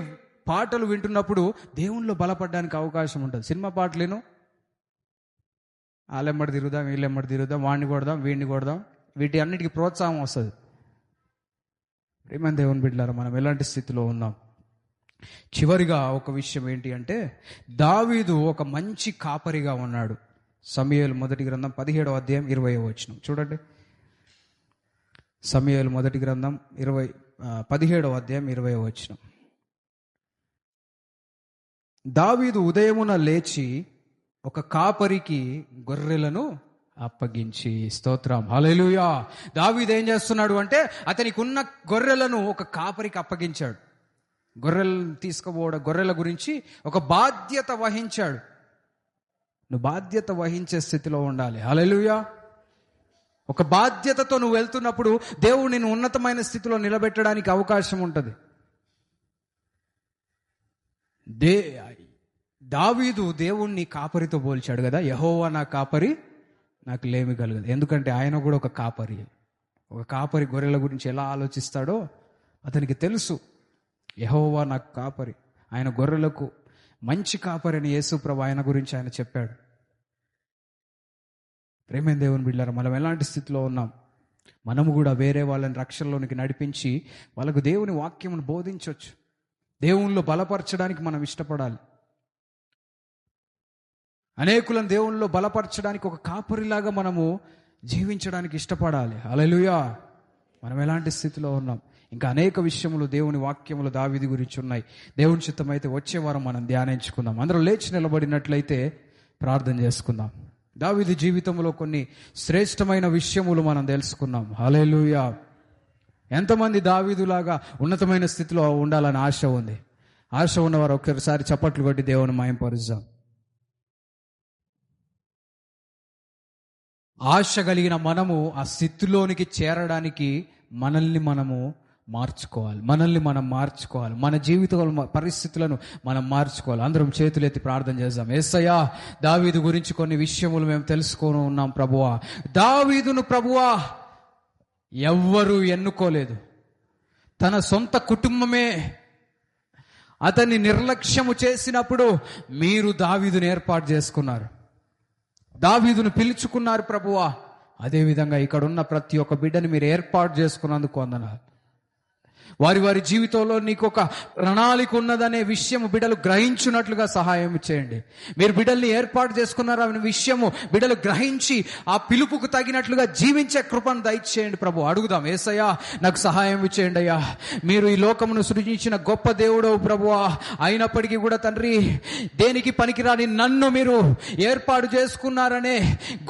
Speaker 2: పాటలు వింటున్నప్పుడు దేవునిలో బలపడడానికి అవకాశం ఉంటుంది. సినిమా పాటలేను వాళ్ళెమ్మడి తిరుగుదాం, వీళ్ళెమ్మడి తిరుగుదాం, వాడిని కొడదాం, వీడిని కొడదాం, వీటి అన్నిటికీ ప్రోత్సాహం వస్తుంది. ప్రేమ దేవుని బిడ్డలారా, మనం ఎలాంటి స్థితిలో ఉన్నాం? చివరిగా ఒక విషయం ఏంటి అంటే, దావీదు ఒక మంచి కాపరిగా ఉన్నాడు. సమూయేలు మొదటి గ్రంథం 17వ అధ్యాయం 20వ వచనం చూడండి. సమూయేలు మొదటి గ్రంథం 17వ అధ్యాయం 20వ వచనం. దావీదు ఉదయమున లేచి ఒక కాపరికి గొర్రెలను అప్పగించి, స్తోత్రం హల్లెలూయా. దావీదు ఏం చేస్తున్నాడు అంటే, అతనికి ఉన్న గొర్రెలను ఒక కాపరికి అప్పగించాడు. గొర్రెలను తీసుకుపోవడం, గొర్రెల గురించి ఒక బాధ్యత వహించాడు. నువ్వు బాధ్యత వహించే స్థితిలో ఉండాలి. హల్లెలూయా. ఒక బాధ్యతతో నువ్వు వెళ్తున్నప్పుడు దేవుడు నిన్ను ఉన్నతమైన స్థితిలో నిలబెట్టడానికి అవకాశం ఉంటుంది. దావీదు దేవుణ్ణి కాపరితో పోల్చాడు కదా. యెహోవా నా కాపరి, నాకు లేమి కలగదు. ఎందుకంటే ఆయన కూడా ఒక కాపరి. ఒక కాపరి గొర్రెల గురించి ఎలా ఆలోచిస్తాడో అతనికి తెలుసు. యెహోవా నాకు కాపరి, ఆయన గొర్రెలకు మంచి కాపరి అని యేసు ప్రభు ఆయన గురించి ఆయన చెప్పాడు. ప్రేమైన దేవుని బిడ్డలారా, మనం ఎలాంటి స్థితిలో ఉన్నాం? మనము కూడా వేరే వాళ్ళని రక్షణలోనికి నడిపించి వాళ్ళకు దేవుని వాక్యమును బోధించవచ్చు. దేవునిలో బలపరచడానికి మనం ఇష్టపడాలి. అనేకులను దేవునిలో బలపరచడానికి ఒక కాపరిలాగా మనము జీవించడానికి ఇష్టపడాలి. హల్లెలూయా. మనం ఎలాంటి స్థితిలో ఉన్నాం? ఇంకా అనేక విషయములు దేవుని వాక్యములు దావీదు గురించి ఉన్నాయి. దేవుని చిత్తం అయితే వచ్చే వారం మనం ధ్యానించుకుందాం. అందరూ లేచి నిలబడినట్లయితే ప్రార్థన చేసుకుందాం. దావీదు జీవితంలో కొన్ని శ్రేష్టమైన విషయములు మనం తెలుసుకున్నాం. హల్లెలూయా. ఎంతమంది దావీదులాగా ఉన్నతమైన స్థితిలో ఉండాలని ఆశ ఉంది? ఆశ ఉన్నవారు ఒక్కసారి చప్పట్లు కొట్టి దేవుని మహిమపరుద్దాం. ఆశ కలిగిన మనము ఆ స్థితిలోనికి చేరడానికి మనల్ని మనము మార్చుకోవాలి. మన జీవిత పరిస్థితులను మనం మార్చుకోవాలి. అందరం చేతులెత్తి ప్రార్థన చేద్దాం. యేసయ్యా, దావీదు గురించి కొన్ని విషయములు మేము తెలుసుకొని ఉన్నాం ప్రభువా. దావీదును ప్రభువా ఎవ్వరూ ఎన్నుకోలేదు. తన సొంత కుటుంబమే అతన్ని నిర్లక్ష్యము చేసినప్పుడు మీరు దావీదును ఏర్పాటు చేసుకున్నారు, దావీదును పిలుచుకున్నారు ప్రభువా. అదేవిధంగా ఇక్కడ ఉన్న ప్రతి ఒక్క బిడ్డని మీరు ఏర్పాటు చేసుకున్నందుకు వందనాలు. వారి వారి జీవితంలో నీకు ఒక ప్రణాళిక ఉన్నదనే విషయం బిడ్డలు గ్రహించున్నట్లుగా సహాయం చేయండి. మీరు బిడ్డల్ని ఏర్పాటు చేసుకున్నారు అనే విషయము బిడ్డలు గ్రహించి ఆ పిలుపుకు తగినట్లుగా జీవించే కృపను దయచేయండి ప్రభు. అడుగుదాం, యేసయ్యా నాకు సహాయం చేయండి అయ్యా. మీరు ఈ లోకమును సృజించిన గొప్ప దేవుడవు ప్రభువా, అయినప్పటికీ కూడా తండ్రి దేనికి పనికిరాని నన్ను మీరు ఏర్పాటు చేసుకున్నారనే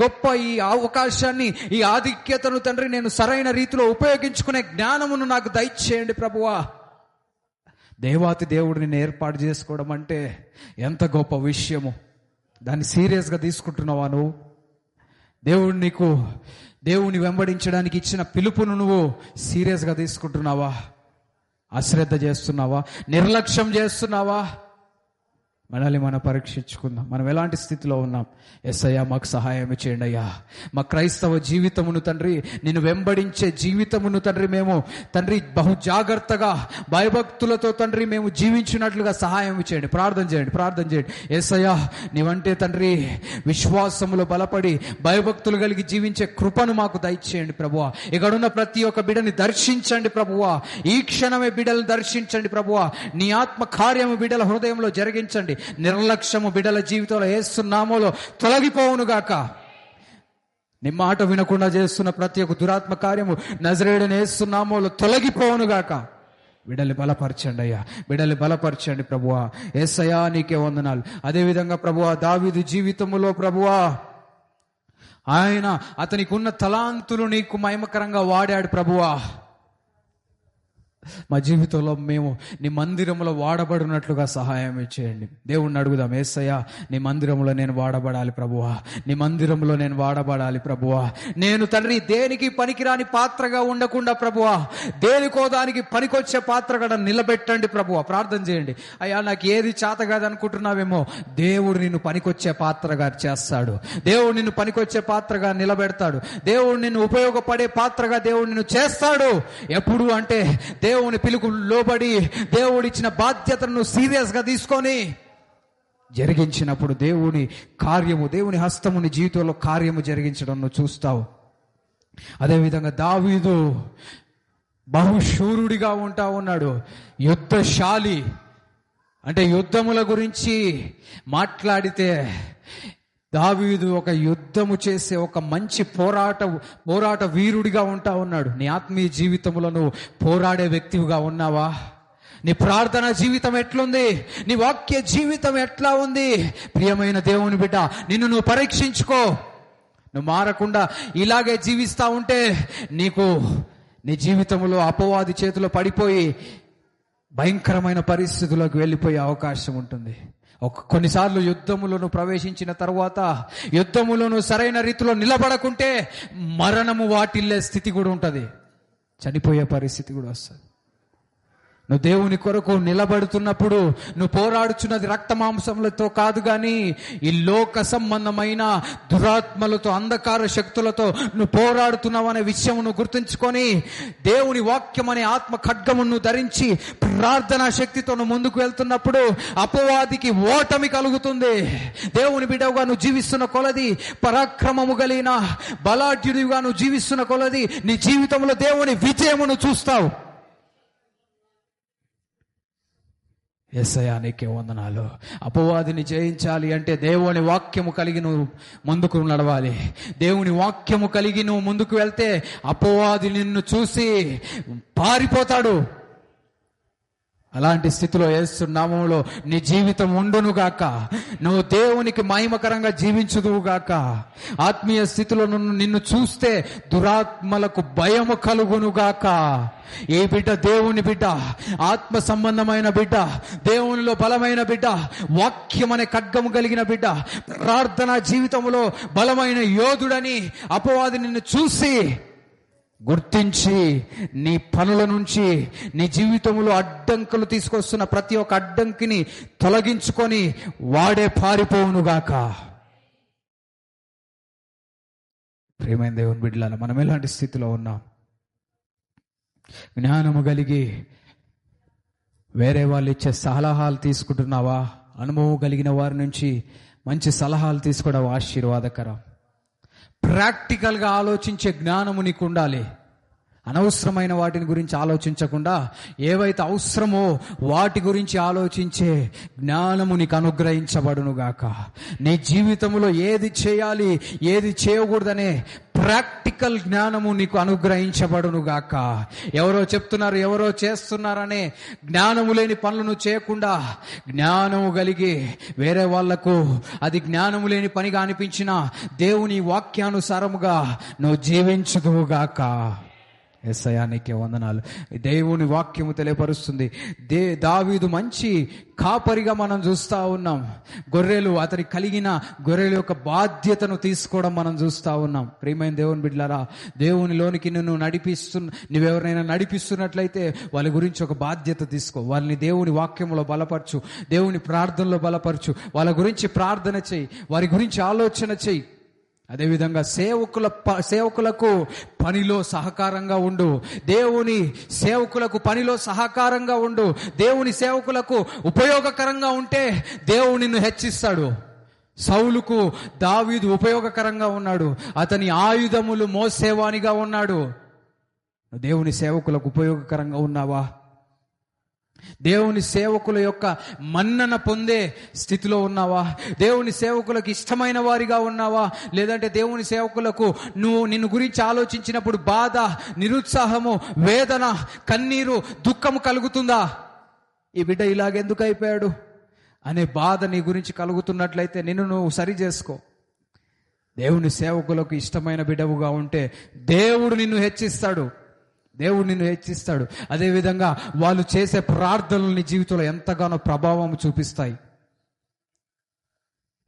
Speaker 2: గొప్ప ఈ అవకాశాన్ని, ఈ ఆధిక్యతను తండ్రి నేను సరైన రీతిలో ఉపయోగించుకునే జ్ఞానమును నాకు దయచేయండి ప్రభువా. దేవాతి దేవుడు నిన్ను ఏర్పాటు చేసుకోవడం అంటే ఎంత గొప్ప విషయము. దాన్ని సీరియస్గా తీసుకుంటున్నావా నువ్వు? దేవుని వెంబడించడానికి ఇచ్చిన పిలుపును నువ్వు సీరియస్గా తీసుకుంటున్నావా? అశ్రద్ధ చేస్తున్నావా? నిర్లక్ష్యం చేస్తున్నావా? మనల్ని మనం పరీక్షించుకుందాం. మనం ఎలాంటి స్థితిలో ఉన్నాం? యేసయ్యా మాకు సహాయం చేయండి అయ్యా. మా క్రైస్తవ జీవితమును తండ్రి, నిన్ను వెంబడించే జీవితమును తండ్రి మేము తండ్రి బహు జాగ్రత్తగా భయభక్తులతో తండ్రి మేము జీవించినట్లుగా సహాయం చేయండి. ప్రార్థన చేయండి. యేసయ్యా నీవంటే తండ్రి విశ్వాసములో బలపడి భయభక్తులు కలిగి జీవించే కృపను మాకు దయచేయండి ప్రభువా. ఇక్కడున్న ప్రతి ఒక్క బిడ్డని దర్శించండి ప్రభువా. ఈ క్షణమే బిడ్డలను దర్శించండి ప్రభువా. నీ ఆత్మ కార్యము బిడ్డల హృదయంలో జరిగించండి. నిర్లక్ష్యము బిడ్డల జీవితంలో యేసు నామములో తొలగిపోవునుగాక. నీ మాట వినకుండా చేస్తున్న ప్రతి ఒక్క దురాత్మ కార్యము నజరేయుడైన యేసు నామములో తొలగిపోవునుగాక. బిడ్డల్ని బలపరచండి అయ్యా, బిడ్డల్ని బలపరచండి ప్రభువా. యేసయ్యా నీకే వందనాలు. అదేవిధంగా ప్రభువా దావీదు జీవితములో ప్రభువా ఆయన అతనికి ఉన్న తలాంతులు నీకు మహిమకరంగా వాడాడు ప్రభువా. మా జీవితంలో మేము నీ మందిరంలో వాడబడినట్లుగా సహాయం చేయండి. దేవుణ్ణి అడుగుదాం, యేసయ్యా నీ మందిరంలో నేను వాడబడాలి ప్రభువా. నీ మందిరంలో నేను వాడబడాలి ప్రభువా. నేను తండ్రి దేనికి పనికిరాని పాత్రగా ఉండకుండా ప్రభువా, దేనికో దానికి పనికొచ్చే పాత్రగా నిలబెట్టండి ప్రభువా. ప్రార్థన చేయండి. అయ్యా నాకు ఏది చేత కాదనుకుంటున్నావేమో, దేవుడు నిన్ను పనికొచ్చే పాత్రగా చేస్తాడు. దేవుడు నిన్ను పనికొచ్చే పాత్రగా నిలబెడతాడు. దేవుడు నిన్ను ఉపయోగపడే పాత్రగా దేవుడు నిన్ను చేస్తాడు. ఎప్పుడు అంటే దేవుని పిలుపు లోబడి దేవుడిచ్చిన బాధ్యతను సీరియస్ గా తీసుకొని జరిగించినప్పుడు దేవుని కార్యము, దేవుని హస్తముని జీవితంలో కార్యము జరిగించడం నువ్వు చూస్తావు. అదేవిధంగా దావీదు బహుశూరుడిగా ఉంటా ఉన్నాడు. యుద్ధశాలి అంటే యుద్ధముల గురించి మాట్లాడితే దావీదు ఒక యుద్ధము చేసే ఒక మంచి పోరాట వీరుడిగా ఉంటా ఉన్నాడు. నీ ఆత్మీయ జీవితంలో నువ్వు పోరాడే వ్యక్తిగా ఉన్నావా? నీ ప్రార్థన జీవితం ఎట్లుంది? నీ వాక్య జీవితం ఎట్లా ఉంది? ప్రియమైన దేవుని బిడ్డ, నిన్ను నువ్వు పరీక్షించుకో. నువ్వు మారకుండా ఇలాగే జీవిస్తా ఉంటే నీ జీవితంలో అపవాది చేతిలో పడిపోయి భయంకరమైన పరిస్థితుల్లోకి వెళ్ళిపోయే అవకాశం ఉంటుంది. కొన్నిసార్లు యుద్ధములను ప్రవేశించిన తర్వాత యుద్ధములను సరైన రీతిలో నిలబడకుంటే మరణము వాటిల్లే స్థితి కూడా ఉంటుంది. చనిపోయే పరిస్థితి కూడా వస్తుంది. నువ్వు దేవుని కొరకు నిలబడుతున్నప్పుడు నువ్వు పోరాడుచున్నది రక్త మాంసములతో కాదు, కానీ ఈ లోక సంబంధమైన దురాత్మలతో, అంధకార శక్తులతో నువ్వు పోరాడుతున్నావు అనే విషయం నువ్వు గుర్తుంచుకొని దేవుని వాక్యం అనే ఆత్మ ఖడ్గమును ధరించి ప్రార్థనా శక్తితో నువ్వు ముందుకు వెళ్తున్నప్పుడు అపవాదికి ఓటమి కలుగుతుంది. దేవుని బిడ్డగా నువ్వు జీవిస్తున్న కొలది, పరాక్రమము కలిగిన బలాఢ్యుడిగా నువ్వు జీవిస్తున్న కొలది నీ జీవితంలో దేవుని విజయమును చూస్తావు. యేసయ్యా నీకే వందనాలు. అపవాదిని జయించాలి అంటే దేవుని వాక్యము కలిగి నువ్వు ముందుకు నడవాలి. దేవుని వాక్యము కలిగి నువ్వు ముందుకు వెళ్తే అపవాది నిన్ను చూసి పారిపోతాడు. అలాంటి స్థితిలో యేసు నామములో నీ జీవితం ఉండునుగాక. నువ్వు దేవునికి మహిమకరంగా జీవించుదువుగాక. ఆత్మీయ స్థితిలో నిన్ను చూస్తే దురాత్మలకు భయము కలుగునుగాక. ఏ బిడ్డ దేవుని బిడ్డ, ఆత్మ సంబంధమైన బిడ్డ, దేవునిలో బలమైన బిడ్డ, వాక్యం అనే ఖడ్గము కలిగిన బిడ్డ, ప్రార్థనా జీవితంలో బలమైన యోధుడని అపవాది నిన్ను చూసి గుర్తించి నీ పనుల నుంచి, నీ జీవితంలో అడ్డంకులు తీసుకొస్తున్న ప్రతి ఒక్క అడ్డంకిని తొలగించుకొని వాడే పారిపోవునుగాక. ప్రియమైన దేవుని బిడ్డలారా, మనం ఎలాంటి స్థితిలో ఉన్నాం? జ్ఞానము కలిగి వేరే వాళ్ళు ఇచ్చే సలహాలు తీసుకుంటున్నావా? అనుభవం కలిగిన వారి నుంచి మంచి సలహాలు తీసుకోవడం ఆశీర్వాదకరం. ప్రాక్టికల్గా ఆలోచించే జ్ఞానము నీకు ఉండాలి. అనవసరమైన వాటిని గురించి ఆలోచించకుండా ఏవైతే అవసరమో వాటి గురించి ఆలోచించే జ్ఞానము నీకు అనుగ్రహించబడును గాక. నీ జీవితంలో ఏది చేయాలి, ఏది చేయకూడదనే ప్రాక్టికల్ జ్ఞానము నీకు అనుగ్రహించబడును గాక. ఎవరో చెప్తున్నారు, ఎవరో చేస్తున్నారనే జ్ఞానము లేని పనులను చేయకుండా జ్ఞానము కలిగి వేరే వాళ్లకు అది జ్ఞానము లేని పనిగా అనిపించిన దేవుని వాక్యానుసారముగా నువ్వు జీవించుదువు గాక. యేసయ్యా నీకే వందనాలు. దేవుని వాక్యము తెలియపరుస్తుంది. దావీదు మంచి కాపరిగా మనం చూస్తూ ఉన్నాం. గొర్రెలు, అతని కలిగిన గొర్రెల యొక్క బాధ్యతను తీసుకోవడం మనం చూస్తూ ఉన్నాం. ప్రియమైన దేవుని బిడ్డలారా, దేవునిలోనికి నువ్వెవరైనా నడిపిస్తున్నట్లయితే వాళ్ళ గురించి ఒక బాధ్యత తీసుకో. వాళ్ళని దేవుని వాక్యంలో బలపరచు, దేవుని ప్రార్థనలో బలపరచు. వాళ్ళ గురించి ప్రార్థన చేయి, వారి గురించి ఆలోచన చేయి. అదేవిధంగా సేవకులకు పనిలో సహకారంగా ఉండు. దేవుని సేవకులకు పనిలో సహకారంగా ఉండు. దేవుని సేవకులకు ఉపయోగకరంగా ఉంటే దేవుడు నిన్ను హెచ్చిస్తాడు. సౌలుకు దావీదు ఉపయోగకరంగా ఉన్నాడు. అతని ఆయుధములు మోసేవానిగా ఉన్నాడు. దేవుని సేవకులకు ఉపయోగకరంగా ఉన్నావా? దేవుని సేవకుల యొక్క మన్నన పొందే స్థితిలో ఉన్నావా? దేవుని సేవకులకు ఇష్టమైన వారిగా ఉన్నావా? లేదంటే దేవుని సేవకులకు నిన్ను గురించి ఆలోచించినప్పుడు బాధ, నిరుత్సాహము, వేదన, కన్నీరు, దుఃఖము కలుగుతుందా? ఈ బిడ్డ ఇలాగెందుకు అయిపోయాడు అనే బాధ నీ గురించి కలుగుతున్నట్లయితే నిన్ను నువ్వు సరి చేసుకో. దేవుని సేవకులకు ఇష్టమైన బిడ్డవుగా ఉంటే దేవుడు నిన్ను హెచ్చిస్తాడు. దేవుడు నిన్ను హెచ్చిస్తాడు. అదేవిధంగా వాళ్ళు చేసే ప్రార్థనలు నీ జీవితంలో ఎంతగానో ప్రభావం చూపిస్తాయి.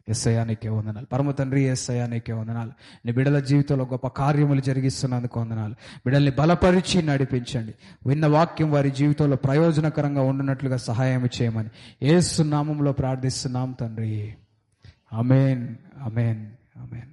Speaker 2: యేసయ్యా నీకే వందనాలు. పరమ తండ్రి యేసయ్యా నీకే వందనాలు. నీ బిడ్డల జీవితంలో గొప్ప కార్యములు జరిగిస్తున్నందుకు వందనాలు. బిడ్డల్ని బలపరిచి నడిపించండి. విన్న వాక్యం వారి జీవితంలో ప్రయోజనకరంగా ఉండునట్లుగా సహాయం చేయమని యేసు నామములో ప్రార్థిస్తున్నాం తండ్రి. ఆమేన్, ఆమేన్, ఆమేన్.